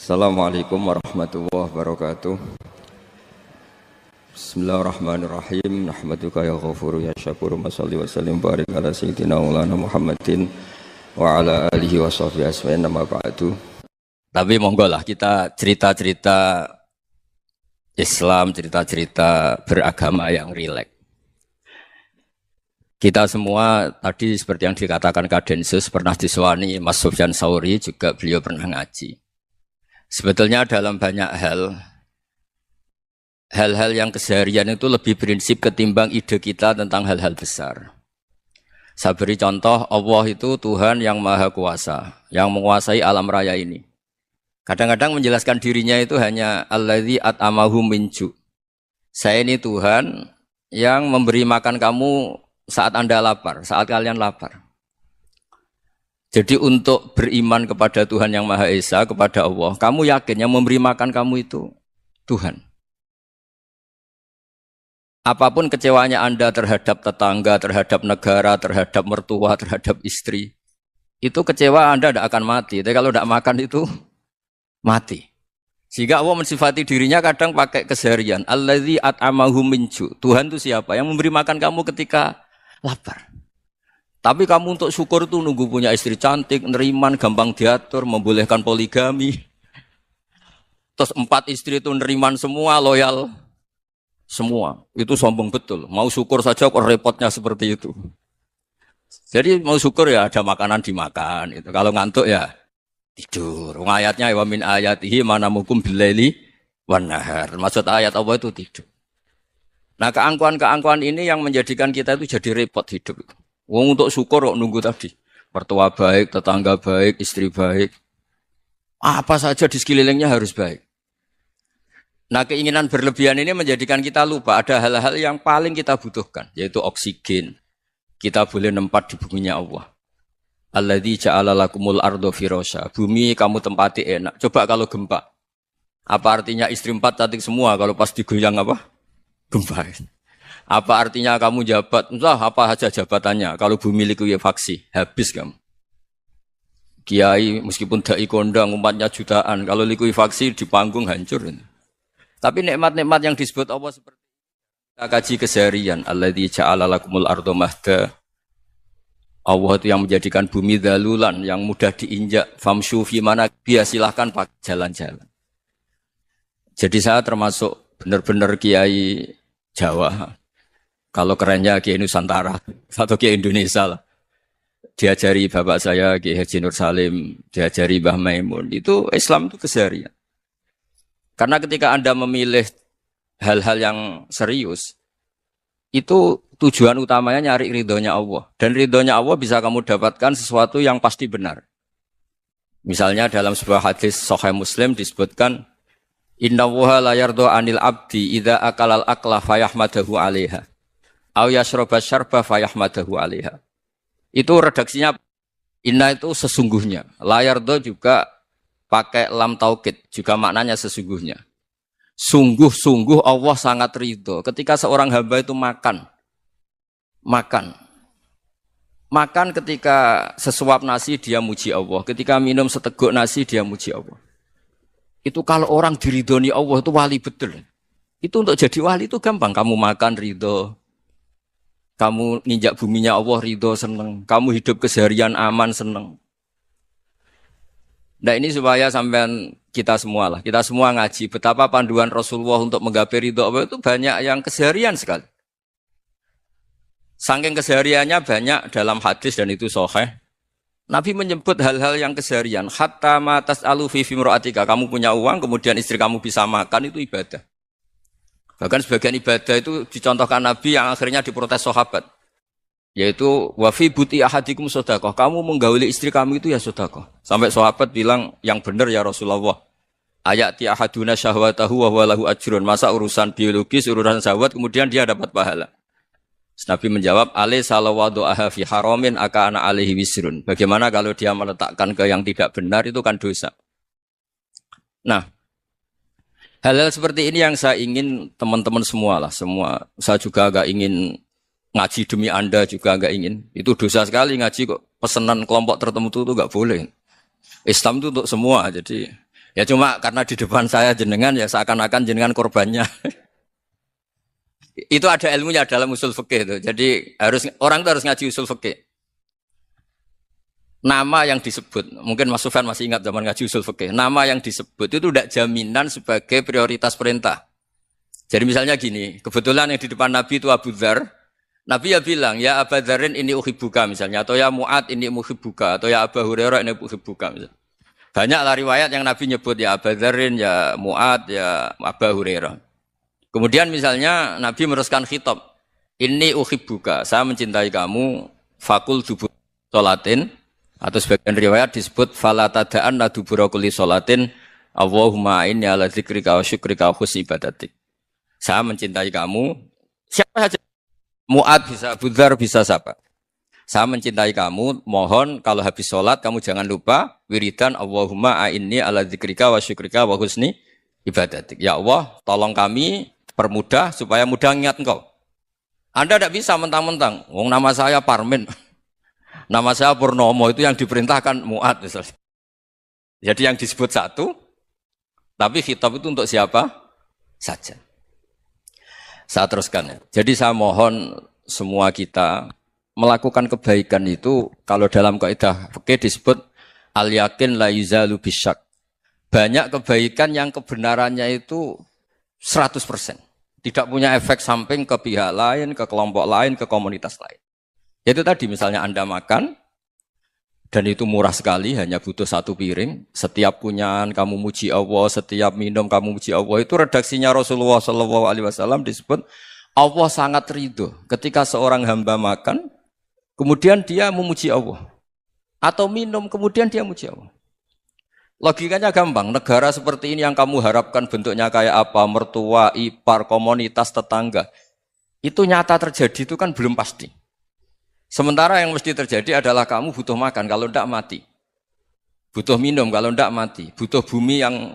Assalamualaikum warahmatullahi wabarakatuh. Bismillahirrahmanirrahim. Nahmaduka ya ghafuru ya syakuru. Mashalli wa sallim barik ala sayyidina maulana Muhammadin wa ala alihi wa sahbihi asma'in nama ba'du. Tapi monggo lah kita cerita-cerita Islam, cerita-cerita beragama yang rileks. Kita semua tadi seperti yang dikatakan Kadensus pernah disewani Mas Sufyan Sauri, juga beliau pernah ngaji. Sebetulnya dalam banyak hal-hal yang keseharian itu lebih prinsip ketimbang ide kita tentang hal-hal besar. Saya beri contoh, Allah itu Tuhan yang Maha Kuasa, yang menguasai alam raya ini. Kadang-kadang menjelaskan dirinya itu hanya alladzi at'amahum min ju'. Saya ini Tuhan yang memberi makan kamu saat Anda lapar, saat kalian lapar. Jadi untuk beriman kepada Tuhan yang Maha Esa, kepada Allah, kamu yakin yang memberi makan kamu itu Tuhan. Apapun kecewanya Anda terhadap tetangga, terhadap negara, terhadap mertua, terhadap istri, itu kecewa Anda tidak akan mati. Tapi kalau tidak makan itu mati. Sehingga Allah mensifati dirinya kadang pakai keseharian. Alladzi at'amahum min ju'. Tuhan itu siapa? Yang memberi makan kamu ketika lapar. Tapi kamu untuk syukur itu nunggu punya istri cantik, neriman, gampang diatur, membolehkan poligami. Terus 4 istri itu neriman semua, loyal semua. Itu sombong betul. Mau syukur saja kok repotnya seperti itu. Jadi mau syukur ya ada makanan dimakan. Itu. Kalau ngantuk ya tidur. Ayatnya wa min ayatihi manamukum billaili wan nahar. Maksud ayat Allah itu tidur. Nah keangkuhan-keangkuhan ini yang menjadikan kita itu jadi repot hidup. Wong untuk syukur kok nunggu tadi. Mertua baik, tetangga baik, istri baik. Apa saja di sekelilingnya harus baik. Nah keinginan berlebihan ini menjadikan kita lupa ada hal-hal yang paling kita butuhkan. Yaitu oksigen. Kita boleh nempat di buminya Allah. Alladzi ja'ala lakumul ardo firasya. Bumi kamu tempati enak. Coba kalau gempa. Apa artinya istri 4 cantik semua kalau pas digoyang apa? Gempa. Apa artinya kamu jabat? Entah apa saja jabatannya. Kalau bumi likuifaksi, habis kamu. Kiai meskipun dai kondang umatnya jutaan, kalau likuifaksi di panggung hancur. Tapi nikmat-nikmat yang disebut Allah seperti kita kaji keseharian. Alladzi ja'ala lakumul ardo mahda. Allah itu yang menjadikan bumi dalulan, yang mudah diinjak. Famshu fi mana biya, silahkan pakai jalan-jalan. Jadi saya termasuk benar-benar kiai Jawa. Kalau kerennya Kiai Nusantara atau Kiai Indonesia lah. Diajari bapak saya Kiai Haji Nur Salim, diajari Mbah Maimun. Itu Islam itu keseharian. Karena ketika Anda memilih hal-hal yang serius, itu tujuan utamanya nyari ridhonya Allah. Dan ridhonya Allah bisa kamu dapatkan sesuatu yang pasti benar. Misalnya dalam sebuah hadis Sahih Muslim disebutkan, Inna Allaha la yardo anil abdi idza akalal akla fayahmadahu alaiha. Au yashraba syarba fayahmadahu alaiha. Itu redaksinya inna itu sesungguhnya. Layardo juga pakai lam taukid, juga maknanya sesungguhnya. Sungguh-sungguh Allah sangat ridho ketika seorang hamba itu makan. Makan ketika sesuap nasi dia muji Allah, ketika minum seteguk nasi dia muji Allah. Itu kalau orang diridhoni Allah itu wali betul. Itu untuk jadi wali itu gampang, kamu makan ridho. Kamu nginjak buminya Allah ridho seneng. Kamu hidup keseharian aman seneng. Nah ini supaya sampean kita semua lah. Kita semua ngaji betapa panduan Rasulullah untuk menggapai ridho Allah itu banyak yang keseharian sekali. Saking kesehariannya banyak dalam hadis dan itu sahih. Nabi menyebut hal-hal yang keseharian. Hatta ma tas'alu fi imra'atika. Kamu punya uang kemudian istri kamu bisa makan itu ibadah. Bahkan sebagian ibadah itu dicontohkan Nabi yang akhirnya diprotes sahabat. Yaitu wafi buti ahadikum sodakoh. Kamu menggauli istri kamu itu ya sodakoh. Sampai sahabat bilang yang benar ya Rasulullah. Ayati ahaduna syahwatahu wa huwa lahu ajrun. Masa urusan biologis, urusan syahwat kemudian dia dapat pahala. Nabi menjawab, alai salawadu'aha fi haramin aka'ana alaihi wisrun. Bagaimana kalau dia meletakkan ke yang tidak benar itu kan dosa. Nah, hal-hal seperti ini yang saya ingin teman-teman semua lah, semua. Saya juga agak ingin ngaji demi Anda juga agak ingin. Itu dosa sekali ngaji kok pesanan kelompok tertentu itu enggak boleh. Islam itu untuk semua. Jadi Ya cuma karena di depan saya jenengan ya seakan-akan jenengan korbannya. Itu ada ilmunya dalam usul fikih itu. Jadi orang itu harus ngaji usul fikih. Nama yang disebut, mungkin Mas Sufyan masih ingat zaman ngaji usul fikih. Nama yang disebut itu tidak jaminan sebagai prioritas perintah. Jadi misalnya gini, kebetulan yang di depan Nabi itu Abu Dzar. Nabi ya bilang, ya Abu Dzarin ini uhibbuka misalnya, atau ya Mu'ad ini uhibbuka, atau ya Abu Hurairah ini uhibbuka misalnya. Banyaklah riwayat yang Nabi nyebut ya Abu Dzarin, ya Mu'ad, ya Abu Hurairah. Kemudian misalnya Nabi meneruskan khitab, ini uhibbuka, saya mencintai kamu, fakul dubur sholatin, atau sebagian riwayat disebut fala tada'anna dubura kulli sholatin, Allahumma inni ala dzikrika wa syukrika wa husni ibadatik. Saya mencintai kamu, siapa saja. Mu'ad bisa, Abu Dzar bisa siapa. Saya mencintai kamu, mohon kalau habis sholat kamu jangan lupa wiridan Allahumma a'inni ala dzikrika wa syukrika wa husni ibadatik. Ya Allah, tolong kami permudah supaya mudah ingat engkau. Anda tidak bisa mentang-mentang, wong nama saya Parmin, nama saya Purnomo, itu yang diperintahkan Mu'ad misalnya. Jadi yang disebut satu, tapi khitab itu untuk siapa saja. Saya teruskan ya. Jadi saya mohon semua kita melakukan kebaikan itu kalau dalam kaidah fikih disebut al-yakin la yuzalu bisyak. Banyak kebaikan yang kebenarannya itu 100%. Tidak punya efek samping ke pihak lain, ke kelompok lain, ke komunitas lain. Itu tadi misalnya Anda makan dan itu murah sekali, hanya butuh satu piring. Setiap kunyahan kamu muji Allah, setiap minum kamu muji Allah. Itu redaksinya Rasulullah SAW disebut Allah sangat ridho ketika seorang hamba makan, kemudian dia memuji Allah. Atau minum, kemudian dia muji Allah. Logikanya gampang, negara seperti ini yang kamu harapkan bentuknya kayak apa, mertua, ipar, komunitas, tetangga. Itu nyata terjadi itu kan belum pasti. Sementara yang mesti terjadi adalah kamu butuh makan, kalau tidak mati. Butuh minum, kalau tidak mati. Butuh bumi yang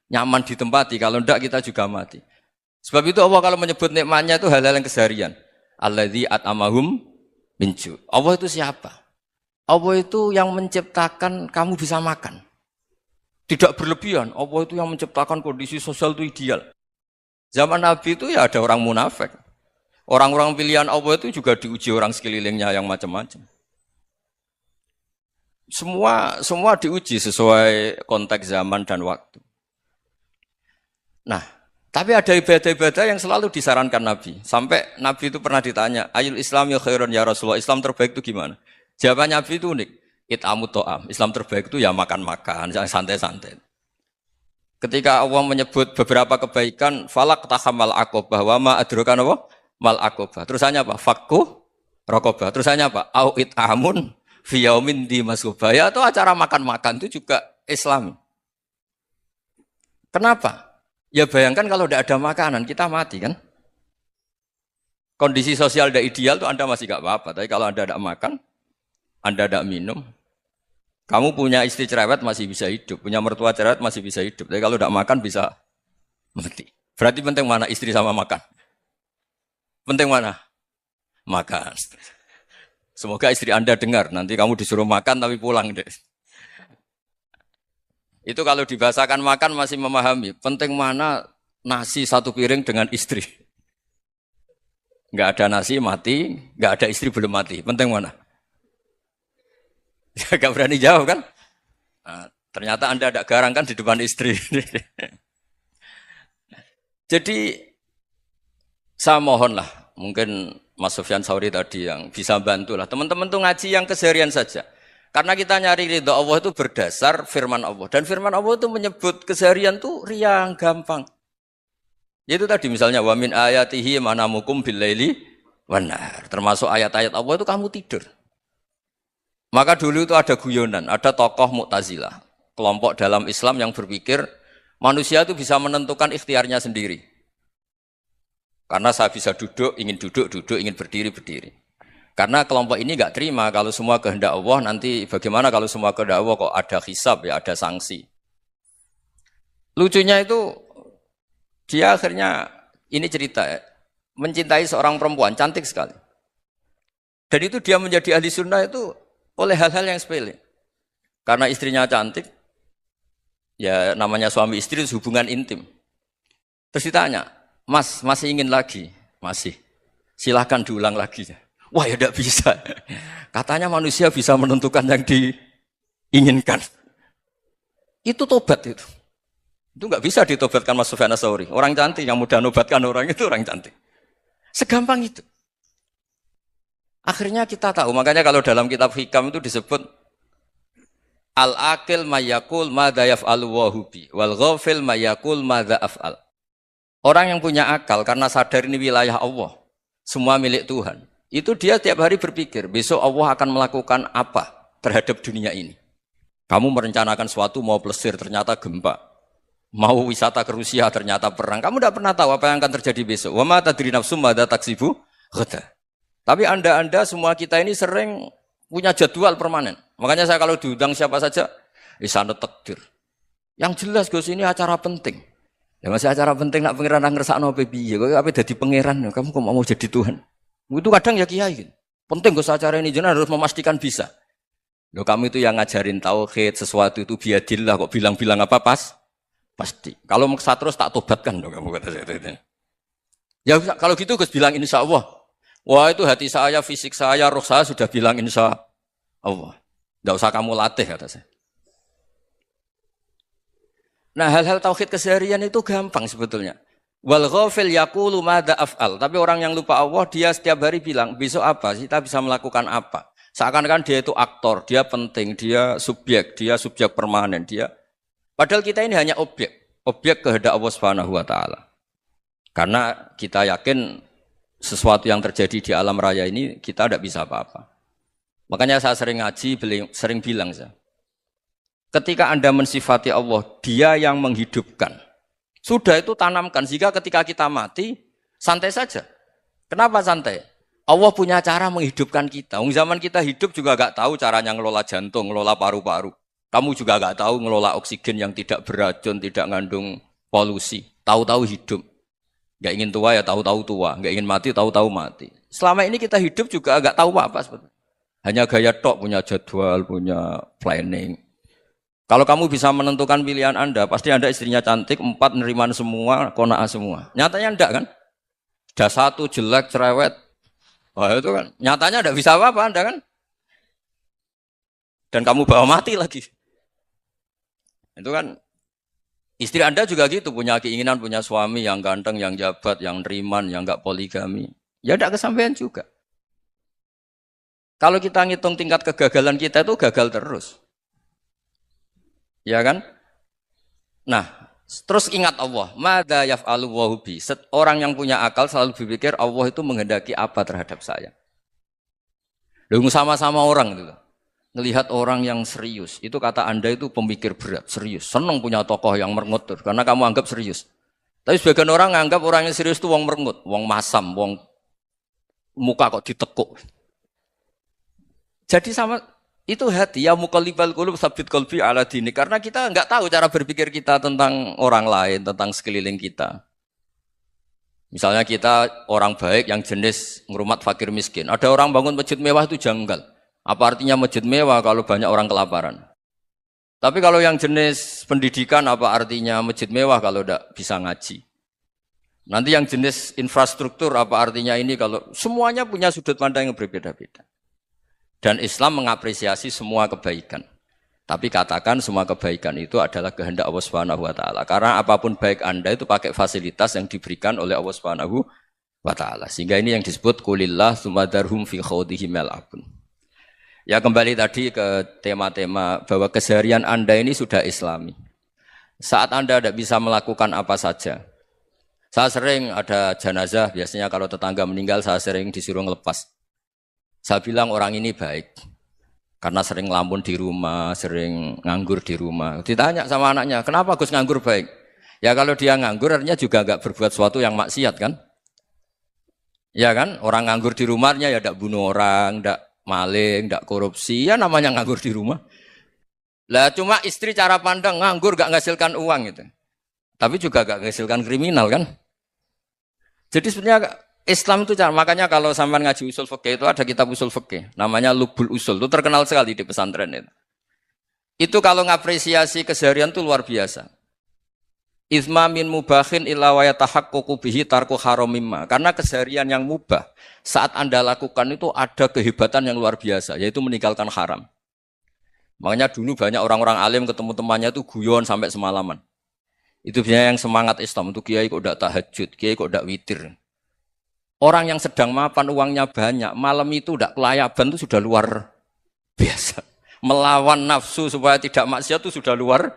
nyaman ditempati, kalau tidak kita juga mati. Sebab itu Allah kalau menyebut nikmatnya itu hal-hal yang keseharian. Alladzi at'amahum min ju'. Allah itu siapa? Allah itu yang menciptakan kamu bisa makan. Tidak berlebihan, Allah itu yang menciptakan kondisi sosial itu ideal. Zaman Nabi itu ya ada orang munafik. Orang-orang pilihan Allah itu juga diuji orang sekelilingnya yang macam-macam. Semua diuji sesuai konteks zaman dan waktu. Nah, tapi ada ibadah-ibadah yang selalu disarankan Nabi. Sampai Nabi itu pernah ditanya, Ayul Islam ya khairun ya Rasulullah, Islam terbaik itu gimana? Jawaban Nabi itu unik. It'amu to'am. Islam terbaik itu ya makan-makan, santai-santai. Ketika Allah menyebut beberapa kebaikan, falak tahamal aqobah wa ma adrokan apa? Mal aqobah. Terusannya apa? Fakku raqobah. Terusannya apa? Au it'amun fi yaumin di masubah. Ya itu acara makan-makan itu juga Islam. Kenapa? Ya bayangkan kalau tidak ada makanan, kita mati kan? Kondisi sosial tidak ideal itu Anda masih gak apa-apa. Tapi kalau Anda tidak makan, Anda tidak minum, kamu punya istri cerewet masih bisa hidup, punya mertua cerewet masih bisa hidup. Tapi kalau tidak makan bisa mati. Berarti penting mana istri sama makan? Penting mana? Makan. Semoga istri Anda dengar. Nanti kamu disuruh makan tapi pulang deh. Itu kalau dibahasakan makan masih memahami. Penting mana nasi satu piring dengan istri. Enggak ada nasi mati, enggak ada istri belum mati. Penting mana? Enggak berani jawab kan? Nah, ternyata Anda ada garang kan di depan istri. Jadi saya mohonlah, mungkin Mas Sufyan Sauri tadi yang bisa bantulah. Teman-teman tuh ngaji yang keseharian saja. Karena kita nyari ridho Allah itu berdasar firman Allah. Dan firman Allah itu menyebut keseharian tuh riang, gampang. Yaitu tadi misalnya, wa min ayatihi manamukum billaili wanar. Termasuk ayat-ayat Allah itu kamu tidur. Maka dulu itu ada guyonan, ada tokoh Mu'tazilah. Kelompok dalam Islam yang berpikir manusia itu bisa menentukan ikhtiarnya sendiri. Karena saya bisa duduk, ingin berdiri, berdiri. Karena kelompok ini enggak terima kalau semua kehendak Allah, nanti bagaimana kalau semua kehendak Allah kok ada hisab, ya ada sanksi. Lucunya itu, dia akhirnya, ini cerita ya, mencintai seorang perempuan, cantik sekali. Dan itu dia menjadi ahli sunnah itu oleh hal-hal yang sepele. Karena istrinya cantik, Ya namanya suami istri itu hubungan intim. Terus ditanya, Mas, masih ingin lagi? Masih. Silahkan diulang lagi. Wah ya tidak bisa. Katanya manusia bisa menentukan yang diinginkan. Itu tobat itu. Itu nggak bisa ditobatkan Mas Sufyan Ats-Tsauri. Orang cantik yang mudah nobatkan orang itu orang cantik. Segampang itu. Akhirnya kita tahu. Makanya kalau dalam kitab Hikam itu disebut al-aqil mayyakul madza yaf'alu wa hubi wal ghafil mayyakul madza af'al. Orang yang punya akal karena sadar ini wilayah Allah, semua milik Tuhan. Itu dia tiap hari berpikir, besok Allah akan melakukan apa terhadap dunia ini. Kamu merencanakan suatu mau plesir ternyata gempa. Mau wisata ke Rusia ternyata perang. Kamu tidak pernah tahu apa yang akan terjadi besok. Wa ma tadri nafsum madza taksibu ghada. Tapi Anda semua kita ini sering punya jadwal permanen. Makanya saya kalau diundang siapa saja, sana takdir. Yang jelas Gus ini acara penting. Ya masih acara penting nak pangeran ngersakno piye? Kok ape dadi pangeran? Kamu kok mau jadi Tuhan? Itu kadang ya kiai. Penting Gus acara ini jenengan harus memastikan bisa. Loh kamu itu yang ngajarin tauhid, sesuatu itu biadillah kok bilang-bilang apa pas? Pasti. Kalau maksa terus tak tobatkan dong kamu kata saya itu. Ya kalau gitu Gus bilang insya Allah. Wah itu hati saya, fisik saya, roh saya sudah bilang insya Allah. Tidak usah kamu latih kata saya. Nah hal-hal tauhid keseharian itu gampang sebetulnya. Wal ghafil yaqulu madza af'al. Tapi orang yang lupa Allah dia setiap hari bilang besok apa? Kita bisa melakukan apa? Seakan-akan dia itu aktor, dia penting, dia subjek permanen, dia. Padahal kita ini hanya objek kehendak Allah Subhanahu wa taala. Karena kita yakin sesuatu yang terjadi di alam raya ini kita tidak bisa apa-apa. Makanya saya sering ngaji, sering bilang saya. Ketika Anda mensifati Allah, Dia yang menghidupkan. Sudah itu tanamkan sehingga ketika kita mati santai saja. Kenapa santai? Allah punya cara menghidupkan kita. Zaman kita hidup juga gak tahu caranya ngelola jantung, ngelola paru-paru. Kamu juga gak tahu ngelola oksigen yang tidak beracun, tidak ngandung polusi. Tahu-tahu hidup. Gak ingin tua ya tahu-tahu tua. Gak ingin mati tahu-tahu mati. Selama ini kita hidup juga gak tahu apa sebetulnya. Hanya gaya tok, punya jadwal, punya planning. Kalau kamu bisa menentukan pilihan Anda, pasti Anda istrinya cantik, 4 neriman semua, kona'ah semua. Nyatanya enggak kan? Ada 1 jelek, cerewet. Wah itu kan, nyatanya enggak bisa apa-apa Anda kan? Dan kamu bawa mati lagi. Itu kan istri Anda juga gitu, punya keinginan punya suami yang ganteng, yang jabat, yang neriman, yang enggak poligami. Ya enggak kesampaian juga. Kalau kita ngitung tingkat kegagalan kita itu gagal terus. Ya kan? Nah, terus ingat Allah, madza yaf'alu wa hubi. Orang yang punya akal selalu berpikir Allah itu menghendaki apa terhadap saya. Lalu sama-sama orang itu. Ngelihat orang yang serius, itu kata Anda itu pemikir berat, serius. Senang punya tokoh yang merengut karena kamu anggap serius. Tapi sebagian orang anggap orang yang serius itu wong merengut, wong masam, wong muka kok ditekuk. Jadi sama itu hati ya muqallibal qulub tsabbit qalbi ala dini, karena kita enggak tahu cara berpikir kita tentang orang lain, tentang sekeliling kita. Misalnya kita orang baik yang jenis ngrumat fakir miskin. Ada orang bangun masjid mewah itu janggal. Apa artinya masjid mewah kalau banyak orang kelaparan? Tapi kalau yang jenis pendidikan apa artinya masjid mewah kalau tidak bisa ngaji? Nanti yang jenis infrastruktur apa artinya ini kalau semuanya punya sudut pandang yang berbeda-beda. Dan Islam mengapresiasi semua kebaikan. Tapi katakan semua kebaikan itu adalah kehendak Allah Subhanahu wa taala. Karena apapun baik Anda itu pakai fasilitas yang diberikan oleh Allah Subhanahu wa taala. Sehingga ini yang disebut qulillah tsumma dzarhum fi khawdihim yal'abun. Ya kembali tadi ke tema-tema bahwa keseharian Anda ini sudah Islami. Saat Anda tidak bisa melakukan apa saja. Saya sering ada jenazah, biasanya kalau tetangga meninggal saya sering disuruh ngelepas. Saya bilang orang ini baik. Karena sering ngelamun di rumah, sering nganggur di rumah. Ditanya sama anaknya, kenapa Gus nganggur baik? Ya kalau dia nganggur artinya juga enggak berbuat sesuatu yang maksiat kan? Ya kan? Orang nganggur di rumahnya ya tidak bunuh orang, tidak maling, tidak korupsi, ya namanya nganggur di rumah. Lah cuma istri cara pandang nganggur gak menghasilkan uang gitu. Tapi juga gak menghasilkan kriminal kan. Jadi sebenarnya Islam itu cara, makanya kalau sampai ngaji usul fikih itu ada kitab usul fikih, namanya Lubul Usul, itu terkenal sekali di pesantren itu. Itu kalau ngapresiasi keseharian itu luar biasa. Izma min mubahin illa wa yatahaqqaqu bihi tarku haramimma. Karena keseharian yang mubah saat Anda lakukan itu ada kehebatan yang luar biasa, yaitu meninggalkan haram. Makanya dulu banyak orang-orang alim ketemu temannya itu guyon sampai semalaman. Itu biasanya yang semangat Islam, itu kiai kok ndak tahajud, kiai kok ndak witir. Orang yang sedang mapan uangnya banyak, malam itu ndak kelayaban itu sudah luar biasa. Melawan nafsu supaya tidak maksiat itu sudah luar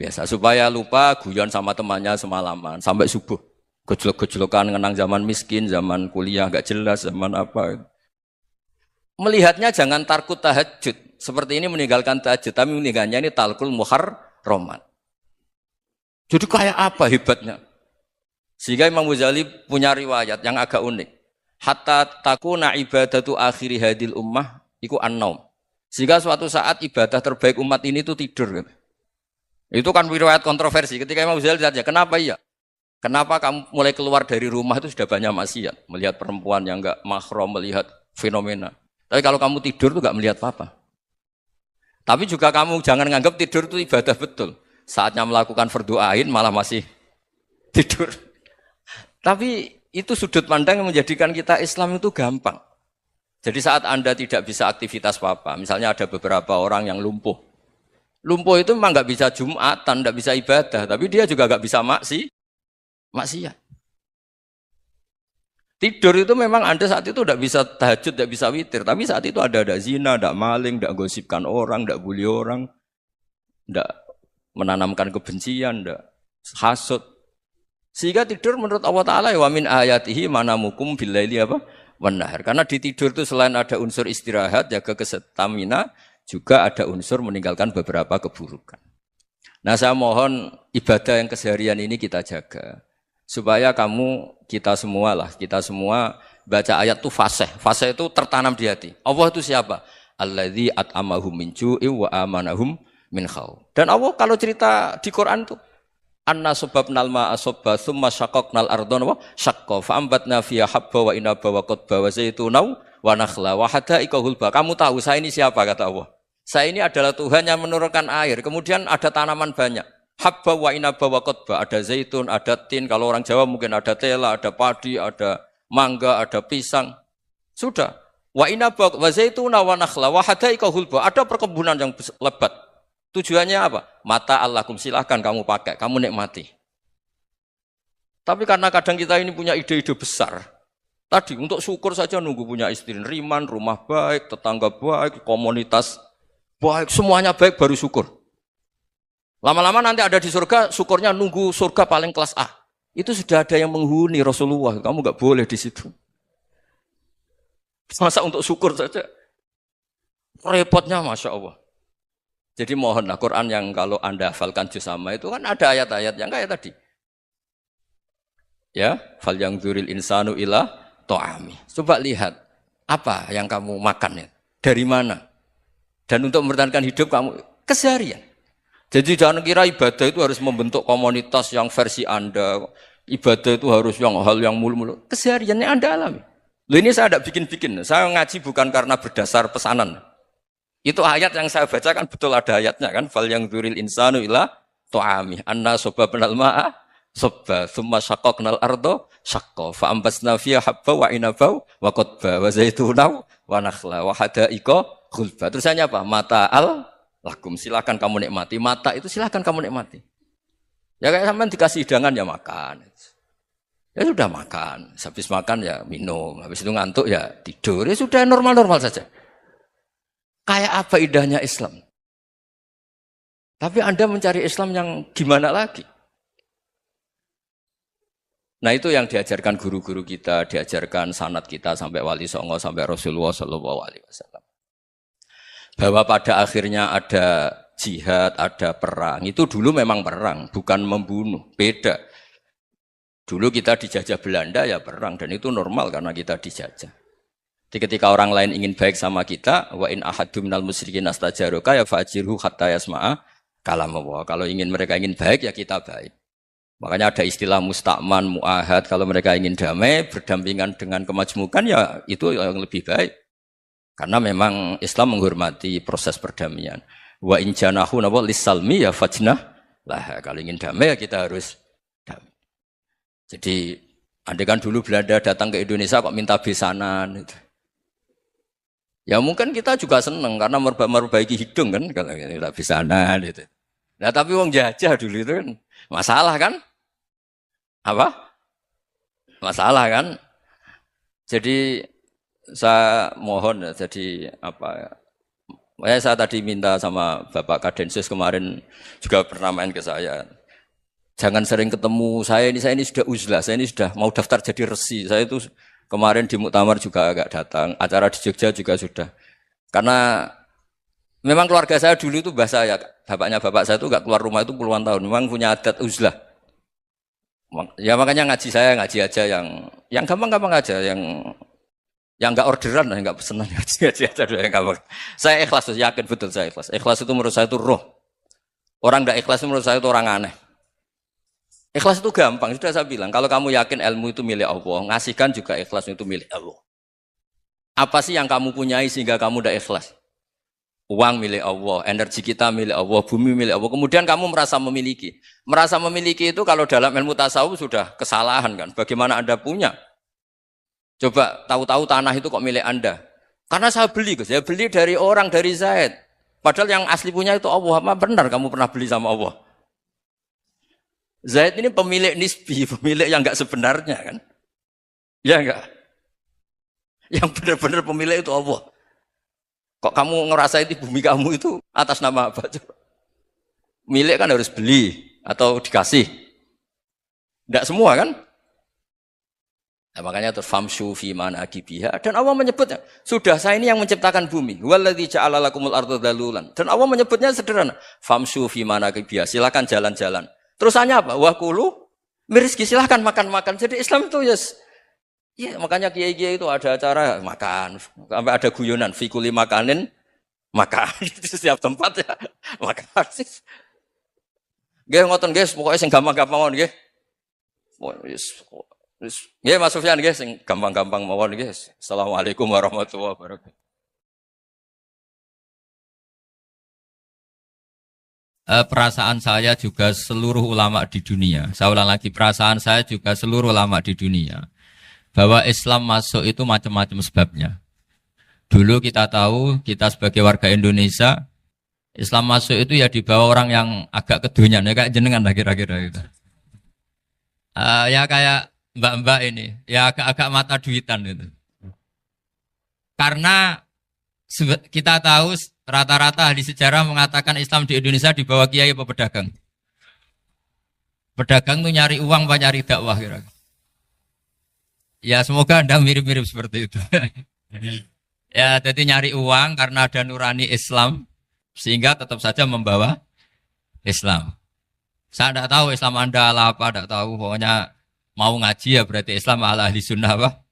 biasa, supaya lupa guyon sama temannya semalaman sampai subuh. Gejolok-gejolokan ngenang zaman miskin, zaman kuliah gak jelas, zaman apa. Melihatnya jangan tarkut tahajud. Seperti ini meninggalkan tahajud, tapi meninggalkannya ini talkul muharramat. Jadi kayak apa hebatnya? Sehingga Imam Ghazali punya riwayat yang agak unik. Hatta takuna ibadatu akhiri hadil ummah iku an-naum. Sehingga suatu saat ibadah terbaik umat ini itu tidur. Itu kan riwayat kontroversi. Ketika Imam Ghazali ditanya, kenapa iya? Kenapa kamu mulai keluar dari rumah itu sudah banyak maksiat? Melihat perempuan yang enggak mahram, melihat fenomena. Tapi kalau kamu tidur itu enggak melihat apa-apa. Tapi juga kamu jangan nganggap tidur itu ibadah betul. Saatnya melakukan fardu ain malah masih tidur. Tapi itu sudut pandang yang menjadikan kita Islam itu gampang. Jadi saat Anda tidak bisa aktivitas apa-apa, misalnya ada beberapa orang yang lumpuh. Lumpuh itu memang nggak bisa Jumatan, nggak bisa ibadah, tapi dia juga nggak bisa maksiat. Tidur itu memang Anda saat itu nggak bisa tahajud, nggak bisa witir, tapi saat itu ada zina, ada maling, nggak gosipkan orang, nggak bully orang, nggak menanamkan kebencian, nggak hasud. Sehingga tidur menurut Allah Taala wa min ayatihi manamukum billaili apa? Wan-nahar. Karena di tidur itu selain ada unsur istirahat, jaga kestamina, juga ada unsur meninggalkan beberapa keburukan. Nah, saya mohon ibadah yang keseharian ini kita jaga. Supaya kita semua baca ayat itu fasih. Fasih itu tertanam di hati. Allah itu siapa? Alladzi at'amahum min ju'i wa amanahum min khauf. Dan Allah kalau cerita di Quran itu anna sababnal ma'a sabba tsumma syaqqaqnal ardha wa syaqqa fa ambatna fiha habba wa inaba wa qadba wa zaituna wa nakhla wa hada'iqa hulba. Kamu tahu saya ini siapa kata Allah? Saya ini adalah Tuhan yang menurunkan air. Kemudian ada tanaman banyak. Habba wa inaba wa qadba. Ada zaitun, ada tin. Kalau orang Jawa mungkin ada tela, ada padi, ada mangga, ada pisang. Sudah. Wa inaba wa zaituna wa nakhla wa hada'iqa hulba. Ada perkebunan yang lebat. Tujuannya apa? Mata Allahkum, silahkan kamu pakai, kamu nikmati. Tapi karena kadang kita ini punya ide-ide besar. Tadi untuk syukur saja nunggu punya istri riman, rumah baik, tetangga baik, komunitas baik, semuanya baik baru syukur. Lama-lama nanti ada di surga, syukurnya nunggu surga paling kelas A. Itu sudah ada yang menghuni Rasulullah, kamu enggak boleh di situ. Masa untuk syukur saja? Repotnya Masya Allah. Jadi mohonlah Quran yang kalau Anda hafalkan juz sama itu kan ada ayat-ayat yang kayak tadi. Ya, fal yang dzuril insanu ila ta'ami. Coba lihat apa yang kamu makan ya? Dari mana? Dan untuk mempertahankan hidup kamu keseharian. Jadi jangan kira ibadah itu harus membentuk komunitas yang versi Anda. Ibadah itu harus hal yang mulu-mulu. Kesehariannya Anda alami. Loh ini saya tidak bikin-bikin. Saya ngaji bukan karena berdasar pesanan. Itu ayat yang saya baca kan betul ada ayatnya kan. Fal yang dzuril insanu ila ta'ami. Anna sababnal ma'a sabba. Thumma syaqqaqnal arda syaqqa. Fa ambasna fiha habba wa inaba wa qadba wa zaituna wa nakhla wa hada'iqa khulba. Terusannya apa? Mata lakum, silakan kamu nikmati. Mata itu silakan kamu nikmati. Ya kayak sampean dikasih hidangan ya makan. Ya sudah makan. Habis makan ya minum. Habis itu ngantuk ya tidur. Ya sudah normal-normal saja. Kayak apa indahnya Islam. Tapi Anda mencari Islam yang gimana lagi? Nah itu yang diajarkan guru-guru kita, diajarkan sanad kita sampai Wali Songo, sampai Rasulullah SAW. Bahwa pada akhirnya ada jihad, ada perang. Itu dulu memang perang, bukan membunuh. Beda. Dulu kita dijajah Belanda ya perang. Dan itu normal karena kita dijajah. Jadi ketika orang lain ingin baik sama kita, wa in ahadum minal musyrikin astajaruka ya fa'jirhu hatta yasma'a kalam Allah. Kalau mereka ingin baik ya kita baik. Makanya ada istilah mustakman, mu'ahad. Kalau mereka ingin damai, berdampingan dengan kemajmukan ya itu yang lebih baik. Karena memang Islam menghormati proses perdamaian. Wa in janahu napa lisalmi ya fajnah lah. Kalau ingin damai ya kita harus damai. Jadi andai kan dulu Belanda datang ke Indonesia kok minta besanan gitu. Ya mungkin kita juga seneng karena memperbaiki hidung kan kalau minta besanan gitu. Nah tapi wong jajah dulu itu kan masalah kan? Apa? Masalah kan? Jadi saya mohon ya, jadi apa ya, saya tadi minta sama Bapak Kadensus kemarin juga pernah main ke saya. Jangan sering ketemu saya ini sudah uzlah, saya ini sudah mau daftar jadi resi. Saya itu kemarin di muktamar juga agak datang, acara di Jogja juga sudah. Karena memang keluarga saya dulu itu bahasa ya, bapaknya bapak saya itu enggak keluar rumah itu puluhan tahun. Memang punya adat uzlah. Ya makanya ngaji saya ngaji aja yang gampang-gampang aja, yang enggak orderan, enggak pesenan ngaji aja dulu yang gampang. Saya ikhlas, yakin betul saya ikhlas. Ikhlas itu menurut saya itu roh. Orang enggak ikhlas menurut saya itu orang aneh. Ikhlas itu gampang, sudah saya bilang. Kalau kamu yakin ilmu itu milik Allah, ngasihkan juga ikhlas itu milik Allah. Apa sih yang kamu punyai sehingga kamu tidak ikhlas? Uang milik Allah, energi kita milik Allah, bumi milik Allah. Kemudian kamu merasa memiliki. Merasa memiliki itu kalau dalam ilmu tasawuf sudah kesalahan kan. Bagaimana Anda punya? Coba tahu-tahu tanah itu kok milik Anda. Karena saya beli, saya beli dari orang, dari Zaid. Padahal yang asli punya itu Allah. Apa benar kamu pernah beli sama Allah? Zaid ini pemilik nisbi, pemilik yang enggak sebenarnya kan. Ya enggak? Yang benar-benar pemilik itu Allah. Kok kamu ngerasa itu bumi kamu itu atas nama apa? Coba. Milik kan harus beli atau dikasih. Enggak semua kan? Nah, makanya terus famshu fi manakibiha dan Allah menyebutnya, sudah saya ini yang menciptakan bumi. Waladzi ja'ala lakumul arda dalulan. Dan Allah menyebutnya sederhana, famshu fi manakibiha, silakan jalan-jalan. Terusannya apa? Wa kulu mirizki, silakan makan-makan. Jadi Islam itu ya makanya kiai-kiai itu ada acara makan, sampai ada guyonan fi kulli makanin makan. Di setiap tempat ya makan. Nggih ngoten guys, pokoke sing gampang-gampang mawon nggih. Nggih Mas Sufyan nggih sing gampang-gampang mawon nggih. Assalamualaikum warahmatullahi wabarakatuh. Perasaan saya juga seluruh ulama di dunia. Saya ulang lagi, perasaan saya juga seluruh ulama di dunia. Bahwa Islam masuk itu macam-macam sebabnya. Dulu kita tahu, kita sebagai warga Indonesia, Islam masuk itu ya dibawa orang yang agak kedonyan, ya kayak jenengan lah kira-kira gitu. Ya kayak mbak-mbak ini, ya agak-agak mata duitan gitu. Karena kita tahu rata-rata ahli sejarah mengatakan Islam di Indonesia dibawa kiai apa pedagang. Pedagang itu nyari uang apa nyari dakwah kira-kira. Ya semoga Anda mirip-mirip seperti itu. Ya jadi nyari uang karena ada nurani Islam sehingga tetap saja membawa Islam. Saya tidak tahu Islam Anda ala apa, tidak tahu. Pokoknya mau ngaji ya berarti Islam ala ahli sunnah apa?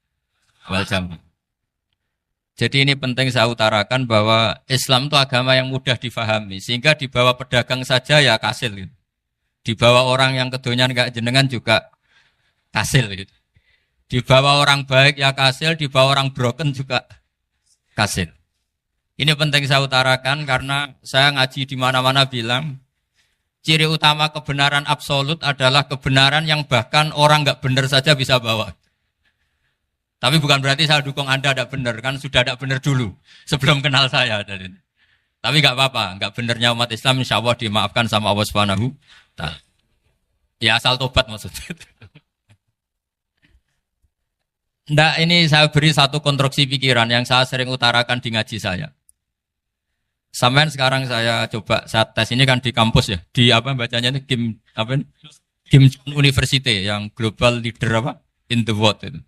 Wal jamaah. Jadi ini penting saya utarakan bahwa Islam itu agama yang mudah difahami. Sehingga dibawa pedagang saja ya kasil. Gitu. Dibawa orang yang kedonyan gak jenengan juga kasil. Gitu. Dibawa orang baik ya kasil, dibawa orang broken juga kasil. Ini penting saya utarakan karena saya ngaji di mana-mana bilang ciri utama kebenaran absolut adalah kebenaran yang bahkan orang gak benar saja bisa bawa. Tapi bukan berarti saya dukung Anda tidak benar, kan sudah tidak benar dulu sebelum kenal saya. Tapi nggak apa-apa, nggak benarnya umat Islam insya Allah dimaafkan sama Allah Subhanahu. Ya asal tobat maksudnya. Nggak, ini saya beri satu konstruksi pikiran yang saya sering utarakan di ngaji saya. Sampai sekarang saya coba saat tes ini kan di kampus ya, di apa bacanya ini Kim University yang global leader apa in the world itu.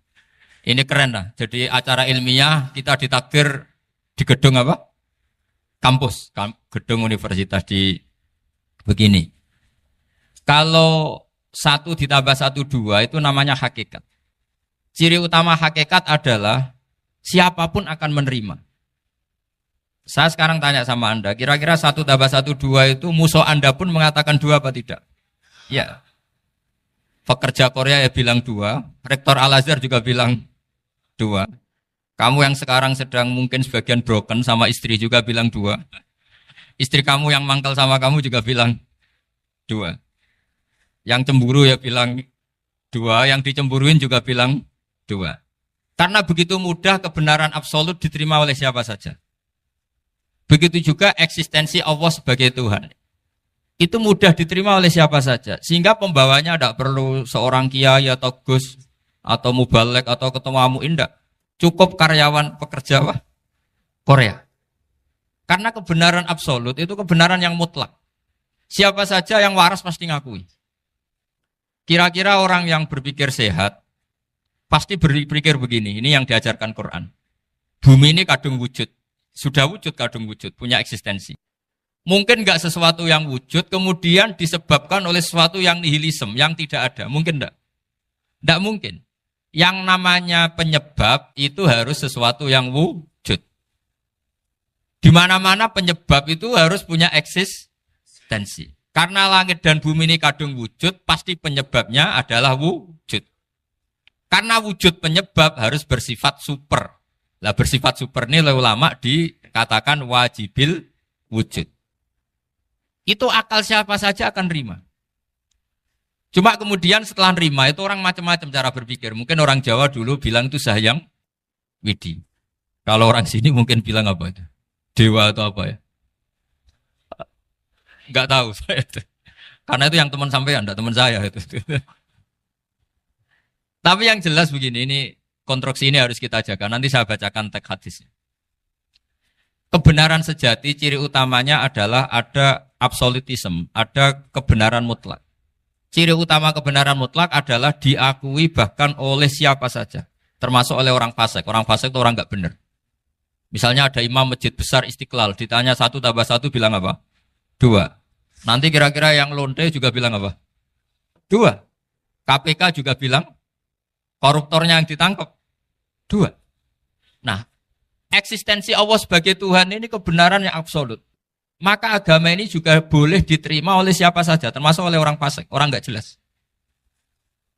Ini keren lah. Jadi acara ilmiah kita ditakdir di gedung apa? Kampus, gedung universitas di begini. Kalau 1 ditambah 1 2 itu namanya hakikat. Ciri utama hakikat adalah siapapun akan menerima. Saya sekarang tanya sama Anda, kira-kira 1 tambah 1 2 itu musuh Anda pun mengatakan 2 apa tidak? Ya. Pekerja Korea ya bilang 2, Rektor Al-Azhar juga bilang 2. Kamu yang sekarang sedang mungkin sebagian broken sama istri juga bilang 2. Istri kamu yang mangkal sama kamu juga bilang 2. Yang cemburu ya bilang 2, yang dicemburuin juga bilang 2. Karena begitu mudah kebenaran absolut diterima oleh siapa saja. Begitu juga eksistensi Allah sebagai Tuhan. Itu mudah diterima oleh siapa saja. Sehingga pembawanya tidak perlu seorang kiai atau gus atau mubalek atau ketua muin, tidak. Cukup karyawan pekerja Korea. Karena kebenaran absolut itu kebenaran yang mutlak. Siapa saja yang waras pasti ngakui. Kira-kira orang yang berpikir sehat pasti berpikir begini. Ini yang diajarkan Quran. Bumi ini kadung wujud. Sudah wujud kadung wujud, punya eksistensi. Mungkin enggak sesuatu yang wujud kemudian disebabkan oleh sesuatu yang nihilisme, yang tidak ada. Mungkin enggak? Enggak mungkin. Yang namanya penyebab itu harus sesuatu yang wujud. Di mana-mana penyebab itu harus punya eksistensi. Karena langit dan bumi ini kadung wujud, pasti penyebabnya adalah wujud. Karena wujud penyebab harus bersifat super. Lah bersifat super ini oleh ulama dikatakan wajibil wujud. Itu akal siapa saja akan nerima. Cuma kemudian setelah nerima itu orang macam-macam cara berpikir. Mungkin orang Jawa dulu bilang itu Sahyang Widi. Kalau orang sini mungkin bilang apa itu? Dewa atau apa ya? Enggak tahu saya itu. Karena itu yang teman sampean, enggak teman saya itu. Tapi yang jelas begini, ini konstruksi ini harus kita jaga. Nanti saya bacakan teks hadisnya. Kebenaran sejati ciri utamanya adalah ada absolutisme, ada kebenaran mutlak. Ciri utama kebenaran mutlak adalah diakui bahkan oleh siapa saja, termasuk oleh orang fasik. Orang fasik itu orang enggak benar. Misalnya ada imam masjid besar Istiqlal, ditanya 1 + 1 bilang apa? 2. Nanti kira-kira yang lonte juga bilang apa? 2. KPK juga bilang koruptornya yang ditangkap 2. Nah, eksistensi Allah sebagai Tuhan ini kebenaran yang absolut. Maka agama ini juga boleh diterima oleh siapa saja, termasuk oleh orang fasik, orang enggak jelas.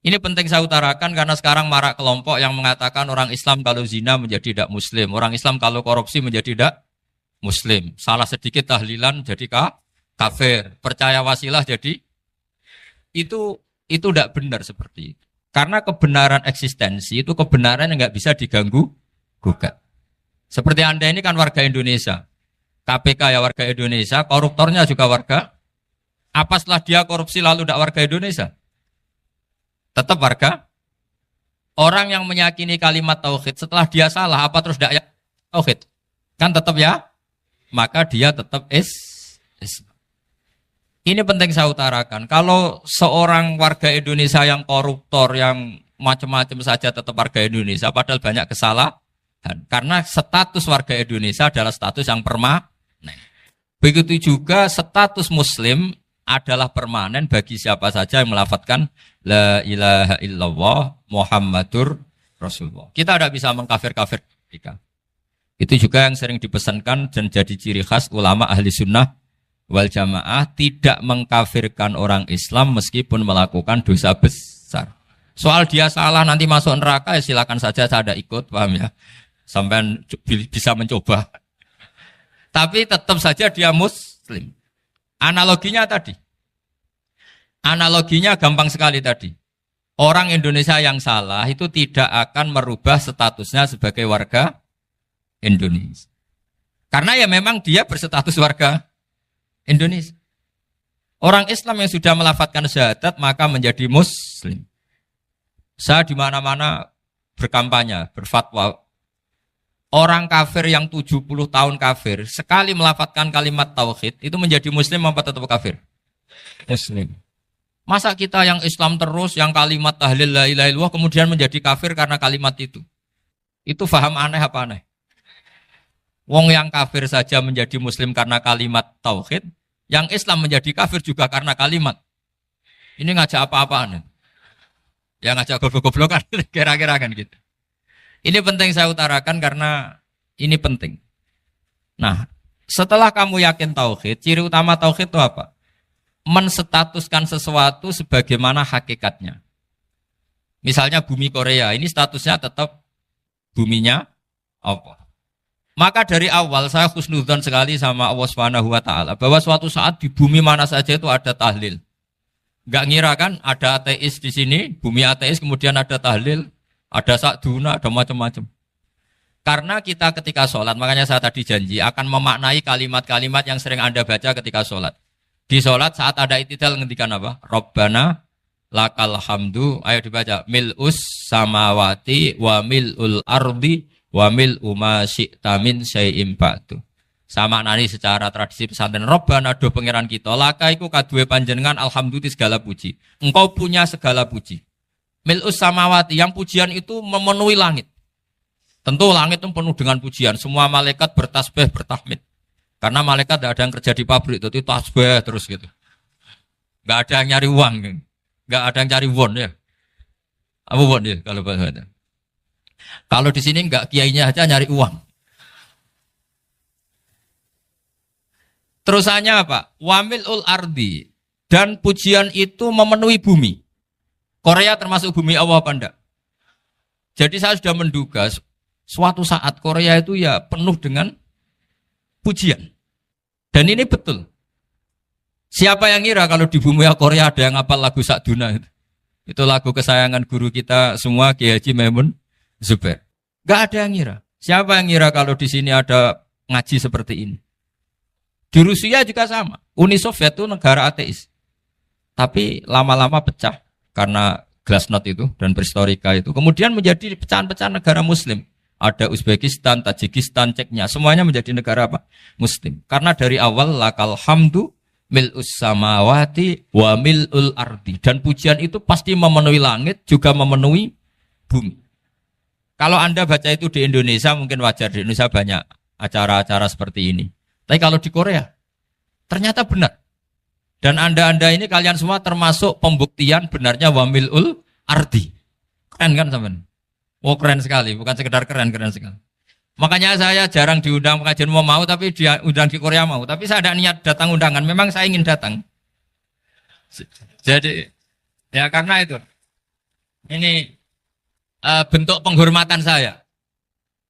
Ini penting saya utarakan karena sekarang marak kelompok yang mengatakan orang Islam kalau zina menjadi tidak muslim, orang Islam kalau korupsi menjadi tidak muslim. Salah sedikit tahlilan jadi kafir, percaya wasilah jadi itu tidak benar seperti itu. Karena kebenaran eksistensi itu kebenaran yang enggak bisa diganggu gugat. Seperti Anda ini kan warga Indonesia. KPK ya warga Indonesia, koruptornya juga warga. Apa setelah dia korupsi lalu tidak warga Indonesia? Tetap warga. Orang yang meyakini kalimat tauhid setelah dia salah, apa terus tidak tauhid? Kan tetap ya? Maka dia tetap Islam. Ini penting saya utarakan. Kalau seorang warga Indonesia yang koruptor, yang macam-macam saja tetap warga Indonesia, padahal banyak kesalahan. Karena status warga Indonesia adalah status yang permanen. Begitu juga status Muslim adalah permanen bagi siapa saja yang melafadzkan La ilaha illallah Muhammadur Rasulullah. Kita tidak bisa mengkafir-kafir mereka. Itu juga yang sering dipesankan dan jadi ciri khas ulama ahli sunnah wal jamaah, tidak mengkafirkan orang Islam meskipun melakukan dosa besar. Soal dia salah nanti masuk neraka ya silakan saja, saya ada ikut, paham ya? Sampai bisa mencoba. Tapi tetap saja dia muslim. Analoginya tadi. Analoginya gampang sekali tadi. Orang Indonesia yang salah itu tidak akan merubah statusnya sebagai warga Indonesia. Karena ya memang dia berstatus warga Indonesia. Orang Islam yang sudah melafadzkan syahadat maka menjadi muslim. Saya di mana-mana berkampanye, berfatwa. Orang kafir yang 70 tahun kafir, sekali melafadzkan kalimat tauhid, itu menjadi muslim apa tetap kafir? Muslim. Masa kita yang Islam terus, yang kalimat tahlil la ilaha illallah, kemudian menjadi kafir karena kalimat itu? Itu faham aneh apa aneh? Wong yang kafir saja menjadi muslim karena kalimat tauhid, yang Islam menjadi kafir juga karena kalimat. Ini ngajak apa-apaan? Ya ngajak goblok-goblokan, kira-kira kan gitu. Ini penting saya utarakan karena ini penting. Nah, setelah kamu yakin tauhid, ciri utama tauhid itu apa? Menstatuskan sesuatu sebagaimana hakikatnya. Misalnya bumi Korea, ini statusnya tetap buminya apa? Maka dari awal saya husnudzon sekali sama Allah Subhanahu wa taala bahwa suatu saat di bumi mana saja itu ada tahlil. Enggak ngira kan ada ateis di sini, bumi ateis kemudian ada tahlil, ada sakduna, ada macam-macam. Karena kita ketika sholat, makanya saya tadi janji akan memaknai kalimat-kalimat yang sering Anda baca ketika sholat. Di sholat saat ada itidal ngendikan apa? Rabbana lakal hamdu, ayo dibaca. Mil'us samawati wa mil'ul ardi wa mil'u ma syi'ta min syai'im ba'du. Sama nani secara tradisi pesantren Rabbana do pangeran kita, laka iku kaduwe panjenengan alhamdulillah segala puji. Engkau punya segala puji. Mil'us samawati, yang pujian itu memenuhi langit. Tentu langit itu penuh dengan pujian. Semua malaikat bertasbih, bertahmid. Karena malaikat tidak ada yang kerja di pabrik, itu tasbih terus gitu. Nggak ada yang nyari uang, nggak ada yang cari won ya. Apa won ya kalau bahasa? Kalau di sini nggak kiainya aja nyari uang. Terusannya apa? Wamilul ardi, dan pujian itu memenuhi bumi. Korea termasuk bumi Allah apa enggak? Jadi saya sudah menduga suatu saat Korea itu ya penuh dengan pujian. Dan ini betul. Siapa yang ngira kalau di bumi Korea ada yang hafal lagu Sakduna itu? Itu lagu kesayangan guru kita semua, Kiai Haji Maimun Zubair. Gak ada yang ngira. Siapa yang ngira kalau di sini ada ngaji seperti ini? Di Rusia juga sama. Uni Soviet itu negara ateis. Tapi lama-lama pecah karena Glasnost itu dan Perestroika itu. Kemudian menjadi pecahan-pecahan negara Muslim. Ada Uzbekistan, Tajikistan, Ceknya, semuanya menjadi negara apa? Muslim. Karena dari awal lakal hamdu mil'us samawati wa mil'ul ardi. Dan pujian itu pasti memenuhi langit, juga memenuhi bumi. Kalau Anda baca itu di Indonesia, mungkin wajar. Di Indonesia banyak acara-acara seperti ini. Tapi kalau di Korea, ternyata benar. Dan Anda ini kalian semua termasuk pembuktian benarnya wa mil'ul ardi. Keren kan teman? Oh keren sekali, bukan sekedar keren sekali. Makanya saya jarang diundang pengajian mau, tapi diundang di Korea mau. Tapi saya ada niat datang undangan, memang saya ingin datang. Jadi, ya karena itu. Ini bentuk penghormatan saya.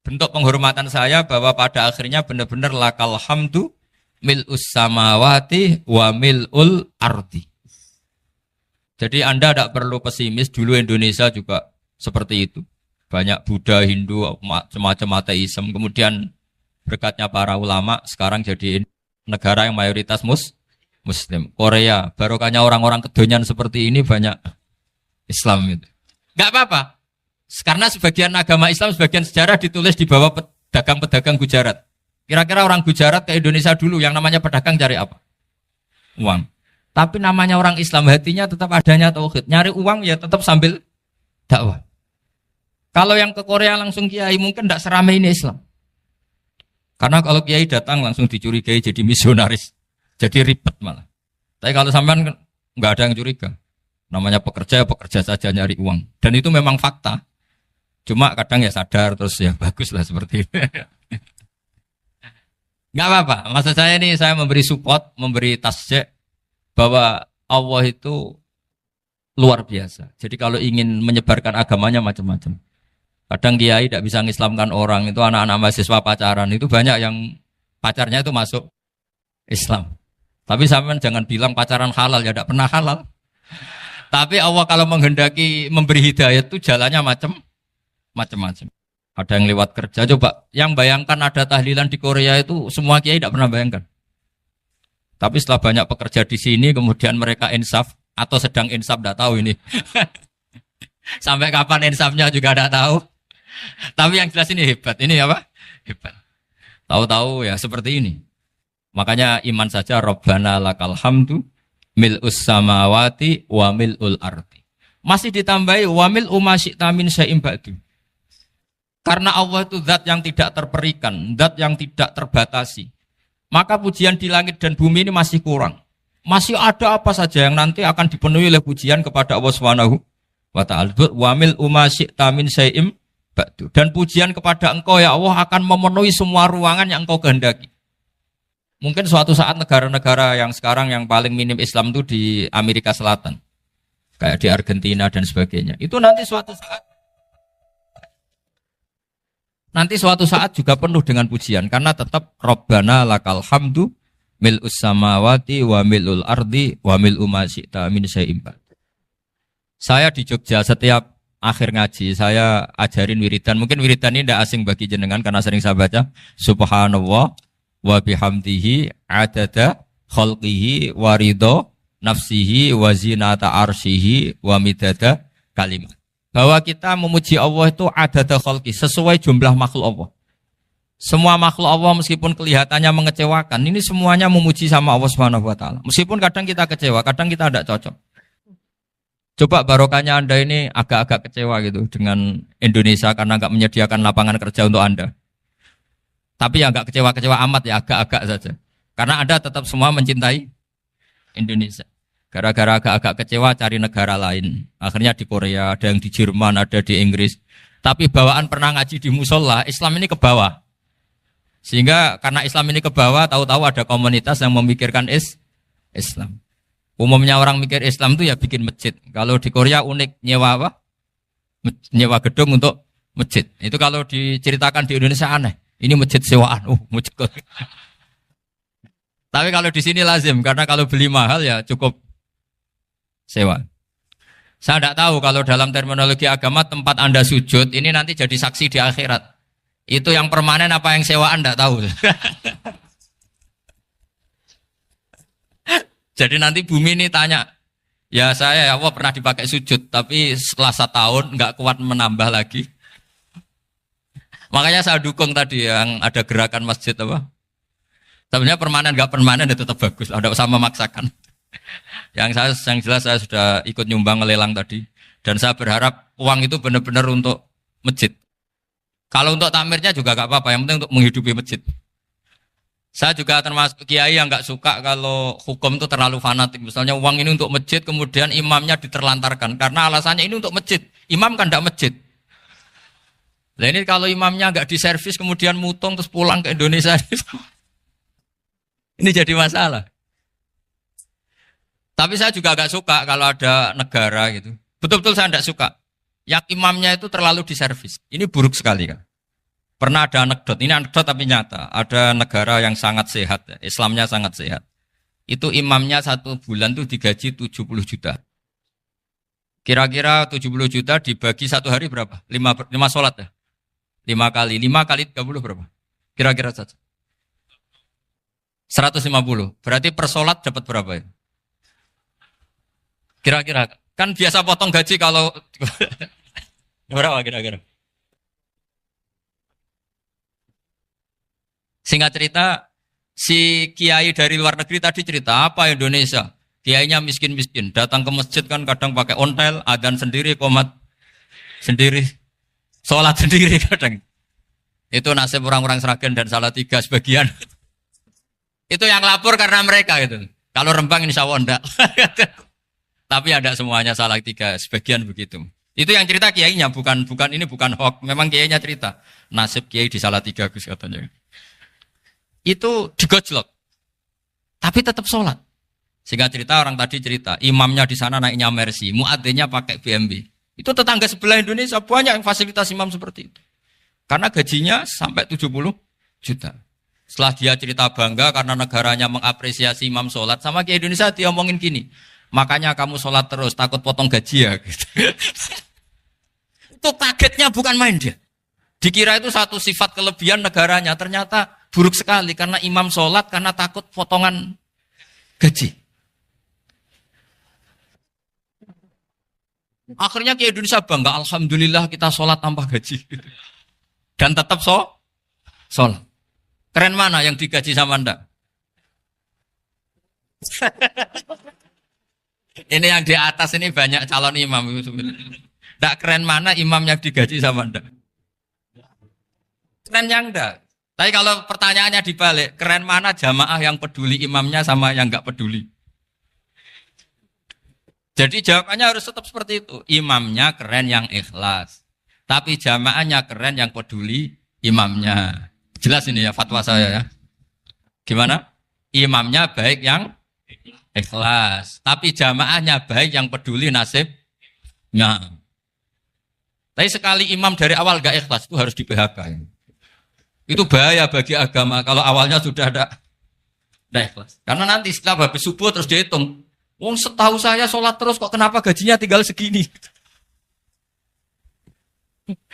Bentuk penghormatan saya bahwa pada akhirnya benar-benar lakal hamdu mil'us samawati wa mil'ul ardi. Jadi Anda tidak perlu pesimis, dulu Indonesia juga seperti itu. Banyak Buddha, Hindu, semacam ateisme. Kemudian berkatnya para ulama, sekarang jadi negara yang mayoritas Muslim. Korea, barokahnya orang-orang kedonyan seperti ini banyak Islam itu. Gak apa-apa. Karena sebagian agama Islam, sebagian sejarah ditulis di bawah pedagang-pedagang Gujarat. Kira-kira orang Gujarat ke Indonesia dulu, yang namanya pedagang cari apa? Uang. Tapi namanya orang Islam, hatinya tetap adanya tauhid. Nyari uang ya tetap sambil dakwah. Kalau yang ke Korea langsung kiai mungkin tidak seramai ini Islam. Karena kalau kiai datang langsung dicurigai jadi misionaris. Jadi ribet malah. Tapi kalau sampean nggak ada yang curiga. Namanya pekerja saja nyari uang. Dan itu memang fakta. Cuma kadang ya sadar terus ya bagus lah seperti itu. Nggak apa-apa. Maksud saya ini saya memberi support, memberi tasjek bahwa Allah itu luar biasa. Jadi kalau ingin menyebarkan agamanya macam-macam. Kadang kiai tidak bisa mengislamkan orang, itu anak-anak mahasiswa pacaran, itu banyak yang pacarnya itu masuk Islam. Tapi sampean jangan bilang pacaran halal, ya tidak pernah halal. Tapi Allah kalau menghendaki memberi hidayah itu jalannya macam-macam. Ada yang lewat kerja, coba yang bayangkan ada tahlilan di Korea itu semua kiai tidak pernah bayangkan. Tapi setelah banyak pekerja di sini, kemudian mereka insaf atau sedang insaf, tidak tahu ini. Sampai kapan insafnya juga tidak tahu. Tapi yang jelas ini hebat. Ini apa? Hebat. Tahu-tahu ya seperti ini. Makanya iman saja Rabbana lakal hamdu mil'us samawati wa mil'ul ardi. Masih ditambahi wa mil'u ma syi'ta min syai'im ba'du. Karena Allah itu zat yang tidak terperikan, zat yang tidak terbatasi. Maka pujian di langit dan bumi ini masih kurang. Masih ada apa saja yang nanti akan dipenuhi oleh pujian kepada Allah Subhanahu wa ta'ala. Wa mil'u ma syi'ta min syai'im ba'du. Dan pujian kepada engkau ya Allah akan memenuhi semua ruangan yang engkau kehendaki. Mungkin suatu saat negara-negara yang sekarang yang paling minim Islam itu di Amerika Selatan. Kayak di Argentina dan sebagainya. Itu nanti suatu saat nanti suatu saat juga penuh dengan pujian karena tetap Rabbana lakal hamdu mil'us samawati wa mil'ul ardi wa mil'u ma syi'ta min syai'in ba'd. Saya di Jogja setiap akhir ngaji saya ajarin wiridan. Mungkin wiridan ini tidak asing bagi jenengan karena sering saya baca. Subhanallah wa bihamdihi adada khalqihi wa ridha nafsihi wa zinata arsyihi wa midada kalimat. Bahwa kita memuji Allah itu adada khalqi sesuai jumlah makhluk Allah. Semua makhluk Allah meskipun kelihatannya mengecewakan, ini semuanya memuji sama Allah Subhanahu wa taala. Meskipun kadang kita kecewa, kadang kita tidak cocok. Coba barokahnya Anda ini agak-agak kecewa gitu dengan Indonesia karena nggak menyediakan lapangan kerja untuk Anda. Tapi ya nggak kecewa-kecewa amat ya, agak-agak saja. Karena Anda tetap semua mencintai Indonesia. Gara-gara agak-agak kecewa cari negara lain. Akhirnya di Korea, ada yang di Jerman, ada di Inggris. Tapi bawaan pernah ngaji di musola, Islam ini ke bawah. Sehingga karena Islam ini ke bawah, tahu-tahu ada komunitas yang memikirkan Islam. Umumnya orang mikir Islam itu ya bikin masjid. Kalau di Korea unik, nyewa apa? Nyewa gedung untuk masjid. Itu kalau diceritakan di Indonesia aneh. Ini masjid sewaan. Masjid. Tapi kalau di sini lazim, karena kalau beli mahal ya cukup sewa. Saya tidak tahu kalau dalam terminologi agama tempat Anda sujud, ini nanti jadi saksi di akhirat. Itu yang permanen apa yang sewaan tidak tahu. Jadi nanti bumi ini tanya, ya saya ya Allah pernah dipakai sujud, tapi setelah 1 tahun nggak kuat menambah lagi. Makanya saya dukung tadi yang ada gerakan masjid apa. Sebenarnya permanen nggak permanen itu tetap bagus, tidak usah memaksakan. Yang jelas saya sudah ikut nyumbang lelang tadi, dan saya berharap uang itu benar-benar untuk masjid. Kalau untuk takmirnya juga nggak apa-apa, yang penting untuk menghidupi masjid. Saya juga termasuk kiai yang nggak suka kalau hukum itu terlalu fanatik. Misalnya uang ini untuk masjid, kemudian imamnya diterlantarkan. Karena alasannya ini untuk masjid. Imam kan tidak masjid. Nah ini kalau imamnya nggak diservis, kemudian mutung terus pulang ke Indonesia. Ini jadi masalah. Tapi saya juga nggak suka kalau ada negara gitu. Betul-betul saya tidak suka. Yang imamnya itu terlalu diservis. Ini buruk sekali kan. Pernah ada anekdot, ini anekdot tapi nyata. Ada negara yang sangat sehat, Islamnya sangat sehat. Itu imamnya 1 bulan tuh digaji 70 juta. Kira-kira 70 juta dibagi 1 hari berapa? 5 sholat ya? 5 kali 30 berapa? Kira-kira saja. 150. Berarti per sholat dapat berapa ya? Kira-kira. Kan biasa potong gaji kalau... Berapa kira-kira? Singkat cerita, si kiai dari luar negeri tadi cerita, apa Indonesia? Kiainya miskin-miskin, datang ke masjid kan kadang pakai ontel, adzan sendiri, qomat sendiri, sholat sendiri kadang. Itu nasib orang-orang Sragen dan Salatiga sebagian. Itu yang lapor karena mereka gitu. Kalau Rembang insya Allah enggak. Tapi ada semuanya Salatiga, sebagian begitu. Itu yang cerita kiainya, bukan ini bukan hoax, memang kiainya cerita. Nasib kiai di Salatiga Gus katanya. Itu digojlok, tapi tetap sholat. Sehingga cerita orang tadi cerita, imamnya di sana naiknya Mercy, muadzinnya pakai BMW. Itu tetangga sebelah Indonesia banyak yang fasilitas imam seperti itu. Karena gajinya sampai 70 juta. Setelah dia cerita bangga karena negaranya mengapresiasi imam sholat, sama kayak Indonesia dia omongin gini, makanya kamu sholat terus, takut potong gaji ya. Gitu. Itu kagetnya bukan main dia. Dikira itu satu sifat kelebihan negaranya, ternyata buruk sekali karena imam sholat karena takut potongan gaji. Akhirnya ke Indonesia bangga, alhamdulillah kita sholat tanpa gaji. Dan tetap sholat. Keren mana yang digaji sama Anda? Ini yang di atas ini banyak calon imam. Tidak keren mana imam yang digaji sama Anda? Keren yang enggak. Tapi kalau pertanyaannya dibalik, keren mana jamaah yang peduli imamnya sama yang enggak peduli? Jadi jawabannya harus tetap seperti itu. Imamnya keren yang ikhlas. Tapi jamaahnya keren yang peduli imamnya. Jelas ini ya fatwa saya ya. Gimana? Imamnya baik yang ikhlas. Tapi jamaahnya baik yang peduli nasibnya. Tapi sekali imam dari awal enggak ikhlas itu harus di PHK. Itu bahaya bagi agama kalau awalnya sudah ada ikhlas. Karena nanti setelah habis subuh terus dihitung. Wong setahu saya sholat terus kok kenapa gajinya tinggal segini?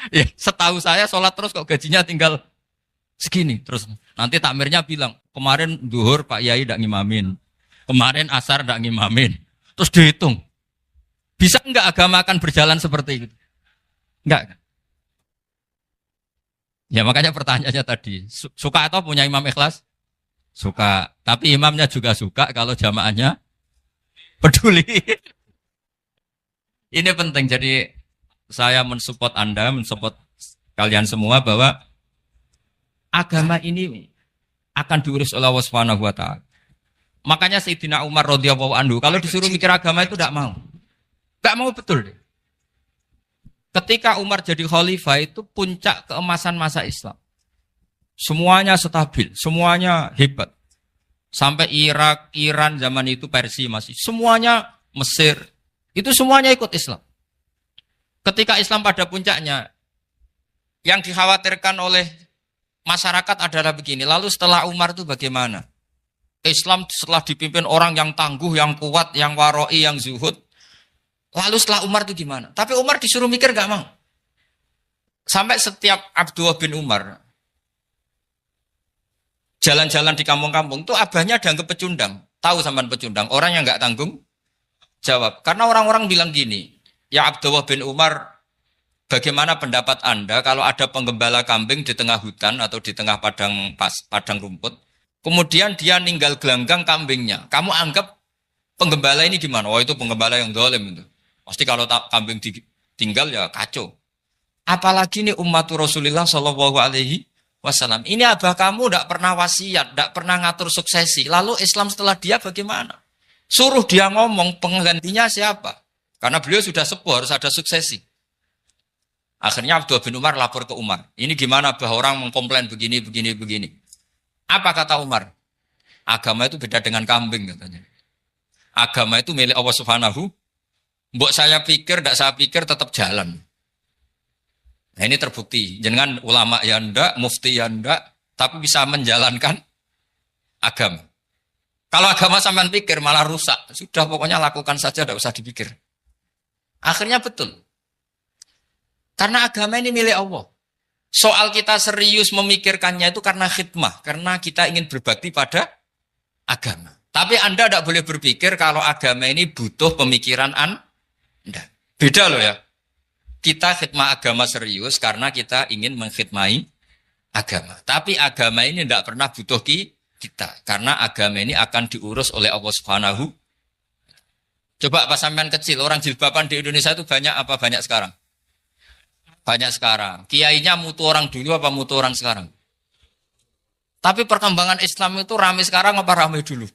Ya, setahu saya sholat terus kok gajinya tinggal segini. Terus nanti takmirnya bilang, kemarin duhur Pak Yai tidak ngimamin. Kemarin asar tidak ngimamin. Terus dihitung. Bisa enggak agama akan berjalan seperti itu? Enggak kan? Ya makanya pertanyaannya tadi, suka atau punya imam ikhlas? Suka. Tapi imamnya juga suka kalau jamaahnya peduli. Ini penting. Jadi saya mensupport Anda, mensupport kalian semua bahwa agama ini akan diurus oleh Allah Subhanahu wa taala. Makanya Sayyidina Umar radhiyallahu anhu kalau disuruh mikir agama itu tidak mau. Enggak mau betul. Ketika Umar jadi khalifah itu puncak keemasan masa Islam. Semuanya stabil, semuanya hebat. Sampai Irak, Iran zaman itu Persia masih. Semuanya Mesir. Itu semuanya ikut Islam. Ketika Islam pada puncaknya, yang dikhawatirkan oleh masyarakat adalah begini. Lalu setelah Umar itu bagaimana? Islam setelah dipimpin orang yang tangguh, yang kuat, yang waroi, yang zuhud. Lalu setelah Umar itu gimana? Tapi Umar disuruh mikir gak mau. Sampai setiap Abdullah bin Umar jalan-jalan di kampung-kampung itu abahnya dianggap pecundang. Tahu sampean pecundang? Orang yang gak tanggung jawab. Karena orang-orang bilang gini, ya Abdullah bin Umar, bagaimana pendapat Anda kalau ada penggembala kambing di tengah hutan atau di tengah padang rumput, kemudian dia ninggal gelanggang kambingnya. Kamu anggap penggembala ini gimana? Oh itu penggembala yang zalim itu. Pasti kalau kambing ditinggal ya kacau. Apalagi ini ummatu Rasulullah Shallallahu Alaihi Wasallam. Ini abah kamu tidak pernah wasiat, tidak pernah ngatur suksesi. Lalu Islam setelah dia bagaimana? Suruh dia ngomong penggantinya siapa? Karena beliau sudah sepuh harus ada suksesi. Akhirnya Abdullah bin Umar lapor ke Umar. Ini gimana bah orang mengkomplain begini. Apa kata Umar? Agama itu beda dengan kambing katanya. Agama itu milik Allah Subhanahu. Mbok saya pikir, tidak saya pikir tetap jalan. Nah ini terbukti. Jangan ulama ya ndak, mufti ya ndak, tapi bisa menjalankan agama. Kalau agama sampean pikir malah rusak. Sudah pokoknya lakukan saja, tidak usah dipikir. Akhirnya betul. Karena agama ini milik Allah. Soal kita serius memikirkannya itu karena khidmah. Karena kita ingin berbakti pada agama. Tapi Anda tidak boleh berpikir kalau agama ini butuh pemikiran Anda. Beda loh ya. Kita khidmah agama serius karena kita ingin mengkhidmai agama. Tapi agama ini tidak pernah butuh kita. Karena agama ini akan diurus oleh Allah Subhanahu. Coba pas sampean kecil, orang jilbaban di Indonesia itu banyak apa banyak sekarang? Banyak sekarang. Kiainya mutu orang dulu apa mutu orang sekarang? Tapi perkembangan Islam itu ramai sekarang apa ramai dulu?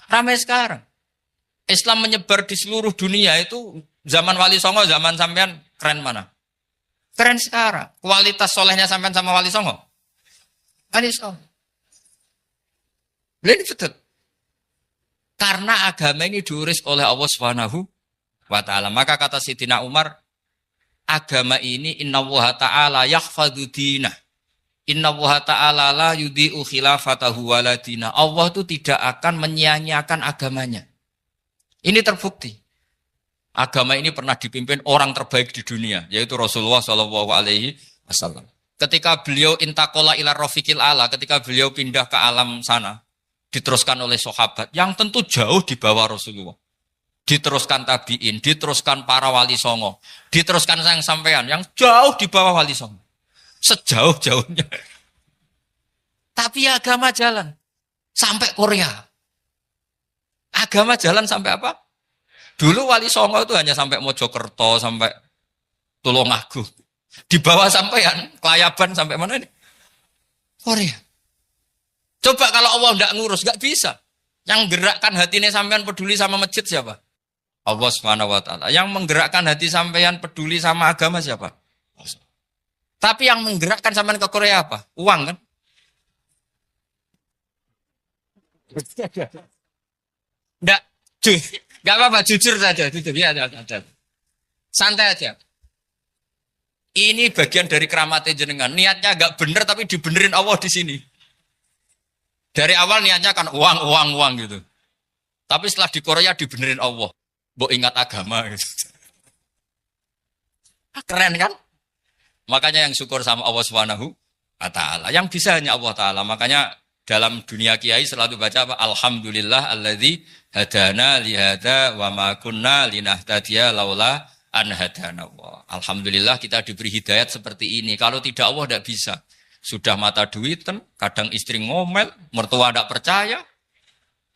Ramai sekarang. Islam menyebar di seluruh dunia itu zaman Wali Songo, zaman sampean keren mana? Keren sekarang. Kualitas solehnya sampean sama Wali Songo? Wali Songo. Ini betul. Karena agama ini diurus oleh Allah Subhanahu wa taala. Maka kata Sayyidina Umar, agama ini innallaha ta'ala yahfadzu dinah. Innallaha ta'ala la yudhi'u khilafatahu waladina. Allah itu tidak akan menyia-nyiakan agamanya. Ini terbukti. Agama ini pernah dipimpin orang terbaik di dunia, yaitu Rasulullah Shallallahu Alaihi Wasallam. Ketika beliau intakola ila rofiqil ala, ketika beliau pindah ke alam sana, diteruskan oleh sahabat yang tentu jauh di bawah Rasulullah. Diteruskan tabiin, diteruskan para wali songo, diteruskan sayang sampean yang jauh di bawah wali songo. Sejauh-jauhnya. Tapi agama jalan sampai Korea. Agama jalan sampai apa? Dulu wali songo itu hanya sampai Mojokerto, sampai Tulungagung. Di bawah sampean, Kelayaban sampai mana ini? Korea. Coba kalau Allah tidak ngurus, nggak bisa. Yang gerakkan hatinya sampean peduli sama masjid siapa? Allah Subhanahu wa taala. Yang menggerakkan hati sampean peduli sama agama siapa? Tapi yang menggerakkan sampean ke Korea apa? Uang kan? Enggak, enggak apa-apa, jujur saja, jujur ya, santai aja. Ini bagian dari keramatnya jenengan. Niatnya agak bener tapi dibenerin Allah di sini. Dari awal niatnya kan uang gitu. Tapi setelah di Korea dibenerin Allah. Mbok ingat agama gitu. Keren kan? Makanya yang syukur sama Allah Subhanahu wa taala. Yang bisa hanya Allah taala. Makanya dalam dunia kiai selalu baca apa? Alhamdulillah alladzi hadana li hadza wa ma kunna linahtadiya laula an hadana Allah. Alhamdulillah kita diberi hidayat seperti ini. Kalau tidak Allah tidak bisa. Sudah mata duitan, kadang istri ngomel, mertua tidak percaya.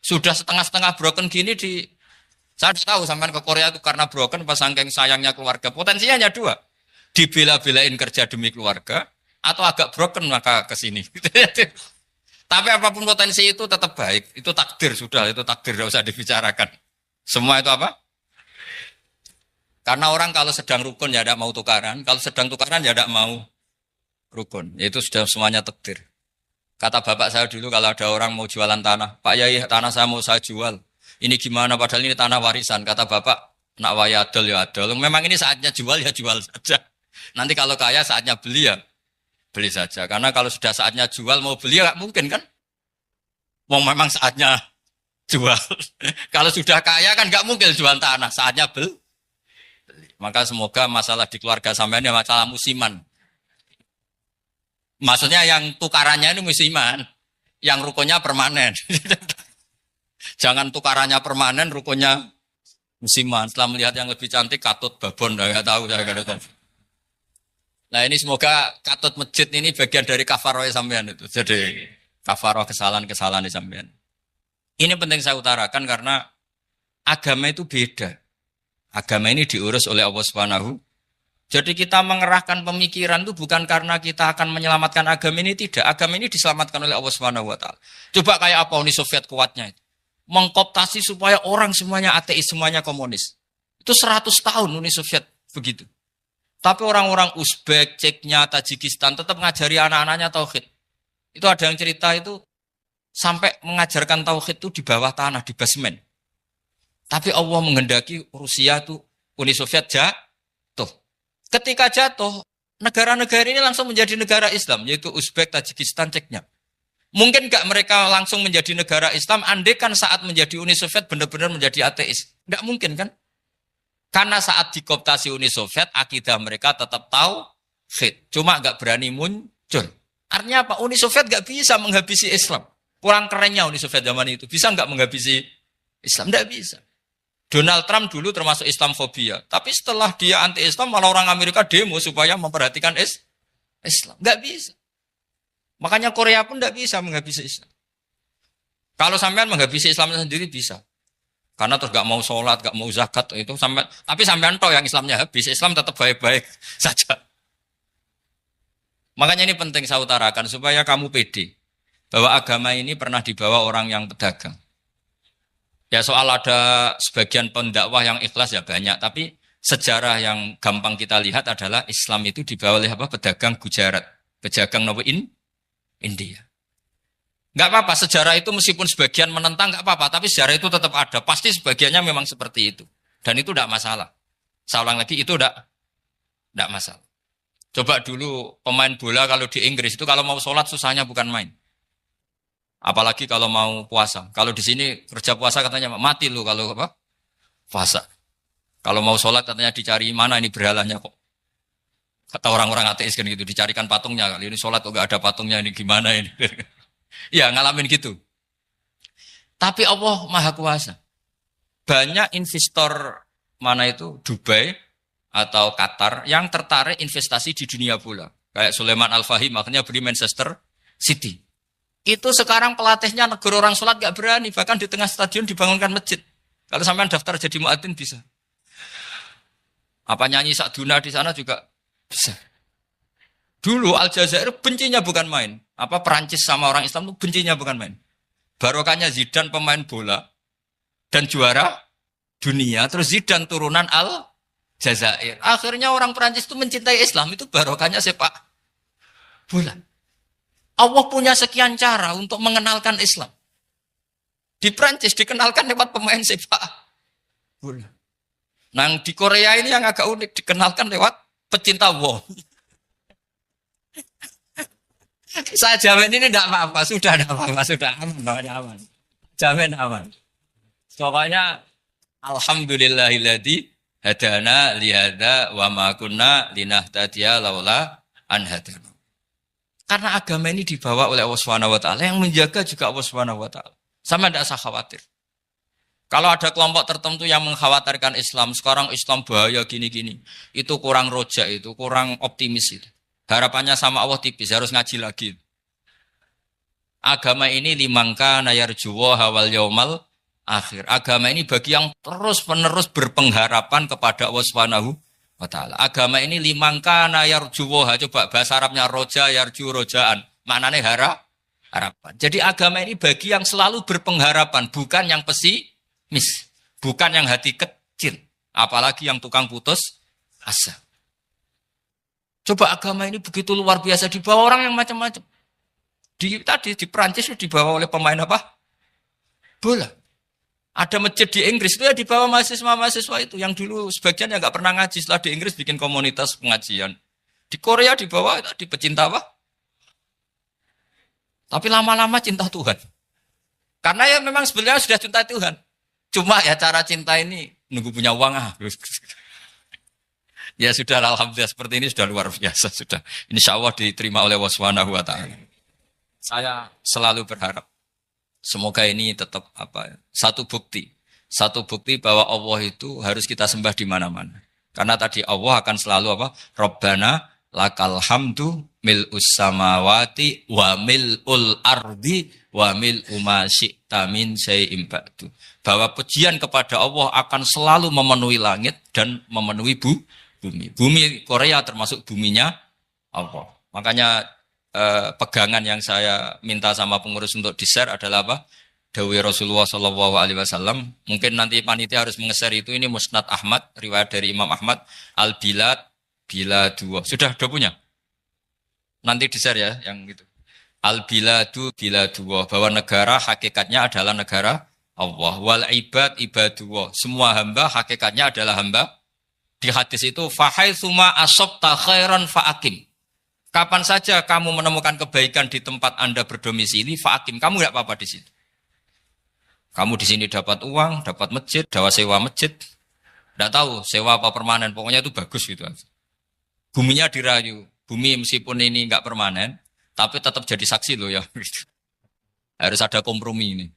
Sudah setengah-setengah broken gini di saya tahu sampean ke Korea itu karena broken pas saking sayangnya keluarga. Potensinya hanya dua. Dibela-belain kerja demi keluarga atau agak broken maka ke sini. Tapi apapun potensi itu tetap baik. Itu takdir sudah, itu takdir tidak usah dibicarakan. Semua itu apa? Karena orang kalau sedang rukun ya tidak mau tukaran, kalau sedang tukaran ya tidak mau rukun. Itu sudah semuanya takdir. Kata bapak saya dulu kalau ada orang mau jualan tanah, Pak Yai tanah saya mau saya jual. Ini gimana padahal ini tanah warisan. Kata bapak, nak waya adol ya adol. Memang ini saatnya jual ya jual saja. Nanti kalau kaya saatnya beli ya beli saja. Karena kalau sudah saatnya jual mau beli ya gak mungkin kan. Mau memang saatnya jual. Kalau sudah kaya kan gak mungkin jual tanah. Saatnya beli. Maka semoga masalah di keluarga sampean ya masalah musiman. Maksudnya yang tukarannya ini musiman. Yang rukunnya permanen. Jangan tukarannya permanen, rukunnya musiman. Setelah melihat yang lebih cantik, katut babon, nggak tahu saya nggak tahu. Nah ini semoga katut masjid ini bagian dari kafaroh sampean itu. Jadi kafaroh kesalahan-kesalahan di sampean. Ini penting saya utarakan karena agama itu beda. Agama ini diurus oleh Allah Subhanahu. Jadi kita mengerahkan pemikiran itu bukan karena kita akan menyelamatkan agama ini, tidak. Agama ini diselamatkan oleh Allah Subhanahu wa taala. Coba kayak apa Uni Soviet kuatnya itu. Mengkooptasi supaya orang semuanya ateis, semuanya komunis. Itu 100 tahun Uni Soviet begitu. Tapi orang-orang Uzbek, Ceknya, Tajikistan tetap mengajari anak-anaknya tauhid. Itu ada yang cerita itu sampai mengajarkan tauhid itu di bawah tanah, di basement. Tapi Allah menghendaki Rusia itu Uni Soviet jatuh. Ketika jatuh, negara-negara ini langsung menjadi negara Islam, yaitu Uzbek, Tajikistan, Ceknya. Mungkin nggak mereka langsung menjadi negara Islam, andai kan saat menjadi Uni Soviet benar-benar menjadi ateis. Nggak mungkin kan? Karena saat dikooptasi Uni Soviet, akidah mereka tetap tauhid. Cuma nggak berani muncul. Artinya apa? Uni Soviet nggak bisa menghabisi Islam. Kurang kerennya Uni Soviet zaman itu. Bisa nggak menghabisi Islam? Nggak bisa. Donald Trump dulu termasuk Islamfobia. Tapi setelah dia anti-Islam, malah orang Amerika demo supaya memperhatikan Islam. Nggak bisa. Makanya Korea pun tidak bisa menghabisi Islam. Kalau sampean menghabisi Islam sendiri bisa. Karena terus gak mau sholat, gak mau zakat itu sampean. Tapi sampean toh yang Islamnya habis, Islam tetap baik-baik saja. Makanya ini penting saya utarakan supaya kamu pede bahwa agama ini pernah dibawa orang yang pedagang. Ya soal ada sebagian pendakwah yang ikhlas ya banyak, tapi sejarah yang gampang kita lihat adalah Islam itu dibawa oleh apa? Pedagang Gujarat, pedagang India. Enggak apa-apa, sejarah itu meskipun sebagian menentang enggak apa-apa, tapi sejarah itu tetap ada. Pasti sebagiannya memang seperti itu. Dan itu enggak masalah. Saya ulang lagi, itu enggak masalah. Coba dulu pemain bola kalau di Inggris itu kalau mau sholat susahnya bukan main. Apalagi kalau mau puasa. Kalau di sini kerja puasa katanya mati lu kalau apa? Puasa. Kalau mau sholat katanya dicari mana ini berhalanya kok. Kata orang-orang ateis kan gitu, dicarikan patungnya. Kali ini sholat kok gak ada patungnya, ini gimana ini. Ya ngalamin gitu. Tapi Allah Maha Kuasa. Banyak investor mana itu, Dubai atau Qatar, yang tertarik investasi di dunia bola. Kayak Sulaiman Al-Fahim, makanya beli Manchester City. Itu sekarang pelatihnya negara orang sholat gak berani, bahkan di tengah stadion dibangunkan masjid. Kalau sampai daftar jadi muadzin bisa. Apa nyanyi Sakduna di sana juga bisa. Dulu Aljazair bencinya bukan main. Apa Perancis sama orang Islam itu bencinya bukan main. Barokahnya Zidane pemain bola dan juara dunia. Terus Zidane turunan Aljazair. Akhirnya orang Perancis itu mencintai Islam. Itu barokahnya sepak bola. Allah punya sekian cara untuk mengenalkan Islam. Di Perancis dikenalkan lewat pemain sepak bola. Nah di Korea ini yang agak unik dikenalkan lewat pecinta wong. Saya jamin ini tidak apa-apa, sudah tidak apa-apa, sudah aman, pokoknya aman. Jamin aman. Pokoknya alhamdulillahilladzi hadana lihada wa ma kunna linahtadiya laula an hadana. Karena agama ini dibawa oleh Allah Subhanahu wa taala, yang menjaga juga Allah Subhanahu wa taala. Sama tidak usah khawatir. Kalau ada kelompok tertentu yang mengkhawatirkan Islam, sekarang Islam bahaya gini-gini, itu kurang rojak, itu kurang optimis itu. Harapannya sama Allah tipis, harus ngaji lagi. Agama ini limangka nayarjuwa hawal yaumal akhir. Agama ini bagi yang terus-menerus berpengharapan kepada Allah Subhanahu wa ta'ala. Agama ini limangka nayarjuwa. Coba bahasa Arabnya roja, yarju, rojaan. Maknanya harapan. Jadi agama ini bagi yang selalu berpengharapan, bukan yang pesimis, bukan yang hati kecil, apalagi yang tukang putus asa. Coba agama ini begitu luar biasa, dibawa orang yang macam-macam. Tadi di Perancis dibawa oleh pemain apa? Bola. Ada masjid di Inggris itu ya dibawa mahasiswa-mahasiswa itu yang dulu sebagian yang nggak pernah ngaji, setelah di Inggris bikin komunitas pengajian. Di Korea dibawa di pecinta apa? Tapi lama-lama cinta Tuhan. Karena ya memang sebenarnya sudah cinta Tuhan. Cuma ya cara cinta ini nunggu punya uang Ya sudah, alhamdulillah seperti ini sudah luar biasa sudah. Insya Allah diterima oleh Allah Subhanahu wa ta'ala. Saya selalu berharap semoga ini tetap satu bukti bahwa Allah itu harus kita sembah di mana-mana. Karena tadi Allah akan selalu Rabbana lakal hamdu mil'us samawati wa mil'ul ardi wa mil'u ma syi'ta min syai'in ba'du. Bahwa pujian kepada Allah akan selalu memenuhi langit dan memenuhi bumi. Bumi Korea termasuk buminya Allah. Makanya pegangan yang saya minta sama pengurus untuk di-share adalah Dawi Rasulullah Shallallahu Alaihi Wasallam. Mungkin nanti panitia harus menge-share itu. Ini Musnad Ahmad, riwayat dari Imam Ahmad. Al-Bilad bila dua. Sudah punya? Nanti di-share ya, yang gitu. Al-Biladu bila dua. Bahwa negara hakikatnya adalah negara Allah. Wal ibad ibadullah. Semua hamba hakikatnya adalah hamba. Di hadis itu, fahaitsuma asabta khairan fa'akim. Kapan saja kamu menemukan kebaikan di tempat Anda berdomisili, fa'akim. Kamu tidak apa-apa di situ. Kamu di sini dapat uang, dapat masjid, sewa masjid. Tidak tahu sewa apa permanen, pokoknya itu bagus gitu. Buminya dirayu. Bumi meskipun ini nggak permanen, tapi tetap jadi saksi loh ya. Harus ada kompromi ini.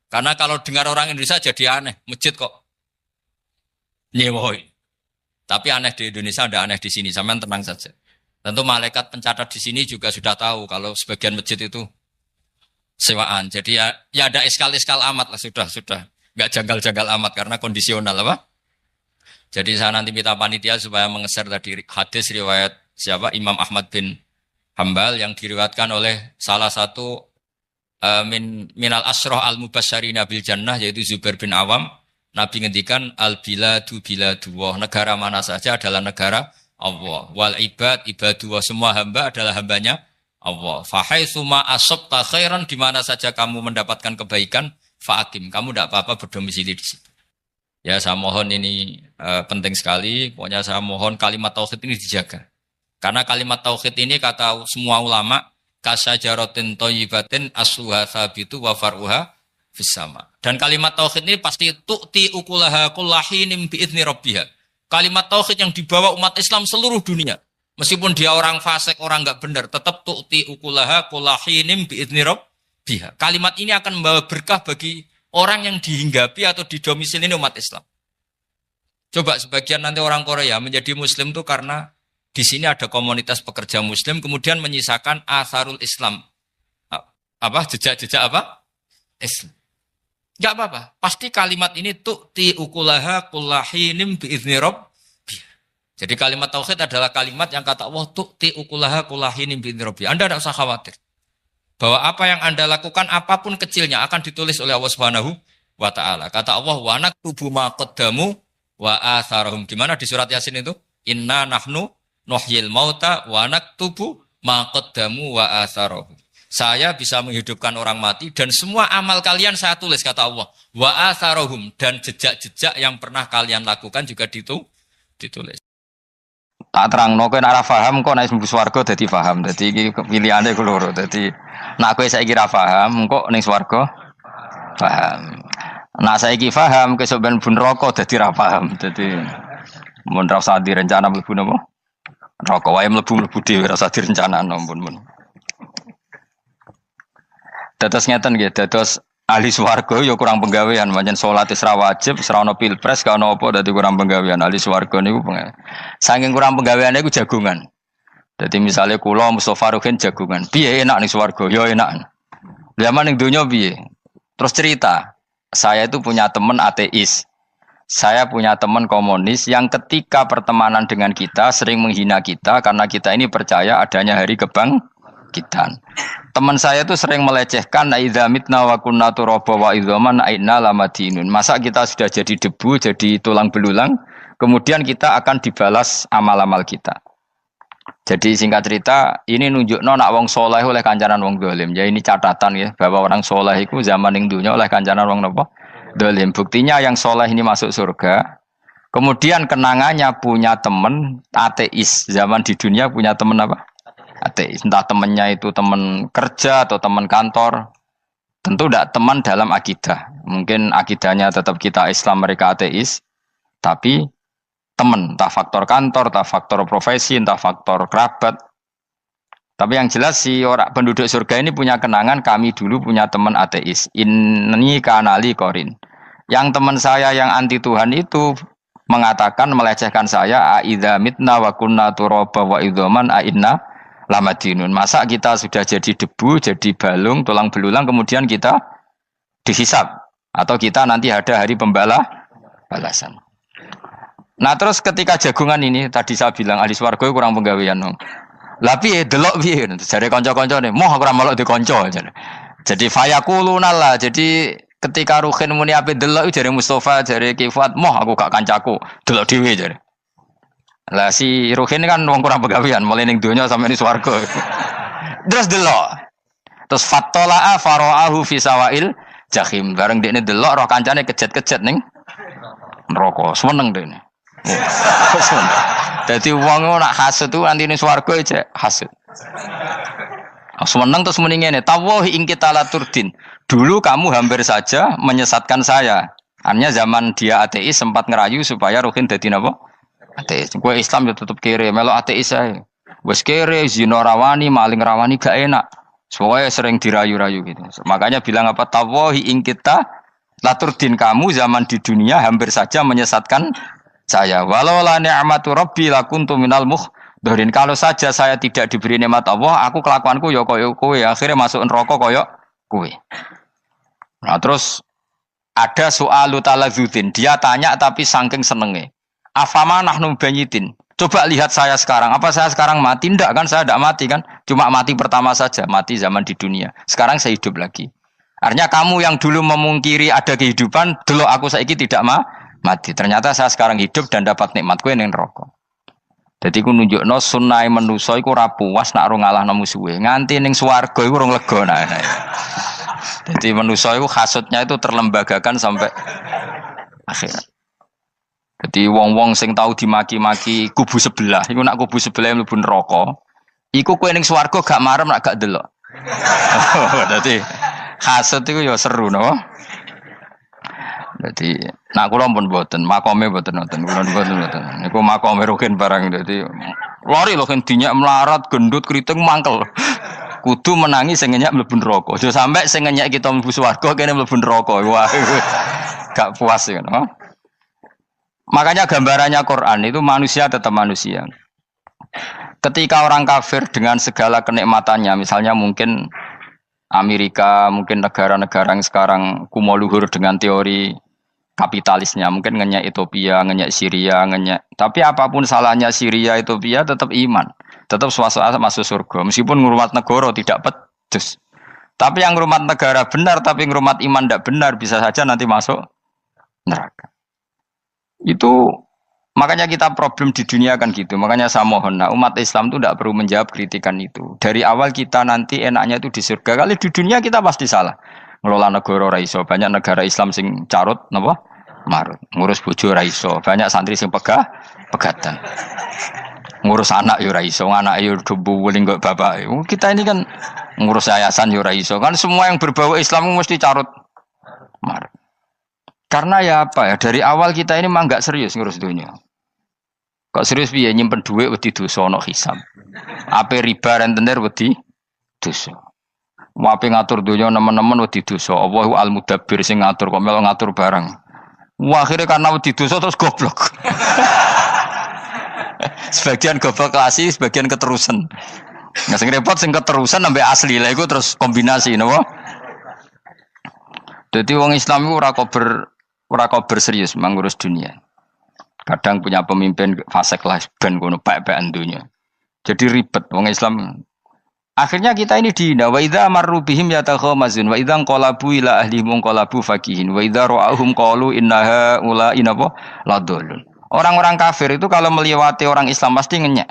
Karena kalau dengar orang Indonesia jadi aneh. Masjid kok nyewoi. Tapi aneh di Indonesia, ada aneh di sini. Sampean tenang saja. Tentu malaikat pencatat di sini juga sudah tahu kalau sebagian masjid itu sewaan. Jadi ya ada eskal-eskal amat lah, sudah. Nggak janggal-janggal amat karena kondisional Jadi saya nanti minta panitia supaya mengeser tadi hadis riwayat siapa? Imam Ahmad bin Hambal yang diriwayatkan oleh salah satu minal asroh al-mubasyarina bil jannah, yaitu Zubair bin Awam. Nabi ngendikan al-biladu biladullah. Negara mana saja adalah negara Allah. Wal ibad ibadullah. Semua hamba adalah hambanya Allah. Fahaitsuma asabta khairan, di mana saja kamu mendapatkan kebaikan, fa'akim. Kamu tidak apa-apa berdomisili di situ. Ya saya mohon ini penting sekali. Pokoknya saya mohon kalimat tauhid ini dijaga. Karena kalimat tauhid ini kata semua ulama, kasajaratin thayyibatin asluha tsabitu wa far'uha fis sama. Dan kalimat tauhid ini pasti tu'ti ukulaha kullahinim bi'izni rabbiha. Kalimat tauhid yang dibawa umat Islam seluruh dunia. Meskipun dia orang fasik, orang enggak benar, tetap tu'ti ukulaha kullahinim bi'izni rabbiha. Kalimat ini akan membawa berkah bagi orang yang dihinggapi atau didomisili umat Islam. Coba sebagian nanti orang Korea menjadi muslim itu karena di sini ada komunitas pekerja muslim, kemudian menyisakan atharul Islam. Jejak-jejak Islam. Enggak apa-apa. Pasti kalimat ini tu'ti ukulaha kullahinim bi'izni rabbiha. Jadi kalimat tauhid adalah kalimat yang kata Allah tu'ti ukulaha kullahinim bi'izni rabbiha. Anda tidak usah khawatir. Bahwa apa yang Anda lakukan, apapun kecilnya, akan ditulis oleh Allah Subhanahu wa ta'ala. Kata Allah, wa naktubu ma qaddamu wa atharahum. Gimana di surat Yasin itu? Inna nahnu nuhyil mauta wa naktubu ma qaddamu wa atharahum. Saya bisa menghidupkan orang mati dan semua amal kalian saya tulis, kata Allah. Wa atharahum, dan jejak-jejak yang pernah kalian lakukan juga ditulis. Tak terangno kowe nek ora paham kok nek mlebu swarga dadi paham. Dadi iki pilihane ku loro. Dadi nek kowe saiki ra paham kok ning swarga paham. Nek saiki paham kesuk ben mlebu neraka dadi ra paham. Dadi mun ra usah direncana mlebu napa? Neraka wae mlebu dhewe ra usah direncanakno mun. Dados ngeten nggih, dados ahli swarga ya kurang penggawean, pancen salat wis ra wajib, wis ra ono pilpres, gak ono apa dadi kurang penggawean. Ahli swarga niku saking kurang penggaweane iku jagungan. Dadi misale kula Mustofa Ruhin jagungan. Piye enak ning swarga? Ya enak. Zaman ning donya piye? Terus cerita, saya itu punya teman ateis. Saya punya teman komunis yang ketika pertemanan dengan kita sering menghina kita karena kita ini percaya adanya hari kebangkitan. Teman saya itu sering melecehkan idza mitna wa kunna turaba wa idzaman aina lamadinun. Masa kita sudah jadi debu, jadi tulang belulang, kemudian kita akan dibalas amal-amal kita. Jadi singkat cerita, ini nunjukno nak wong soleh oleh kancanan wong dolim. Ya ini catatan ya, bahwa orang soleh itu zaman ning dunya oleh kancanan wong napa? Dolim. Buktinya yang soleh ini masuk surga. Kemudian kenangannya punya teman ateis. Zaman di dunia punya teman apa? Ateis. Entah temannya itu teman kerja atau teman kantor. Tentu tidak teman dalam akidah. Mungkin akidahnya tetap kita Islam, mereka ateis. Tapi teman, entah faktor kantor, entah faktor profesi, entah faktor kerabat. Tapi yang jelas si orang penduduk surga ini punya kenangan, kami dulu punya teman ateis. Ini kanali korin. Yang teman saya yang anti Tuhan itu mengatakan, melecehkan saya, aidza mitna wa kunna turaba wa idzaman aina lamadinun. Masa kita sudah jadi debu, jadi balung, tulang belulang, kemudian kita dihisab. Atau kita nanti ada hari balasan. Nah terus ketika jagungan ini, tadi saya bilang ahli swarga kurang penggawean. Lah piye delok piye jare kanca-kancane moh aku ora melok di kanca jadi fayaquluna lah. Jadi ketika Ruhin muni ape delok jare Mustofa jare Kifat moh aku gak kancaku delok dhewe jare. Lah si Ruhin kan wong kurang penggawean mulai ning donya sampe ning swarga. Terus delok. Terus fattala'a fara'ahu fi sawail jahim. Bareng dekne delok roh kancane kejet-kejet ning neraka. Seneng dekne. Jadi wong nak hasud tu nanti ning swarga aja hasud. Seneng terus muni ngene, tawahi ing kita laturdin. Dulu kamu hampir saja menyesatkan saya. Artinya zaman dia ateis sempat ngerayu supaya Ruhin dadi napa? Ateis. Kowe Islam ya tetep kere, melok ateis ae. Wis kere, zina rawani, maling rawani gak enak. Soalnya sering dirayu-rayu gitu. Makanya bilang apa? Tawahi ing kita laturdin, kamu zaman di dunia hampir saja menyesatkan saya. Walau la ni'matu rabbi lakuntu minal muhdharin. Kalau saja saya tidak diberi nikmat Allah, aku kelakuanku ya koyo kowe, akhirnya masuk neraka koyo kowe. Nah, terus ada soalu taladzudin. Dia tanya tapi saking senenge. Afama nahnu banyitin. Coba lihat saya sekarang. Apa saya sekarang mati? Tidak kan, saya tidak mati kan. Cuma mati pertama saja, mati zaman di dunia. Sekarang saya hidup lagi. Artinya kamu yang dulu memungkiri ada kehidupan, dulu aku saiki tidak mati. Ternyata saya sekarang hidup dan dapat nikmat kowe ning neraka. Dadi ku nunjukno sunnahe manusa iku ora puas nak ora ngalahno musuhe. Nganti ning swarga iku ora lega nah. Dadi manusa iku hasudnya itu terlembagakan sampai akhirat. Dadi wong-wong sing tahu dimaki-maki kubu sebelah, iku nak kubu sebelah mlebu neraka, iku kowe ning swarga gak marem nak gak delok. Dadi hasud iku ya seru no. Jadi, nak kula pun boten, makome boten nonton, kula boten. Niku makome Ruhin barang. Jadi, lari lho kan dinyak melarat, gendut, kriting mangkel. Kudu menangi sing ngenyak mlebu neraka. Aja sampe sing ngenyak kita mlebu swarga kene mlebu neraka. Wah, gak puas ya, no? Makanya gambarannya Quran itu manusia tetap manusia. Ketika orang kafir dengan segala kenikmatannya, misalnya mungkin Amerika, mungkin negara-negara yang sekarang kumo luhur dengan teori kapitalisnya, mungkin ngenyak Ethiopia, ngenyak Syria, ngenyak. Tapi apapun salahnya Syria, Ethiopia tetap iman, tetap suasana masuk surga. Meskipun ngurmat negara tidak pedes. Tapi yang ngurmat negara benar, tapi ngurmat iman tidak benar, bisa saja nanti masuk neraka. Itu makanya kita problem di dunia kan gitu. Makanya saya mohon, nah, umat Islam itu tidak perlu menjawab kritikan itu. Dari awal kita nanti enaknya itu di surga. Kali di dunia kita pasti salah. Ngelola negara ra iso, banyak negara Islam sing carut napa? Marut. Ngurus bojo ra iso, banyak santri sing pegatan. ngurus anak yo ora iso, anak yo buling kok bapak. Kita ini kan ngurus yayasan yo ora iso. Kan semua yang berbau Islam mesti carut marut. Karena ya apa ya, dari awal kita ini mah enggak serius ngurus dunia. Kok serius piye nyimpen dhuwit wedi dosa ana hisab. Ape riba rentenir wedi dosa. Wape ngatur dunia nemen-nemen wedi dosa. Allahu al-mudabbir sing ngatur kok melo ngatur barang. Wah, akhirnya karena wedi dosa terus goblok. Sebagian goblok klasik, sebagian keterusan. Nah, sing repot sing keterusan sampai asli lah iku terus kombinasi napa? Dadi wong Islam iku ora kober serius mengurus dunia. Kadang punya pemimpin fasik lah ben kono pek-pekan dunia. Jadi ribet wong Islam. Akhirnya kita ini dihina wa idza marru bihim yatakhamazun wa idza qalabu ila ahlihim qalabu fakihin wa idza ra'ahum qalu innaha ula inapa ladallun. Orang-orang kafir itu kalau melewati orang Islam pasti ngenyek.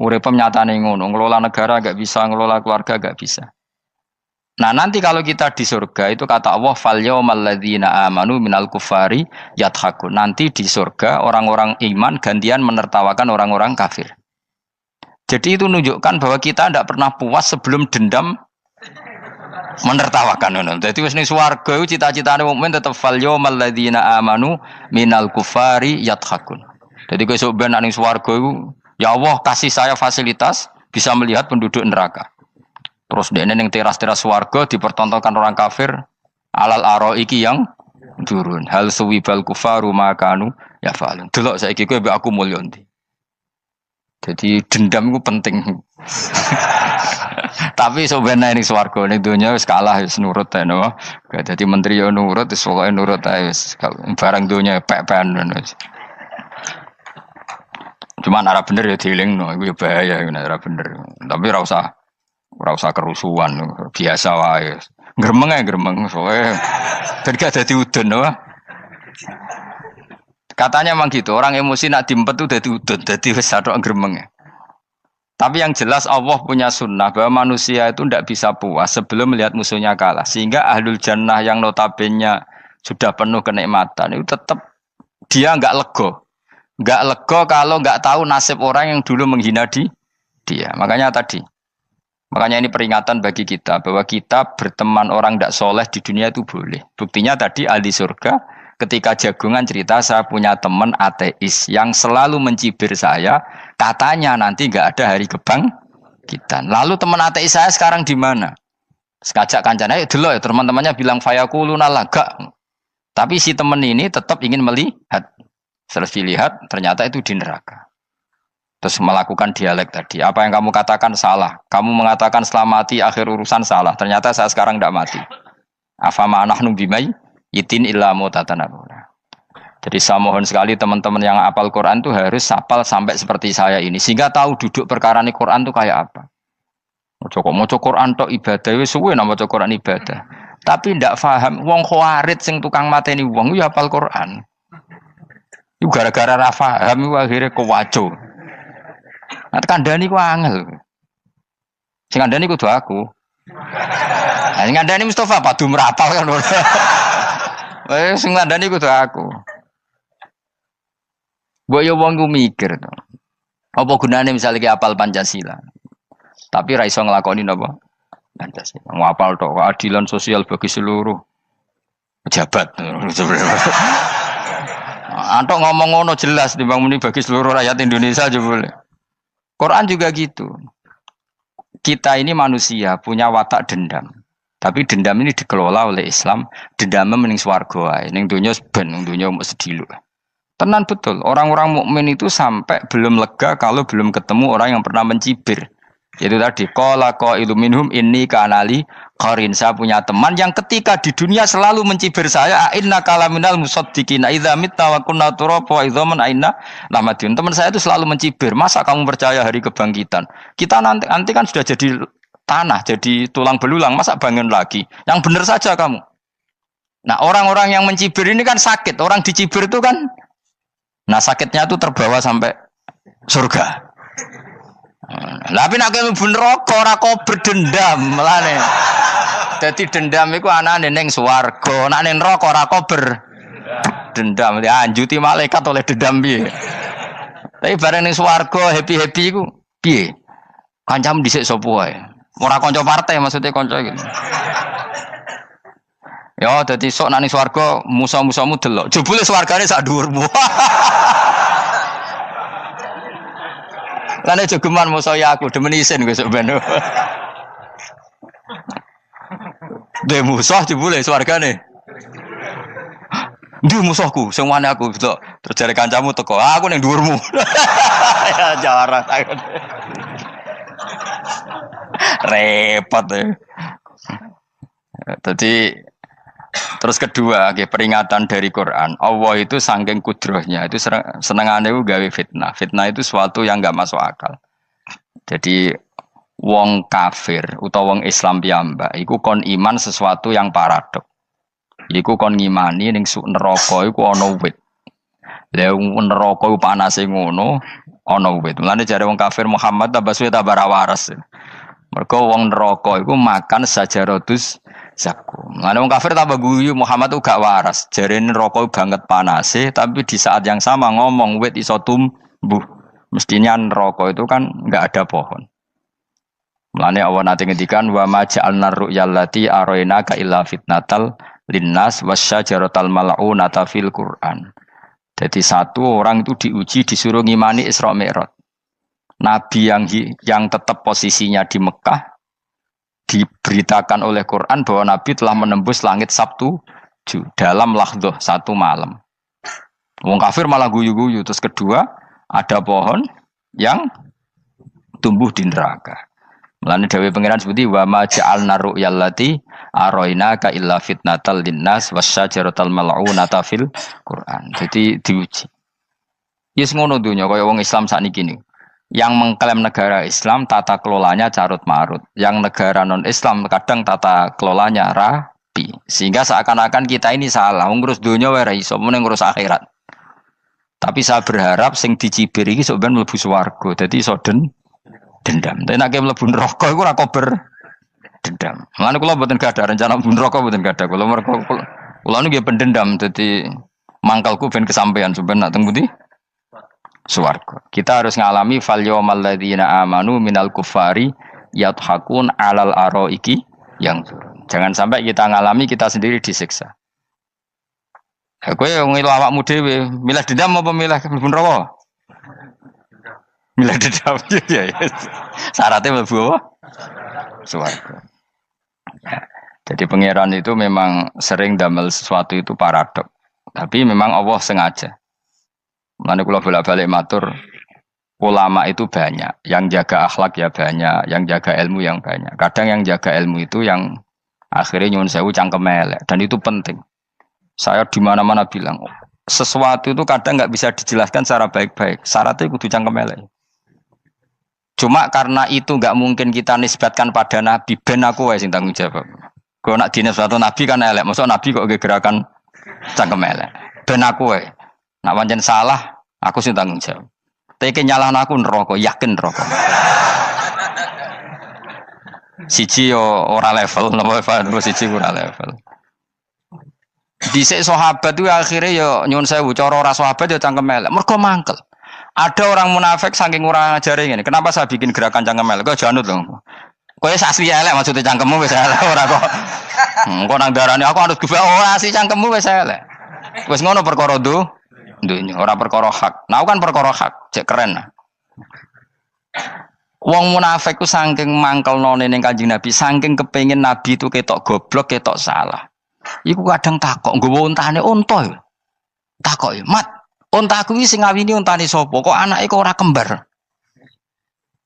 Urip nyatane ngono, ngelola negara enggak bisa, ngelola keluarga enggak bisa. Nah, nanti kalau kita di surga itu kata Allah fal yaumal ladzina amanu minal kufari yadhakun. Nanti di surga orang-orang iman gantian menertawakan orang-orang kafir. Jadi itu menunjukkan bahwa kita tidak pernah puas sebelum dendam menertawakan. Jadi wis ning swarga iku cita-citane mukmin tetep fal yaumal ladzina amanu minal kufari yadhakun. Jadi kowe sok ben ning swarga iku ya Allah kasih saya fasilitas bisa melihat penduduk neraka. Terus dene ning teras-teras swarga dipertontonkan orang kafir alal araiki yang turun. Hal suwibal kufaru makanu ya falun. Delok saiki kowe mbek aku mulya ndi. Jadi dendam itu penting. Tapi sebenarnya ning swarga ning donya wis kalah wis nurut ae no. Dadi menteri yo nurut wis pokoke nurut ae wis barang donya pek-pekan wis. Cuman arah bener ya dielingno iku ya bahaya ora bener. Tapi ora usah kerusuhan, biasa wae. Gremeng ae gremeng soalnya gak dadi udun no. Katanya memang gitu, orang emosi nak diempet tuh dadi udun, dadi wis sadok gremeng. Tapi yang jelas Allah punya sunnah bahwa manusia itu tidak bisa puas sebelum melihat musuhnya kalah. Sehingga ahlul jannah yang notabene sudah penuh kenikmatan itu tetap dia enggak lego. Enggak lego kalau enggak tahu nasib orang yang dulu menghina dia. Makanya ini peringatan bagi kita bahwa kita berteman orang tidak soleh di dunia itu boleh. Buktinya tadi ahli surga ketika jagungan cerita saya punya teman ateis yang selalu mencibir saya, katanya nanti nggak ada hari kebangkitan. Lalu teman ateis saya sekarang di mana? Sekajak kancana ya dulu ya teman-temannya bilang fayakuluna laga. Tapi si teman ini tetap ingin melihat. Setelah dilihat ternyata itu di neraka. Terus melakukan dialek tadi. Apa yang kamu katakan salah. Kamu mengatakan setelah mati akhir urusan salah. Ternyata saya sekarang tidak mati. Afama nahnu bimai itin illa mutatanabuna. Jadi saya mohon sekali teman-teman yang hafal Quran itu harus hafal sampai seperti saya ini. Sehingga tahu duduk perkara ini Quran itu kayak apa. Moco Quran tok ibadah. Wis suwe nama moco Quran ibadah. Tapi tidak paham. Wong khawarit sing tukang mateni wong ya hafal Quran. Itu gara-gara ra paham akhirnya kewaco. Nah, kandhani ku angel. Sing kandhani kudu aku. Nah, sing kandhani Mustafa padu merapal kan. Sing kandhani kudu aku. Mbok yo wong ku mikir to. Apa gunane misalnya ki apal Pancasila. Tapi ra iso nglakoni napa? Pancasila. Ngapal tok keadilan sosial bagi seluruh pejabat. Antok ngomong ngono jelas timbang muni bagi seluruh rakyat Indonesia aja boleh. Quran juga gitu. Kita ini manusia punya watak dendam. Tapi dendam ini dikelola oleh Islam. Dendamnya mending swarga ae. Ning donya ben, ning donya mesti sedhilu. Tenan betul. Orang-orang mukmin itu sampai belum lega kalau belum ketemu orang yang pernah mencibir. Itu tadi qala qailu minhum inni kanali qarin. Saya punya teman yang ketika di dunia selalu mencibir saya, inna kalaminal musaddiqina idza mitta wa kunna turaba wa idzaman aina lamadun. Teman saya itu selalu mencibir, masa kamu percaya hari kebangkitan? Kita nanti kan sudah jadi tanah, jadi tulang belulang, masa bangun lagi? Yang benar saja kamu. Nah, orang-orang yang mencibir ini kan sakit. Orang dicibir itu kan nah sakitnya itu terbawa sampai surga. Tapi nak kowe mlebu neraka ora kok berdendam melane. Dadi dendam iku anane ning swarga, nek ning neraka ora kok berdendam. Dianjuti malaikat oleh dendam piye. Tapi bareng ning swarga happy-happy iku piye? Kancamu dhisik sapa wae. Ora kanca partai maksudnya kanca gitu. Ya dadi sok nang ning swarga musa-musamu delok. Jebule swargane sak dhuwurmu. Lan jogeman musa ya aku demen isin besok ben. Dhe musuh jebule swargane. Ndi musuhku sing wane aku delok. Terus jare kancamu teko, aku ning dhuwurmu. Ya jarang. Repot ya. Jadi terus kedua, peringatan dari Quran. Allah itu saking kudrohnya itu senengane gawe fitnah. Fitnah itu sesuatu yang enggak masuk akal. Jadi wong kafir utawa wong Islam piyambak iku kon iman sesuatu yang paradok. Iku kon ngimani ning neraka iku ana wit. Lah neraka iku panase ngono, ana wit. Mulane jare wong kafir Muhammad tambah suwe tambah ra waras. Mergo wong neraka iku makan sajarodus zakum. Mulane wong kafir tambah guyu Muhammad tuh gak waras. Jarene neraka banget panase, tapi di saat yang sama ngomong wit iso tumbuh. Mestinya neraka itu kan enggak ada pohon. Mulane Allah nate ngendikan wa ma ja'alna ru'yallati arainaka illa fitnatal linnas wasyajaratal mal'unata fil Qur'an. Jadi satu orang itu diuji disuruh ngimani Isra Mi'raj. Nabi yang tetap posisinya di Mekah diberitakan oleh Quran bahwa Nabi telah menembus langit Sabtu dalam lahdoh satu malam. Wong kafir malah guyu-guyu. Terus kedua ada pohon yang tumbuh di neraka. Mulane dawuh pangeran seperti wa ma ja'alna ru'yallati arainaka illa fitnatal linnas wasyajaratal mal'unata fil Quran. Jadi diuji. Yes ngono dunya kaya wong Islam sakniki niku. Yang mengklaim negara Islam tata kelolanya carut marut. Yang negara non Islam kadang tata kelolanya rapi. Sehingga seakan-akan kita ini salah. Ngurus dunia wae ra iso, mung ngurus akhirat. Tapi saya berharap sing dicibir iki sok ben mlebu swarga. Dadi iso dendam. Tapi nek mlebu neraka iku ora kober dendam. Mulane kula mboten gadah rencana mlebu neraka mboten gadah. Kula niku nggih pendendam dadi mangkalku ben kesampaian sampeyan nak teng pundi? Swarga. Kita harus ngalami fal yawmal ladzina amanu minal kuffari yadhakun alal araiki yang jangan sampai kita ngalami kita sendiri disiksa. Kowe ngilu awakmu dhewe, milih dendam apa milih mlebu neraka? Milih dendam ya. Syaratnya mlebu apa? Swarga. Ya. Jadi pangeran itu memang sering damel sesuatu itu paradok. Tapi memang Allah sengaja. Mulane kula bolak-balik matur, ulama itu banyak, yang jaga akhlak ya banyak, yang jaga ilmu yang banyak. Kadang yang jaga ilmu itu yang akhirnya nyuwun sewu cangkem elek dan itu penting. Saya di mana-mana bilang, sesuatu itu kadang nggak bisa dijelaskan secara baik-baik. Syaratnya kudu cangkem elek. Cuma karena itu nggak mungkin kita nisbatkan pada Nabi, ben aku wae sing tanggung jawab. Kalau nak dinisbatkan Nabi kan elek, maksud Nabi kok gerakan cangkem elek. Ben aku wae. Nak pancen salah, aku sing tanggung jawab. Tapi nyalahno aku neraka, yakin neraka. Siji yo ora level, napa siji ora level. Dhisik sahabat itu akhirnya yo nyuwun sewu cara ora sahabat yo cangkem elek. Mergo mangkel. Ada orang munafik saking ora ngajari ngene. Kenapa saya bikin gerakan cangkem elek? Kok janut lho. Kowe asli elek maksudnya cangkemmu wis elek ora kok. Engko nang darane aku harus gebak ora asli cangkemmu wis elek. Wis ngono perkara dunya ora perkara hak. Nah kan perkara hak, cek keren. Wong munafik ku saking mangkelnone ning Kanjeng Nabi, saking kepengin Nabi itu ketok goblok, ketok salah. Iku kadang takok nggawa untane unta. Takok, "Mat, untaku iki sing ngawini untane sapa? Kok anake kok ora kembar?"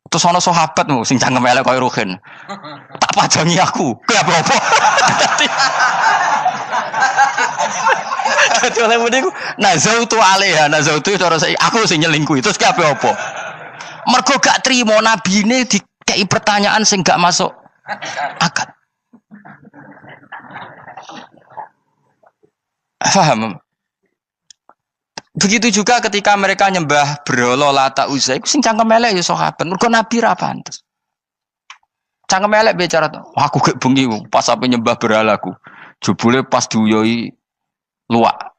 Terus ana sahabatmu sing cangkem elek koyo Ruhin. Tak pajangi aku. Kowe apa? Dadi oleh muni ku nazautu alaiha, nazautu cara aku sing nyelingkuhi. Terus ki apa? Mergo gak trimo nabine dikei pertanyaan sing gak masuk akal. Paham? Begitu juga ketika mereka nyembah berhala Lata Uzza iku sing cangkem elek ya sahabat. Mergo nabi ra pantes. Cangkem elek bicara, aku gak bengi pas sampe nyembah berhalaku. Jebule pas diuyoi luwak.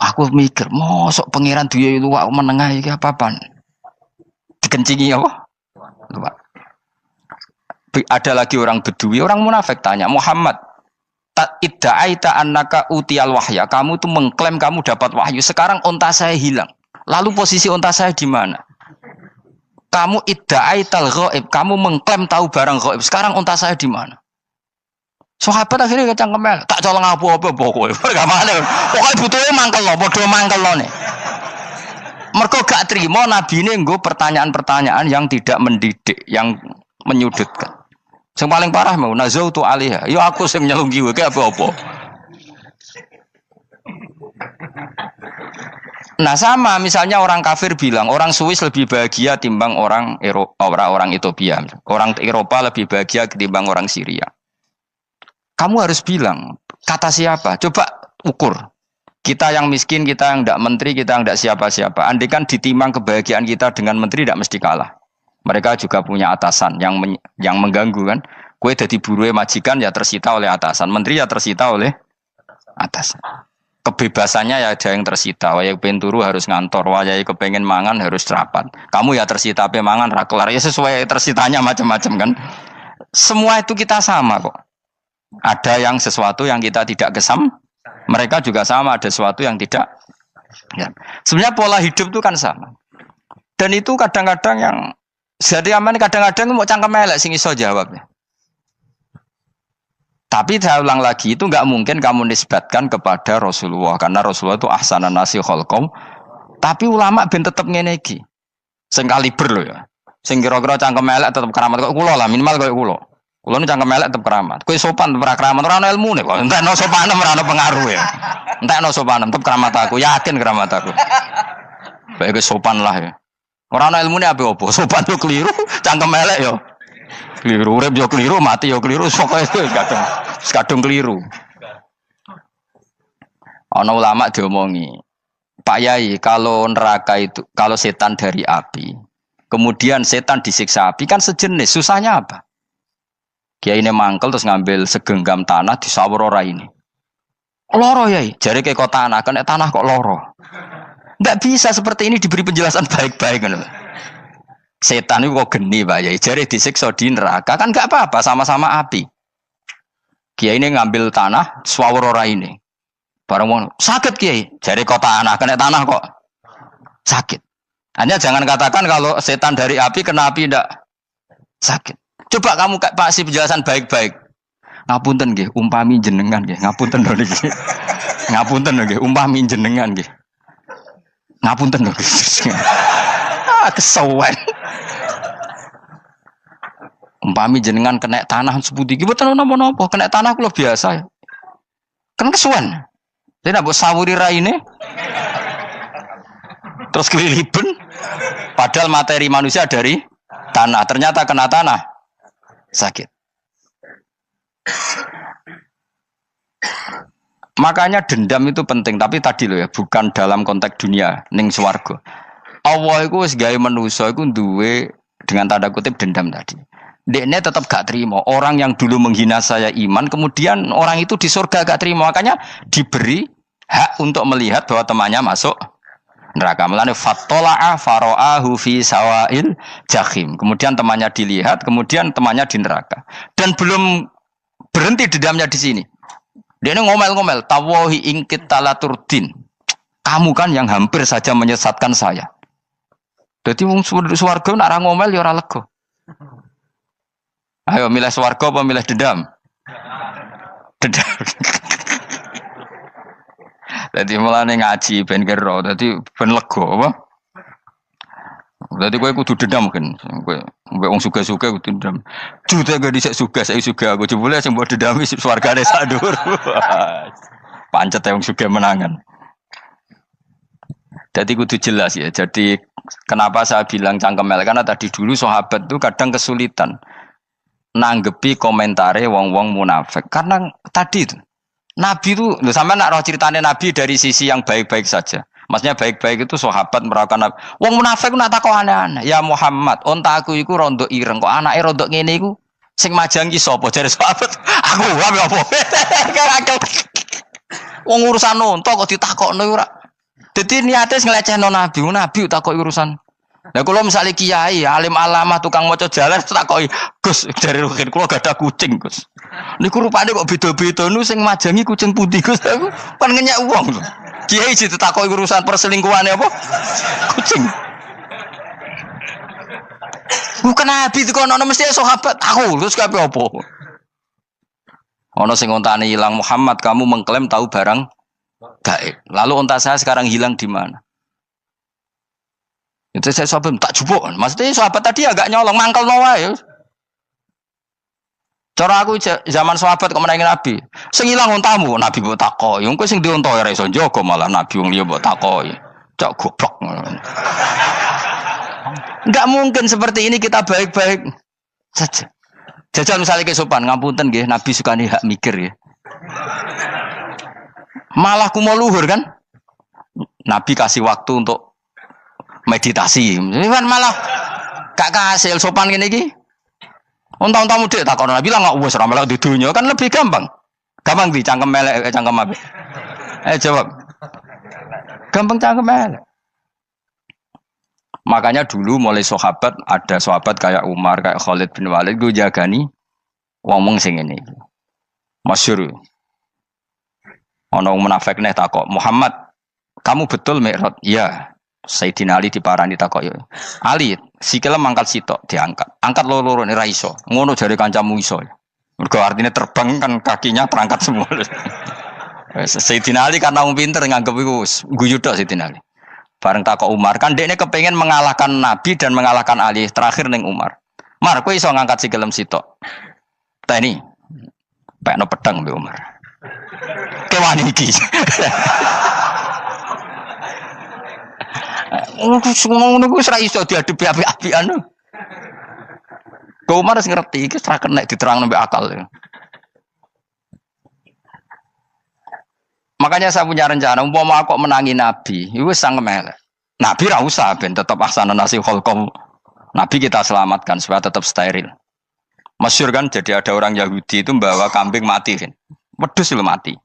Aku mikir, mosok pangeran duwe luwak menengah iki apa-apaan? Dikencingi apa? Luwak. Ada lagi orang Bedui, orang munafik tanya, Muhammad, idda'aita annaka utiyal wahya. Kamu tuh mengklaim kamu dapat wahyu. Sekarang unta saya hilang. Lalu posisi unta saya di mana? Kamu idda'aital ghaib. Kamu mengklaim tahu barang ghaib. Sekarang unta saya di mana? Sahabat akhirnya kecangkemel, tak colong apa-apa pokoknya. Pergamane. Pokoknya butuhnya mangkel lo, bodoh mangkel lo nih. Mergo gak terima nabi ini nggo pertanyaan-pertanyaan yang tidak mendidik, yang menyudutkan. Yang paling parah mau nazautu alaiha. Yo aku sing nyelunggi wae apa-apa. Nah sama misalnya orang kafir bilang orang Swiss lebih bahagia timbang orang orang Ethiopia. Orang Eropa lebih bahagia ketimbang orang Syria. Kamu harus bilang, kata siapa? Coba ukur. Kita yang miskin, kita yang tidak menteri, kita yang tidak siapa-siapa. Andai kan ditimang kebahagiaan kita dengan menteri, tidak mesti kalah. Mereka juga punya atasan yang mengganggu kan. Kue jadi buruh majikan ya tersita oleh atasan. Menteri ya tersita oleh atasan. Kebebasannya ya ada yang tersita. Wayai pengen turu harus ngantor. Wayai kepengen mangan harus rapat. Kamu ya tersita pe mangan rakelar. Ya sesuai tersitanya macam-macam kan. Semua itu kita sama kok. Ada yang sesuatu yang kita tidak kesam, mereka juga sama ada sesuatu yang tidak. Ya. Sebenarnya pola hidup itu kan sama. Dan itu kadang-kadang yang jadi aman kadang-kadang mau cangkem elek sing iso jawabnya. Tapi saya ulang lagi itu nggak mungkin kamu nisbatkan kepada Rasulullah karena Rasulullah itu ahsanan nasi khalqum. Tapi ulama ben tetep ngene iki. Sing kaliber lho ya. Sing kira-kira cangkem elek tetep keramat kok kula lah minimal koyo kula. Kulo nu cangkem elek tetep keramat. Kowe sopan tetep keramat, ora ono ilmune kok. Entekno sopanem ora ono pengaruh ya. Entekno sopanem tetep keramat aku, yakin keramat aku. Baik sopan lah ya. Ora ono ilmune apa-apa, sopan yo keliru, cangkem elek yo. Keliru, urip yo keliru, mati yo keliru, pokoke kadung keliru. Ana ulama diomongi, Pak Yai, kalau neraka itu, kalau setan dari api, kemudian setan disiksa api kan sejenis, susahnya apa? Kiai ini mangkel terus ngambil segenggam tanah di sawur ora ini. Loro yai, jari ke kota tanah, kena tanah kok loro. Enggak bisa seperti ini diberi penjelasan baik-baik kan. Setan itu kok geni Pak Yai, jari disiksa di neraka kan enggak apa-apa sama-sama api. Kiai ini ngambil tanah sawur ora ini. Barang mau sakit Kiai, jari kota tanah kena tanah kok sakit. Hanya jangan katakan kalau setan dari api kena api enggak sakit. Coba kamu kasih penjelasan baik-baik. Ngapunten nggih, umpami jenengan nggih. Ngapunten lho niki. Ngapunten lho nggih, umpami jenengan nggih. Ngapunten lho. Kesuwen. Umpami jenengan kena tanah sepundi iki mboten napa-napa, kena tanah kula biasa. Kan kesuwen. Dene mbok sawuri raine. Terus keliliben. Padahal materi manusia dari tanah, ternyata kena tanah. Sakit. Makanya dendam itu penting, tapi tadi loh ya, bukan dalam konteks dunia, ning swarga. Allah iku wis gawe manusa iku duwe dengan tanda kutip dendam tadi. Dekne tetap gak terima. Orang yang dulu menghina saya iman, kemudian orang itu di surga gak terima, makanya diberi hak untuk melihat bahwa temannya masuk neraka. Mulane fattala'a fara'ahu fi sawail jahim. Kemudian temannya dilihat, kemudian temannya di neraka. Dan belum berhenti dendamnya di sini. Dia ini ngomel-ngomel, tawahi ingkit talaturdin. Kamu kan yang hampir saja menyesatkan saya. Jadi wong swarga nek ora ngomel ya ora lega. Ayo milih swarga apa milih dendam? Dendam. Jadi mulane ngaji ben kero, dadi ben lega apa? Dadi kowe kudu dendam kan. Kowe wong suga-suga kudu dendam. Jute gak dhisik suga, saiki suga aku jebule sing mbok dendami swargane sak dhuwur. Pancet wong suga menangan. Jadi kudu jelas ya. Jadi kenapa saya bilang cangkemel karena tadi dulu sahabat itu kadang kesulitan nanggepi komentare wong-wong munafik. Karena tadi itu Nabi itu, sampai nak roh ceritanya Nabi dari sisi yang baik-baik saja. Maksudnya baik-baik itu sahabat merawakan Nabi. Wong munafik nak takok aneh-aneh. Ya Muhammad, onta aku iku rondo ireng kok anake rondo ngene iku sing majangi sapa jare sahabat. Aku apa? Wong urusan onta kok ditakokno ora. Dadi niate ngelecehno nabi, nabi takoki urusan. Lah kula misale kiai, alim alamah tukang maca jalan takoki, "Gus, dari rukin kula gak ada kucing, Gus." Niku rupane kok beda-beda nu sing majangi kucing putih, Gus. Aku kan ngenyek wong. Kiai ditakoki urusan perselingkuhane apa? Kucing. Bukan nabi itu kono mesti sahabat aku, terus kabeh apa? Ono sing ontane hilang Muhammad, kamu mengklaim tahu barang gaib. Lalu onta saya sekarang hilang di mana? Itu saya sahabat tak jupuk. Maksudnya sahabat tadi agak nyolong mangkel noa ya. Cara aku zaman sahabat kok menangi Nabi. Sing ilang ontamu, Nabi mbok takoki. Engko sing dionto ora iso njaga malah Nabi wong liya mbok takoki. Cok goblok. Enggak mungkin seperti ini kita baik-baik saja. Jajal misalnya ke sopan, ngapunten nggih, Nabi suka nih hak mikir ya. Malah kumo luhur kan? Nabi kasih waktu untuk meditasi. Kan malah gak kasil sopan gini iki. Unta-untamu dek takon Nabi lah enggak wis ora melok di dunya kan lebih gampang. Gampang di cangkem melek cangkem apik. Jawab. Gampang cangkem melek. Makanya dulu mulai sahabat ada sahabat kayak Umar, kayak Khalid bin Walid gue jagani wong sing ngene iki. Masyhur. Ana wong munafik neh takok, "Muhammad, kamu betul Mi'raj?" "Iya." Sayyidina Ali diparani takok, "Ali, sikile mangkat sitok diangkat. Angkat loro-loro ora iso." Ngono jare kancamu iso. Mergo artinya terbang kan kakinya terangkat semua. Sayyidina Ali karena wong pinter nganggep iku guyu tok Sayyidina Ali. Bareng takok Umar, kan dekne kepengen mengalahkan Nabi dan mengalahkan Ali. Terakhir ning Umar. "Mar, kowe iso ngangkat sikilem sitok." "Ta ini, pekno pedang mbek Umar." "Kewani iki." Ngono ku wis ra iso diadepi api-apian. Kok Umar wis ngerti iki ora kena diterangno mbek akal. Makanya saya punya rencana, umpama aku menangi Nabi, itu sangat melek. Nabi ra usah ben tetap ahsana nasi kholqom. Nabi kita selamatkan supaya tetap steril. Masyhur kan, jadi ada orang Yahudi itu membawa kambing mati kan. Wedhus lu mati.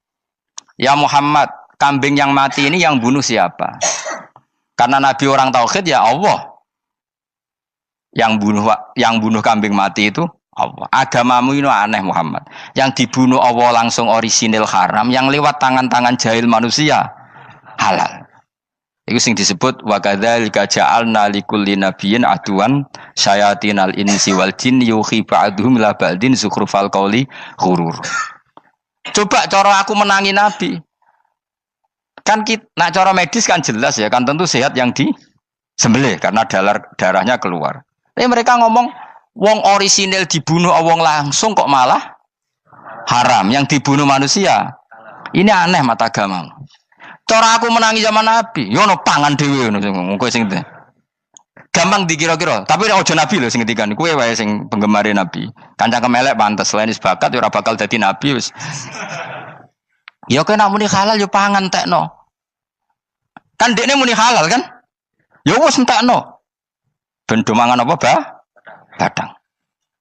"Ya Muhammad, kambing yang mati ini yang bunuh siapa?" Karena Nabi orang tauhid ya Allah. Yang bunuh kambing mati itu Allah. Agamamu ini aneh Muhammad. Yang dibunuh Allah langsung orisinil haram, yang lewat tangan-tangan jahil manusia halal. Itu sing disebut wa kadzalika ja'alna likulli nabiyyin aduwan syayatinal insi wal jin yuhi ba'dhum la ba'din zukhrufal qauli ghurur. Coba cara aku menangi Nabi. Kan nak cara medis kan jelas ya, kan tentu sehat yang disembelih karena darahnya keluar. Tapi mereka ngomong wong orisinil dibunuh wong langsung kok malah haram yang dibunuh manusia. Ini aneh mata agama. Cara aku menangi zaman Nabi, yo no pangan dhewe ngono kowe sing gampang dikira-kira. Tapi ojo Nabi lho sing ngendikan, kowe wae sing penggemar Nabi. Kancang kemelek pantes selain bakat yo ora bakal dadi nabi wis. Ya kowe nak muni halal yo pangan tekno. Kan dekne muni halal kan? Ya wis entekno. Ben do mangan apa, Badang.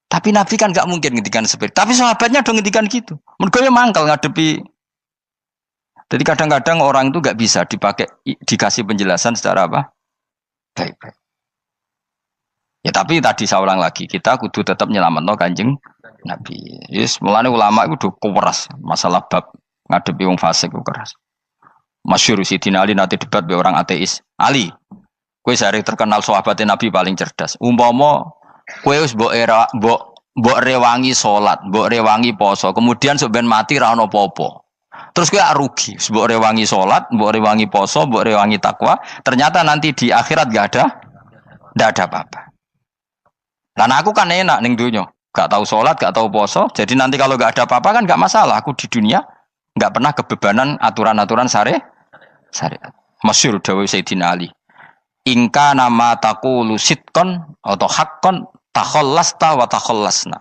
Tapi Nabi kan gak mungkin ngendikan seperti. Tapi sahabatnya dong ngendikan gitu. Mergo ya mangkel ngadepi. Jadi kadang-kadang orang itu gak bisa dikasih penjelasan secara apa? Baik-baik. Ya tapi tadi saya ulang lagi, kita kudu tetap nyelametno Kanjeng Nabi. Yes, mulane ulama itu keras masalah bab ngadepi wong fasik itu keras. Masyhur Sidina Ali nanti debat be orang ateis. "Ali, kowe sare terkenal sahabatnya Nabi paling cerdas. Umpama kowe wis mbok rewangi salat, mbok rewangi poso, kemudian sok ben mati ra ono apa-apa. Terus kowe rugi, mbok rewangi salat, mbok rewangi poso, mbok rewangi takwa, ternyata nanti di akhirat ndak ada apa-apa. Lan aku kan enak ning donya, gak tahu salat, gak tahu poso, jadi nanti kalau gak ada apa-apa kan gak masalah. Aku di dunia gak pernah kebebanan aturan-aturan syariat. Masyhur dawuh Sayyidina Ali. "Ingka nama taqulu sidqan atau haqqan takhallasta wa takhallasna.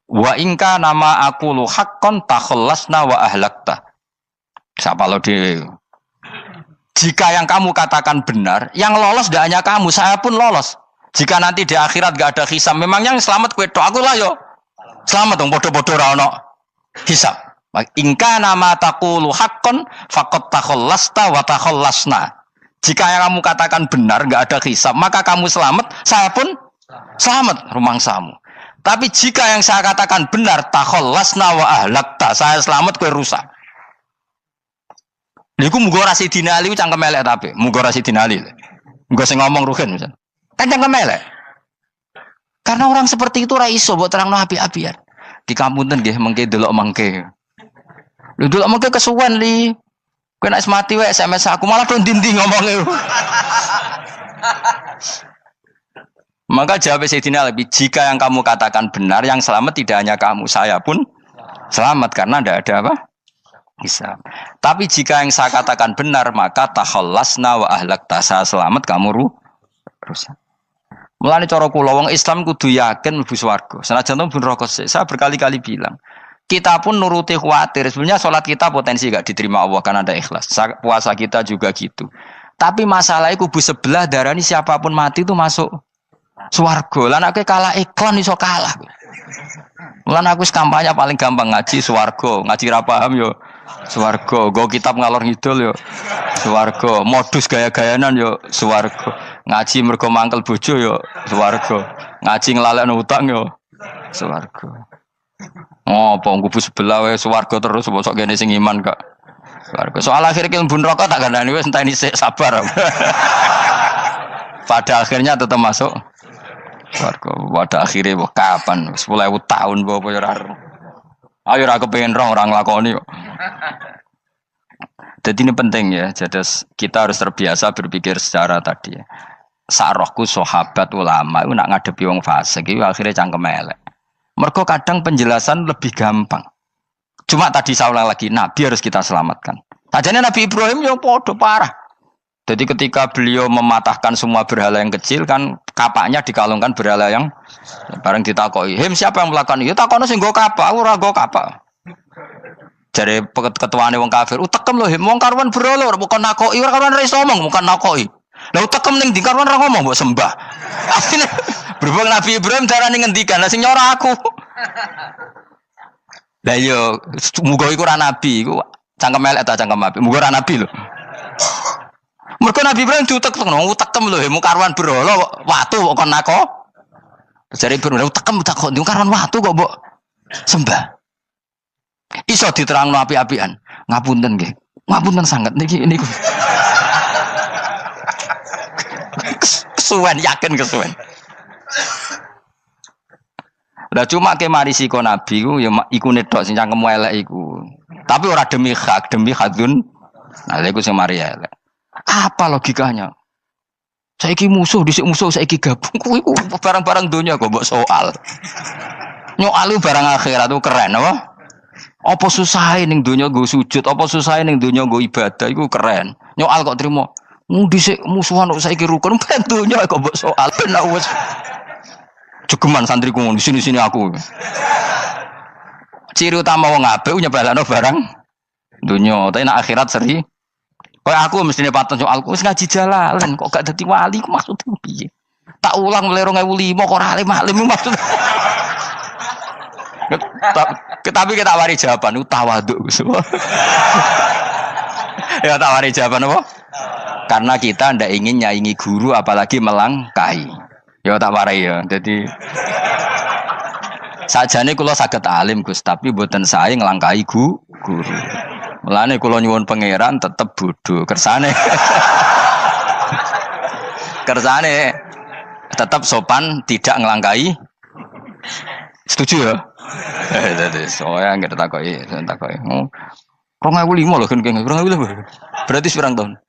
Wa ingka nama aqulu haqqan takhallasna wa ahlakta." Siapa lo dhewe? Jika yang kamu katakan benar, yang lolos tidak hanya kamu, saya pun lolos. Jika nanti di akhirat gak ada hisab, memang yang selamat kowe tok, aku lah yo. Selamat dong, bodoh-bodoh ra ono hisab. Ingka nama taqulu haqqan faqad takhallasta wa takhallasna. Jika yang kamu katakan benar, enggak ada hisab, maka kamu selamat, saya pun selamat rumangsamu. Tapi jika yang saya katakan benar, takhallasna wa ahlakta, saya selamat kowe rusak. Niku muga ora sidina Ali cangkem elek tapi, muga ora sidina Ali. Muga sing ngomong Ruhin misal. Kan cangkem elek. Karena orang seperti itu ra iso mbok terangno api-apian. Di kampunten nggih mengke delok mengke. Lho delok mengke kesuwen li. Kowe nek mati wae SMS aku malah do ndi-ndi ngomongnya. Maka jawab Sayyidina Ali, jika yang kamu katakan benar, yang selamat tidak hanya kamu, saya pun selamat karena tidak ada apa? Hisab. Tapi jika yang saya katakan benar, maka takhallasna wa ahlakta, saya selamat, kamu rusak. Mulane cara kula wong Islam kudu yakin mlebu swarga. Senajan to pun rokok sik. Saya berkali-kali bilang, kita pun nuruti khawatir. Sebenarnya sholat kita potensi gak diterima Allah karena ada ikhlas. Puasa kita juga gitu. Tapi masalahnya kubu sebelah darani siapapun mati itu masuk swarga. Lan aku kalah iklan iso kalah. Lan aku kampanye paling gampang ngaji swarga, ngaji ra paham yo swarga, go kitab ngalor ngidul yo swarga, modus gaya-gayanan yo swarga. Ngaji mergo mangkel bojo yo swarga. Ngaji nglalekno utang yo swarga. Oh, apa kubu sebelah wae swarga terus bosok kene sing iman kok. Swarga. Soal akhir ki mlebu neraka tak kandhani wis enteni sik sabar. Pada akhirnya tetap masuk swarga. Pada akhirnya kapan? 10.000 tahun apa ya ora. Ayo ora kepengin orang nglakoni kok. Jadi ini penting ya. Jadi kita harus terbiasa berpikir secara tadi ya. Sarohku sahabat ulama itu nak ngadepi wong fasik itu akhirnya cangkem elek. Mergo kadang penjelasan lebih gampang. Cuma tadi saya ulang lagi, Nabi harus kita selamatkan. Tajane Nabi Ibrahim yang podo parah. Jadi ketika beliau mematahkan semua berhala yang kecil kan kapaknya dikalungkan berhala yang bareng ditakoi. Him siapa yang melakukan itu? Takono sing nggo kapak, ora nggo kapak. Jare ketuane wong kafir, utekem lho him wong karuan berhala ora bukan nakoki, ora karuan iso ngomong, bukan nakoki. Lah utekem ning ndi karuan ora ngomong mbok sembah. Akhirnya berhubung Nabi Ibrahim darane ngendikan, lah sing nyora aku. Lah yo muga iku ora nabi, iku cangkem elek ta cangkem apik. Muga ora nabi lho. Mergo Nabi Ibrahim diutek-utek, utekem lho, mu karuan berhala watu kok kon nako. Jare Ibrahim utekem kok ndi karuan watu kok mbok sembah. Iso diterangno api-apian. Ngapunten nggih. Ngapunten sanget niki niku. Kesuwen yakin kesuwen. Lah cuma ke mari siko Nabi ku ya iku netok sing cangkem elek iku. Tapi ora demi hak, demi hadun. Nah iku sing mari elek. Apa logikanya? Saiki musuh dhisik musuh saiki gabung kuwi barang-barang donya kok mbok soal. Nyoal barang akhirat itu keren apa? Apa susahe ning donya nggo sujud, apa susahe ning donya nggo ibadah iku keren. Nyoal kok trimo. Dhisik musuhan kok saiki rukun ben donya kok mbok soal ben wis jegeman santriku di sini aku. Ciri utama wong apik nyebalano barang dunya, tapi nek akhirat seri. Kayak aku mestine paten soalku wis ngaji jalalan kok gak dadi wali ku maksudnya piye? Tak ulang mulai 2005 kok ora alim-alim maksud. Tapi kita wari jawaban tawaduk. Ya tak wari jawaban apa? Karena kita ndak ingin nyaingi guru apalagi melangkahi. Ya tak warai ya. Jadi sajane kula saged alim Gus, tapi mboten sae nglangkahi guru. Mulane kula nyuwun pangeran tetep bodho. Kersane tetep sopan, tidak nglangkahi. Setuju ya? Dadi soalnya enggak takoki. 2005 lho kan 2005. Berarti pirang tahun?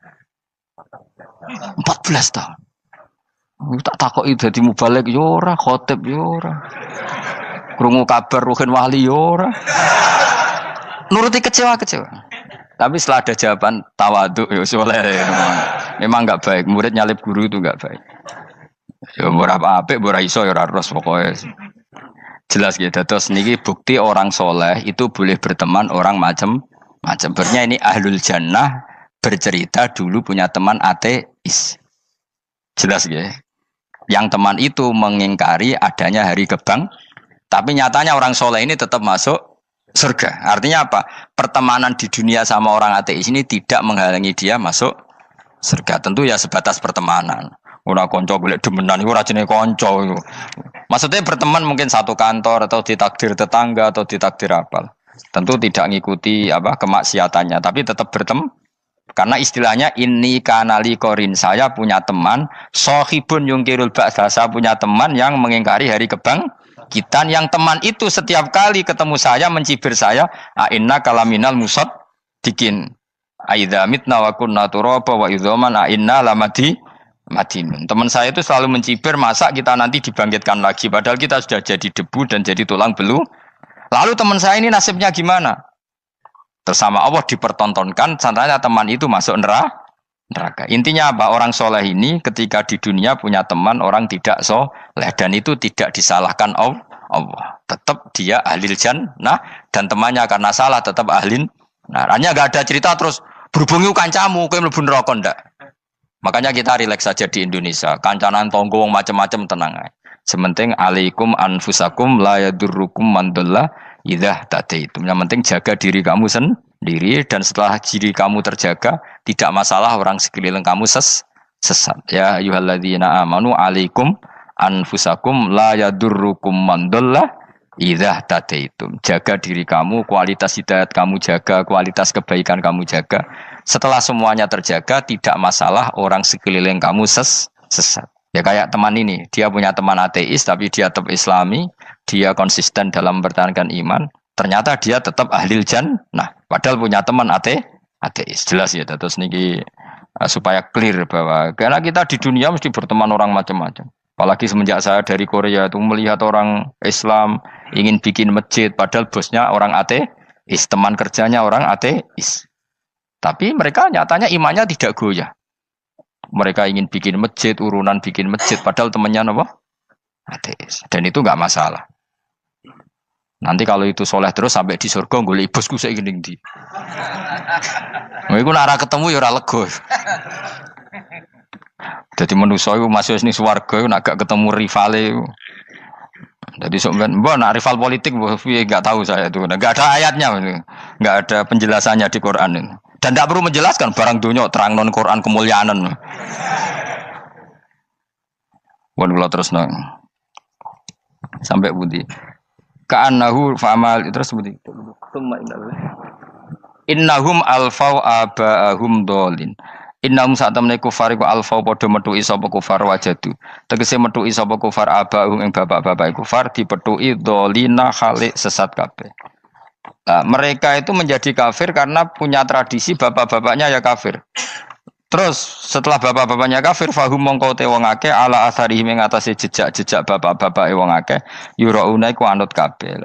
14 tahun. Tak takoki dadi mubalek yo ora, khotib yo ora. Krungu kabar Ruhin Wali yo ora. Nuruti kecewa. Tapi setelah ada jawaban tawaduk ya soleh. Memang enggak baik, murid nyalip guru itu enggak baik. Ya ora apik, ora iso ya ora ros pokoke. Jelas gitu. Terus niki bukti orang soleh itu boleh berteman orang macam-macam. Bernya ini ahlul jannah bercerita dulu punya teman ateis. Jelas gitu. Yang teman itu mengingkari adanya hari kebang, tapi nyatanya orang soleh ini tetap masuk surga. Artinya apa? Pertemanan di dunia sama orang ateis ini tidak menghalangi dia masuk surga. Tentu ya sebatas pertemanan. Ora konco golek demenan iku ora jenenge konco iku. Maksudnya berteman mungkin satu kantor atau ditakdir tetangga atau ditakdir apa. Tentu tidak ngikuti apa kemaksiatannya, tapi tetap berteman. Karena istilahnya ini kanali korin, saya punya teman sohibun yungkirul ba'sa, saya punya teman yang mengingkari hari kebangkitan, yang teman itu setiap kali ketemu saya mencibir saya, inna kalaminal musad dikin aidza mitna wa kunna turaba wa idzaman inna lamati madinun. Teman saya itu selalu mencibir masa kita nanti dibangkitkan lagi, padahal kita sudah jadi debu dan jadi tulang belulang. Lalu teman saya ini nasibnya gimana? Bersama Allah dipertontonkan, sananya teman itu masuk neraka. Intinya apa? Orang soleh ini ketika di dunia punya teman orang tidak soleh, dan itu tidak disalahkan Allah. Tetap dia ahlil jannah, dan temannya karena salah tetap ahlin. Nah, hanya gak ada cerita terus berhubungi kancamu, kowe mlebu neraka ndak. Makanya kita rileks saja di Indonesia. Kancanan tonggo wong macam-macam tenang aja. Sementing alaikum anfusakum la yadurrukum man dhalla idza tadaitum. Yang penting jaga diri kamu sendiri, dan setelah diri kamu terjaga tidak masalah orang sekeliling kamu sesat. Ya ayyuhalladzina amanu alaikum anfusakum la yadurrukum man dhalla idza tadaitum. Jaga diri kamu, kualitas hidayat kamu jaga, kualitas kebaikan kamu jaga. Setelah semuanya terjaga, tidak masalah orang sekeliling kamu sesat. Ya kayak teman ini, dia punya teman ateis tapi dia tetap islami, dia konsisten dalam mempertahankan iman, ternyata dia tetap ahlil jannah, padahal punya teman ateis. Jelas ya, terus niki supaya clear bahwa karena kita di dunia mesti berteman orang macam-macam. Apalagi semenjak saya dari Korea itu melihat orang Islam ingin bikin masjid, padahal bosnya orang ateis, teman kerjanya orang ateis. Tapi mereka nyatanya imannya tidak goyah. Mereka ingin bikin masjid, urunan bikin masjid, padahal temannya apa? Ateis. Dan itu nggak masalah. Nanti kalau itu soleh terus sampai di surga, golek bosku saya gini di. Iku nara ketemu ya ora lega. Jadi manusia itu masih ini swarga, nak gak ketemu rivale. Jadi sebenarnya, nak rival politik, nggak tahu saya itu, nggak ada ayatnya, nggak ada penjelasannya di Quran ini. Dan tidak perlu menjelaskan barang dunia terang non Quran kemuliaan. Wan kula terus nang sampai budi. Ka'annahu fa'amal terus budi. Innahum alfau aba'ahum dolin. Innahum satamne kufar iku alfau padha metuki sapa kufar wajadu. Tegese metuki sapa kufar aba'ahum ing bapak-bapak kufar dipetuki dolina khalik sesat kabeh. Nah, mereka itu menjadi kafir karena punya tradisi bapak-bapaknya ya kafir. Terus setelah bapak-bapaknya kafir, fahum mongko te wong akeh ala asarihim ing atase jejak-jejak bapak-bapake wong akeh yurauna iku anut kabeh.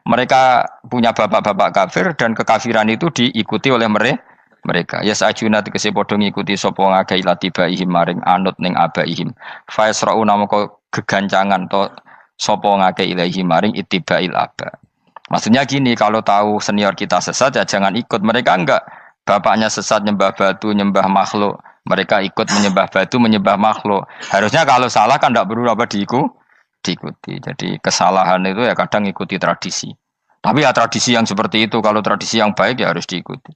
Mereka punya bapak-bapak kafir dan kekafiran itu diikuti oleh mereka. Ya sajuna tegese padha ngikuti sapa wong akeh latibaihim maring anut ning abaihim. Fa yasrauna mongko gegancangan to sapa wong akeh ilahi maring ittibail aba. Maksudnya gini, kalau tahu senior kita sesat ya jangan ikut. Mereka enggak, bapaknya sesat nyembah batu, nyembah makhluk. Mereka ikut menyembah batu, menyembah makhluk. Harusnya kalau salah kan enggak perlu apa diikuti. Jadi kesalahan itu ya kadang ikuti tradisi. Tapi ya tradisi yang seperti itu, kalau tradisi yang baik ya harus diikuti.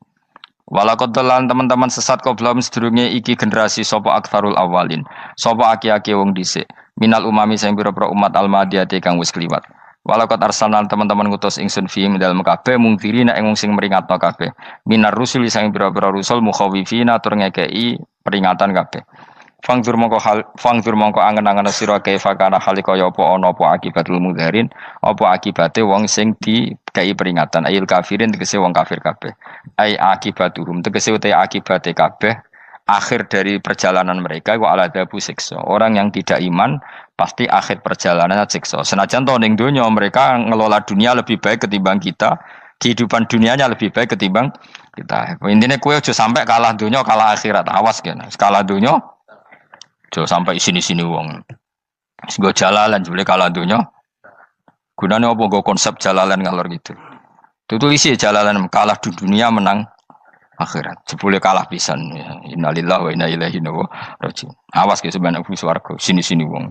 Walakotelan teman-teman sesat kau belum sedurunge iki generasi sopo akfarul awalin. Sopo aki-aki wong dhisik. Minal umami sing pira-pira umat almadiyati kang wis kliwat. Walakot arsalan teman-teman ngutus ingsun fiim dalam kabeh mungkiri nek wong sing meringatno kabeh. Minar rusuli sing pira-pira rusul mukhawifina tur ngekeki peringatan kabeh. Fangdur mongko angen-angen sira kaifa kana hal kaya apa ana apa akibatul mudharin, apa akibate wong sing dikei peringatan ayil kafirin tegese wong kafir kabeh. Ai akibatuhum tegese uta akibate kabeh akhir dari perjalanan mereka wa aladabu siksa. Orang yang tidak iman pasti akhir perjalanannya siksa. Senajan to ning donya mereka ngelola dunia lebih baik ketimbang kita, kehidupan dunianya lebih baik ketimbang kita. Intinya kowe aja sampai kalah donya kalah akhirat. Awas kene. Kalah donya aja sampai sini-sini wong. Sing go jalalan jebule kalah donya. Gunane apa go konsep jalalan ngalor gitu. Tulis jalalan kalah di dunia menang akhirat. Jebule kalah pisan. Innalillahi wa inna ilaihi raji'un. Awas ke sebenarnya swarga sini-sini wong.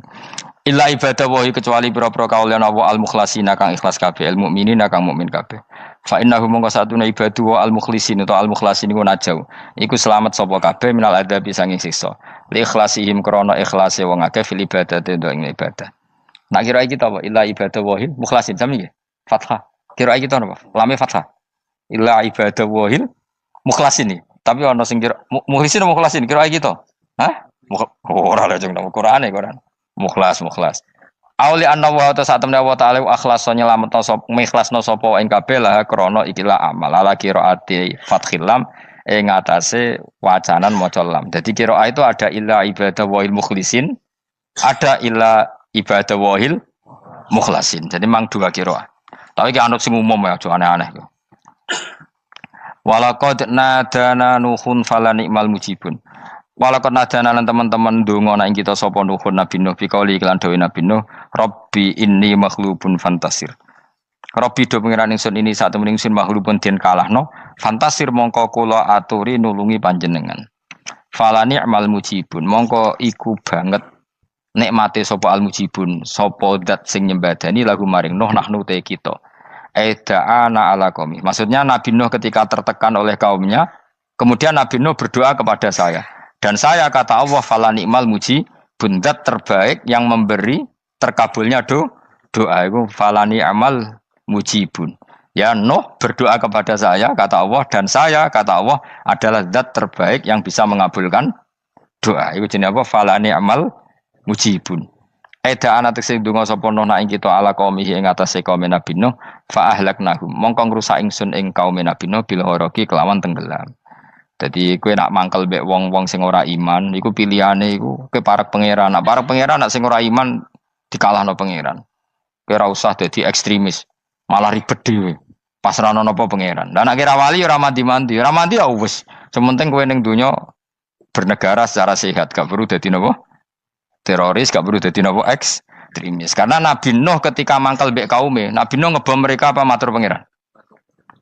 Illa ibadah wahi kecuali pira-pira kaulan Allah al-mukhlasina kang ikhlas kabeh, al mukminina kang mukmin kabeh. Fa innahu mongko satuna ibadu wa al-mukhlisin atau al-mukhlasin iku najau. Iku selamat sapa kabeh minal adabi sanging siksa. Li ikhlasihim krana ikhlase wong akeh fil ibadati ing ibadah. Nak kira iki ta apa? Illa ibadah wahil mukhlasin sami nggih. Fathah. Kira iki ta napa? Lame fathah. Illa ibadah wahil mukhlasin iki. Tapi ana sing kira mukhlisin mukhlasin kira iki to. Hah? Ora lha jeng nang Qur'ane Quran. Mukhlas. Auli anna wa ta satamna wa ta'ala akhlas nyelametno sapa mikhlasno sapa ing kabeh lah krana ikilah amal ala qiraati fathil lam ing atase wacanan maca lam. Dadi qiraah itu ada illa ibadah wahil mukhlisin, ada illa ibadah wahil mukhlasin. Jadi mang dua qiraah. Tapi ki anut sing umum ya, aja aneh-aneh. Walaqad nadana nuhun fala ni'mal mujibun. Walaqad nadana lan teman-teman ndonga nek kita sapa nuhun Nabi Nuh bikauli iklan dawe Nabi Nuh, Rabbi inni maghlubun fantasir. Rabbi do pengiran ingsun ini sak temen ingsun maghlubun den kalahno, fantasir mongko kula aturi nulungi panjenengan. Fala ni'mal mujibun, mongko iku banget nikmate sapa al mujibun, sapa zat sing nyembadani lagu maring Nuh nahnu te kita. Aida'ana ala qaumi. Maksudnya Nabi Nuh ketika tertekan oleh kaumnya, kemudian Nabi Nuh berdoa kepada saya. Dan saya kata Allah fala ni'mal mujibun, zat terbaik yang memberi terkabulnya doa itu fala ni'mal mujibun. Ya Nuh berdoa kepada saya kata Allah, dan saya kata Allah adalah zat terbaik yang bisa mengabulkan doa. Itu jenenge apa? Fala ni'mal mujibun. Eda ana tekse donga sapa Nuh ing kita ala qaumihi ing atase kaum Nabi Nuh fa ahlaknahum mongko ngrusak ingsun ing kaum Nabi Nuh bil ghoroki kelawan tenggelam. Jadi kowe nak mangkel mbek wong-wong sing ora iman iku pilihane iku kowe parek pangeran. Nak parek pangeran nak sing ora iman dikalahno pangeran. Kowe ora usah dadi ekstremis, malah ribet dhewe. Pasrahno napa pangeran. Lah nek ora wali ora mandi-mandi, ora mandi ya wis. Sementing kowe ning donya bernegara secara sehat, gak perlu dadi napa? Teroris, gak perlu dadi napa ekstremis. Karena Nabi Nuh ketika mangkel mbek kaume, Nabi Nuh ngebom mereka apa matur pangeran?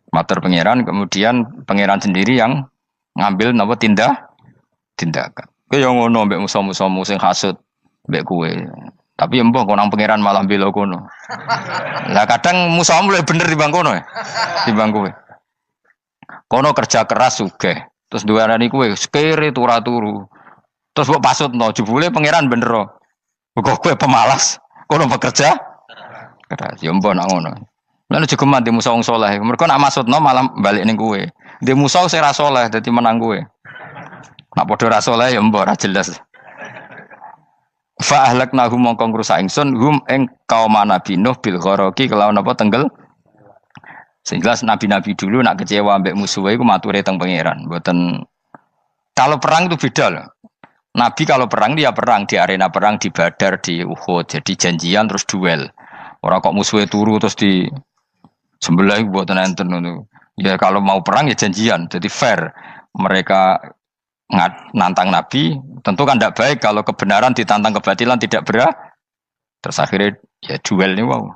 Matur pangeran, kemudian pangeran sendiri yang ngambil napa tindakan. Kowe yo ngono mbek musuh-musuhmu sing hasud mbek kowe. Tapi ya mbah konang pangeran malah bela kono. Lah kadang musuhmu luwih bener timbang kono ya. Timbang kowe. Kono kerja keras sugih. Terus duweni kowe sekere turu. Terus mbok pasutno jebule pangeran bener. Kok kowe pemalas. Kono bekerja keras. Ya mbah nak ngono. Lan jegeman di musuh wong saleh. Mergo nak maksudno malah balik ning kowe. Di musuh sing ra saleh dadi menang kowe. Nak padha ra saleh ya mbok ra jelas. Fa ahlaknahum mongko ngrusak ingsun hum ing kaum Nabi Nuh bil ghoroki kelawan apa tenggel. Sehingga nabi-nabi dulu nak kecewa mbek musuhe iku mature teng pangeran. Mboten kalau perang itu beda loh. Nabi kalau perang dia perang di arena perang di Badar di Uhud. Jadi janjian terus duel. Ora kok musuhe turu terus di sebelah mboten enten ngono. Ya kalau mau perang ya janjian. Jadi fair. Mereka nantang Nabi, tentu kan tidak baik kalau kebenaran ditantang kebatilan tidak berat. Terus akhirnya ya duel ini wow.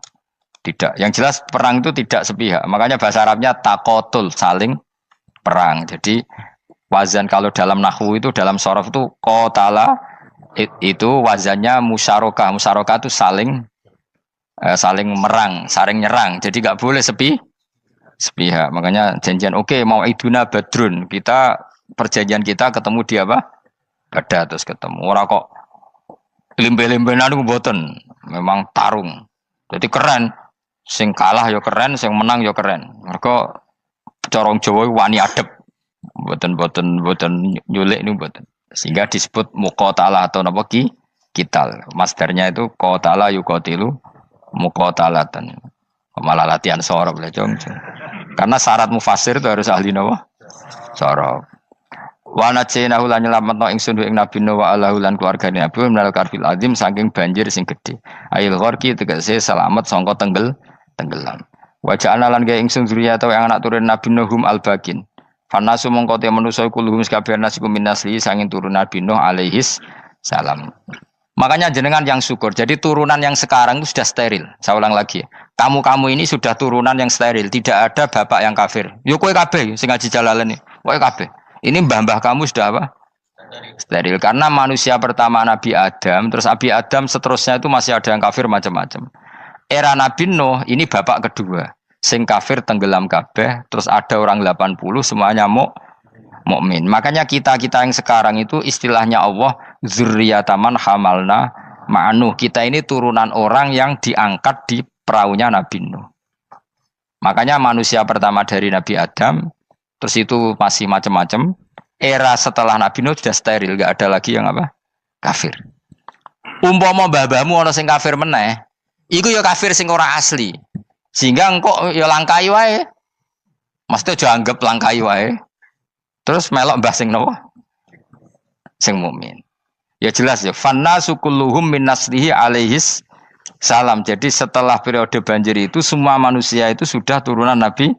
Tidak. Yang jelas perang itu tidak sepihak. Makanya bahasa Arabnya takotul, saling perang. Jadi wazan kalau dalam nahwu itu dalam sorof itu qatala itu wazannya musyarakah. Musyarakah itu saling merang, saling nyerang. Jadi enggak boleh sepihak. Makanya janjian oke, mau iduna badrun. Perjanjian kita ketemu di apa? Badar terus ketemu. Ora kok limbe-limbenan ku mboten. Memang tarung. Jadi keren. Sing kalah ya keren, sing menang ya keren. Mergo corong Jawa wani adep. Mboten nyulik niku mboten. Sehingga disebut muqatalah atau napa kital. Masdarnya itu qatala yuqatilu muqatalatan. Malah latihan sorab lah jong. Karena syarat mufassir itu harus ahli napa? Sorab. Wa najainahu lan nyelametno ingsun ing Nabi Nuh wa alahu lan keluargane Nabi minal karfil azim saking banjir sing gedhe. Ail gharqi tegese selamat sangka tenggelam. Wa ja'alna lan gawe ingsun zuriyata yang anak turun Nabi Nuh hum albakin. Fanasu mongko te manusa kulhum kabeh nasikum minasli sanging turun Nabi Nuh alaihis salam. Makanya jenengan yang syukur. Jadi turunan yang sekarang itu sudah steril. Saya ulang lagi. Kamu ini sudah turunan yang steril. Tidak ada bapak yang kafir. Yo kowe kabeh sing ngaji Jalalain. Kowe kabeh. Ini mbah-mbah kamu sudah apa? Steril. Karena manusia pertama Nabi Adam, terus Nabi Adam seterusnya itu masih ada yang kafir macam-macam. Era Nabi Nuh ini bapak kedua. sing kafir tenggelam kabeh, terus ada orang 80 semuanya mukmin. Makanya kita-kita yang sekarang itu istilahnya Allah dzurriyyataman hamalna ma'nuh. Kita ini turunan orang yang diangkat di perahunya Nabi Nuh. Makanya manusia pertama dari Nabi Adam, terus itu masih macam-macam. Era setelah Nabi Nuh sudah steril, gak ada lagi yang apa? Kafir. Umpama babamu ana sing kafir meneh, iku ya kafir sing ora asli. Sehingga engkau ya langkai wae. Mesti aja anggap langkai wae. Terus melok mbah sing nopo? Sing mukmin. Ya jelas ya, fannasu kulluhum min naslihi alaihis salam. Jadi setelah periode banjir itu semua manusia itu sudah turunan Nabi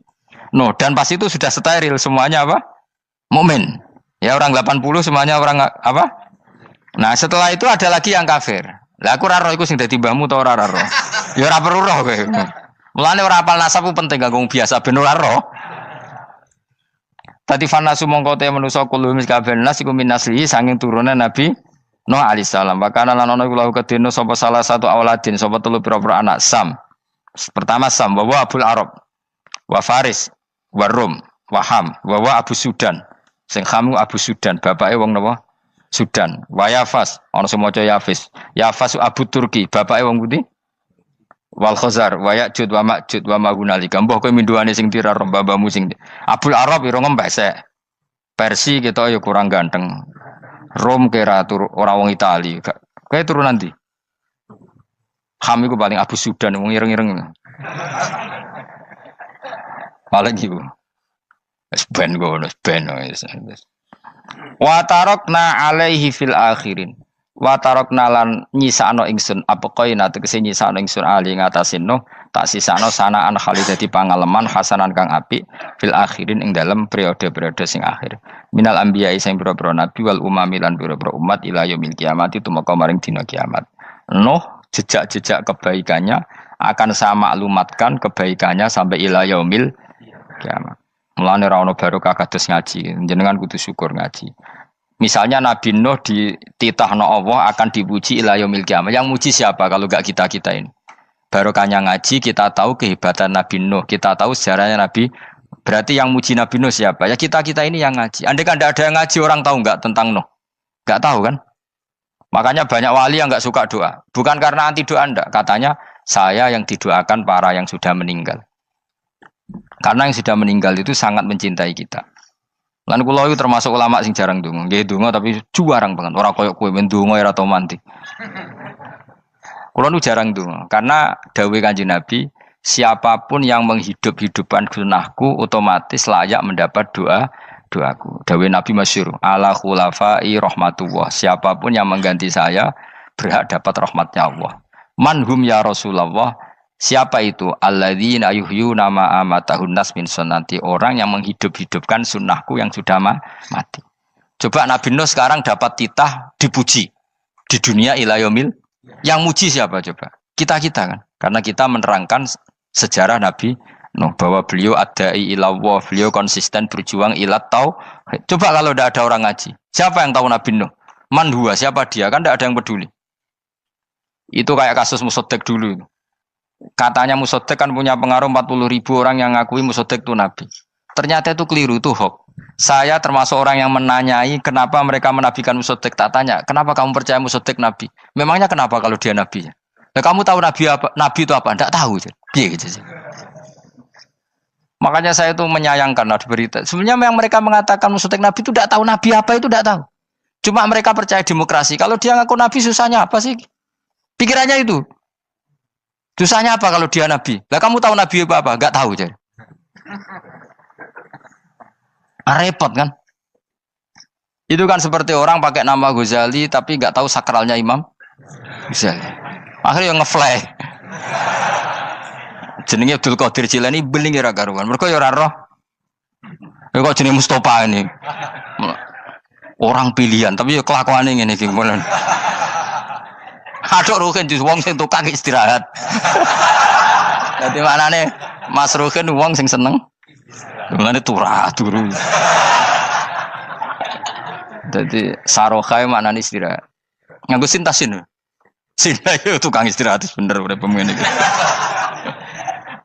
Nuh dan pas itu sudah steril semuanya apa? Mukmin. Ya orang 80 semuanya orang apa? Nah, setelah itu ada lagi yang kafir. Lah aku ora roh iku sing dadi mbahmu ta ora roh. Ya ora perlu roh kowe. Mulane ora apal nasab penting kanggo biasa ben ora roh. Tadi fanasu mongko te manusa kulo mis kabeh nas iku min naslihi saking turunan Nabi Nuh alaihi salam. Bakana lan ana iku lahu kedene sapa salah satu auladin sapa telu pira-pira anak Sam. Pertama Sam wa Abul Arab wa Faris wa Rum wa Ham wa Abu Sudan. Sing Ham Abu Sudan, bapake wong napa? Sudan. Wa Yafas, ana sing maca Yafis. Yafas Abu Turki, bapake wong pundi? Wal Khazar, wa Ya'jud wa Ma'jud wa Magunalika. Mbah kowe minduane sing tira babamu sing Abul Arab ira ngembesek. Persi kita ya kurang ganteng. Rom kira ora wong Itali. Kowe turunan ndi? Ham iku paling Abu Sudan wong ireng-ireng. Paling iku. Wis ben ngono, ben wis. Wa tarakna alaihi fil akhirin. Wa tarakna lan nyisano ingsun apa koina tegese nyisano ingsun ali ngatasin no tak sisano sanaan khalidati pangaleman hasanan kang apik fil akhirin ing dalem periode-periode sing akhir. Minal anbiya sing pira-pira nabi wal umami lan pira-pira umat ila yaumil kiamat itu maka maring dina kiamat. Nuh jejak-jejak kebaikannya akan saya maklumatkan kebaikannya sampai ila yaumil kiamat. Mulane ra ono barokah kados ngaji, jenengan kudu syukur ngaji. Misalnya Nabi Nuh dititahno Allah akan dipuji ila yaumil kiamah. Yang muji siapa kalau enggak kita-kita ini? Barokahnya ngaji, kita tahu kehebatan Nabi Nuh, kita tahu sejarahnya Nabi. Berarti yang muji Nabi Nuh siapa? Ya kita-kita ini yang ngaji. Andai kan tidak ada yang ngaji, orang tahu enggak tentang Nuh? Enggak tahu kan? Makanya banyak wali yang enggak suka doa. Bukan karena anti doa enggak, katanya saya yang didoakan para yang sudah meninggal. Karena yang sudah meninggal itu sangat mencintai kita. Lan kula itu termasuk ulama sing jarang ndonga. Nggih ndonga tapi juarang banget. Ora koyo kowe men ndonga ora tau mandi. Kula nu jarang ndonga karena dawuh Kanjeng Nabi, siapapun yang menghidup-hidupkan sunnahku otomatis layak mendapat doaku. Dawuh Nabi masyhur, ala khulafai rahmatullah. Siapapun yang mengganti saya berhak dapat rahmatnya Allah. Manhum ya Rasulullah. Siapa itu? Alladzina yuhyuna ma amatahun nas min sunnati, orang yang menghidup-hidupkan sunnahku yang sudah mati. Coba Nabi Nuh sekarang dapat titah dipuji di dunia ila yaumil. Yang muji siapa coba? Kita-kita kan. Karena kita menerangkan sejarah Nabi Nuh bahwa beliau adai ila Allah, beliau konsisten berjuang ila tauhid. Coba kalau tidak ada orang ngaji. Siapa yang tahu Nabi Nuh? Man huwa, siapa dia? Kan tidak ada yang peduli. Itu kayak kasus Musaddaq dulu. Katanya Musaddaq kan punya pengaruh 40.000 orang yang ngakui Musaddaq itu Nabi. Ternyata itu keliru, itu hoax. Saya termasuk orang yang menanyai kenapa mereka menabikan Musaddaq. Tak tanya, kenapa kamu percaya Musaddaq Nabi? Memangnya kenapa kalau dia Nabi? Nah, kamu tahu Nabi apa? Nabi itu apa? Tidak tahu. Iya gitu sih. Makanya saya itu menyayangkan ada berita. Sebenarnya yang mereka mengatakan Musaddaq Nabi itu tidak tahu Nabi apa itu tidak tahu. Cuma mereka percaya demokrasi. Kalau dia ngaku Nabi susahnya apa sih? Pikirannya itu. Susahnya apa kalau dia Nabi? Lah kamu tahu Nabi apa? Enggak tahu jadi. Repot kan? Itu kan seperti orang pakai nama Ghazali tapi enggak tahu sakralnya Imam Ghazali. Akhirnya ngefly. Jenenge Abdul Qadir Jilani beling ora karuan. Mergo ya ora roh. Ya kok jenenge Mustofa ini. Orang pilihan tapi ya kelakuane ngene iki. Aduk Ruhin jus wong sing tukang istirahat. Dadi maknane Mas Ruhin wong sing seneng. Mulane turu. Dadi sarohae maknane istirahat. Nganggo sintasin. Sinta yo tukang istirahat bener urip pemene iki.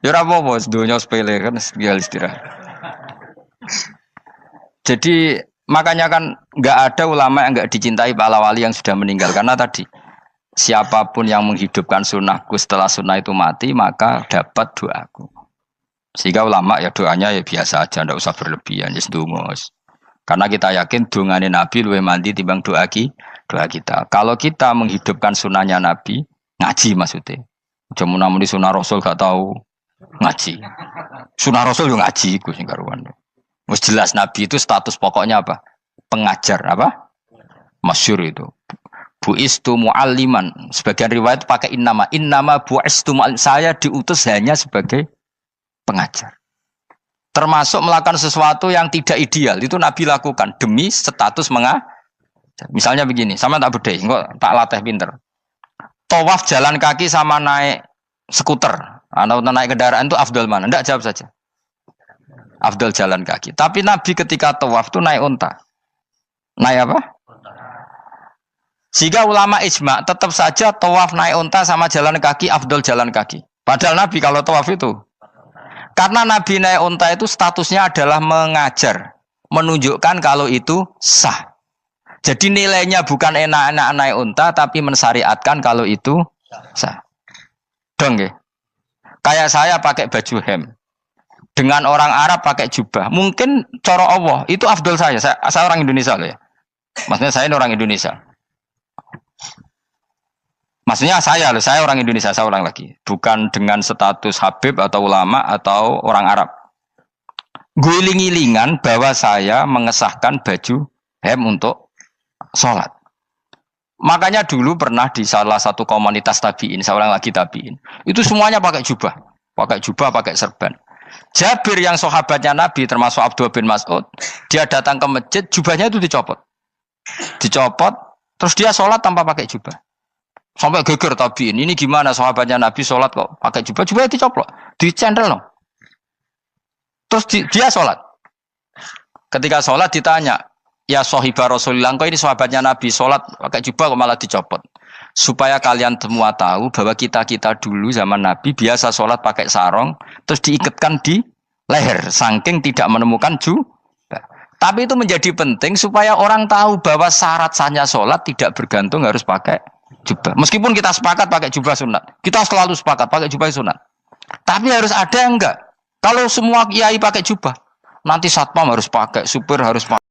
Ya ora apa-apa, donya sepele kan biar istirahat. Jadi makanya kan nggak ada ulama yang nggak dicintai para wali yang sudah meninggal karena tadi siapapun yang menghidupkan sunnahku setelah sunnah itu mati maka dapat doaku. Sehingga ulama ya doanya ya biasa aja, ndak usah berlebihan, just dungos. Karena kita yakin dungane Nabi luwih mandi timbang doa kita. Kalau kita menghidupkan sunnahnya Nabi, ngaji maksudnya. Cuma namun di sunnah Rasul gak tahu ngaji. Sunnah Rasul yo ngaji iku sing karuan. Wis jelas Nabi itu status pokoknya apa? Pengajar apa? Masyhur itu. Buistu mualliman. Sebagian riwayat pakai innama buistu muallim. Saya diutus hanya sebagai pengajar. Termasuk melakukan sesuatu yang tidak ideal itu Nabi lakukan demi status mengajar. Misalnya begini, sama tak bedai, kok tak latih pinter. Tawaf jalan kaki sama naik skuter atau naik kendaraan itu afdal mana? Enggak, jawab saja. Afdal jalan kaki. Tapi Nabi ketika tawaf itu naik unta. Naik apa? Sehingga ulama ijma tetap saja tawaf naik unta sama jalan kaki afdal jalan kaki. Padahal Nabi kalau tawaf itu karena Nabi naik unta itu statusnya adalah mengajar, menunjukkan kalau itu sah. Jadi nilainya bukan enak-enak naik unta tapi mensyariatkan kalau itu sah. Dong ya. Kayak saya pakai baju hem. Dengan orang Arab pakai jubah, mungkin cara Allah itu afdol saya orang Indonesia loh ya. Maksudnya saya ini orang Indonesia. Maksudnya saya orang Indonesia, saya ulang lagi. Bukan dengan status Habib atau ulama atau orang Arab. Guling-gilingan bahwa saya mengesahkan baju hem untuk sholat. Makanya dulu pernah di salah satu komunitas tabiin, saya ulang lagi tabiin. Itu semuanya pakai jubah, pakai serban. Jabir yang sahabatnya Nabi termasuk Abdullah bin Mas'ud, dia datang ke masjid, jubahnya itu dicopot, terus dia sholat tanpa pakai jubah. Sampai geger tabiin, ini gimana sahabatnya Nabi sholat kok pakai jubah, jubahnya dicoplok, dicendel loh. Terus dia sholat. Ketika sholat ditanya, ya sahibah Rasulullah, kok ini sahabatnya Nabi sholat pakai jubah kok malah dicopot. Supaya kalian semua tahu bahwa kita dulu zaman Nabi biasa sholat pakai sarong terus diikatkan di leher saking tidak menemukan jubah. Tapi itu menjadi penting supaya orang tahu bahwa syarat sahnya sholat tidak bergantung harus pakai jubah. Meskipun kita sepakat pakai jubah sunat, kita selalu sepakat pakai jubah sunat. Tapi harus ada enggak? Kalau semua kiai pakai jubah, nanti satpam harus pakai, supir harus pakai.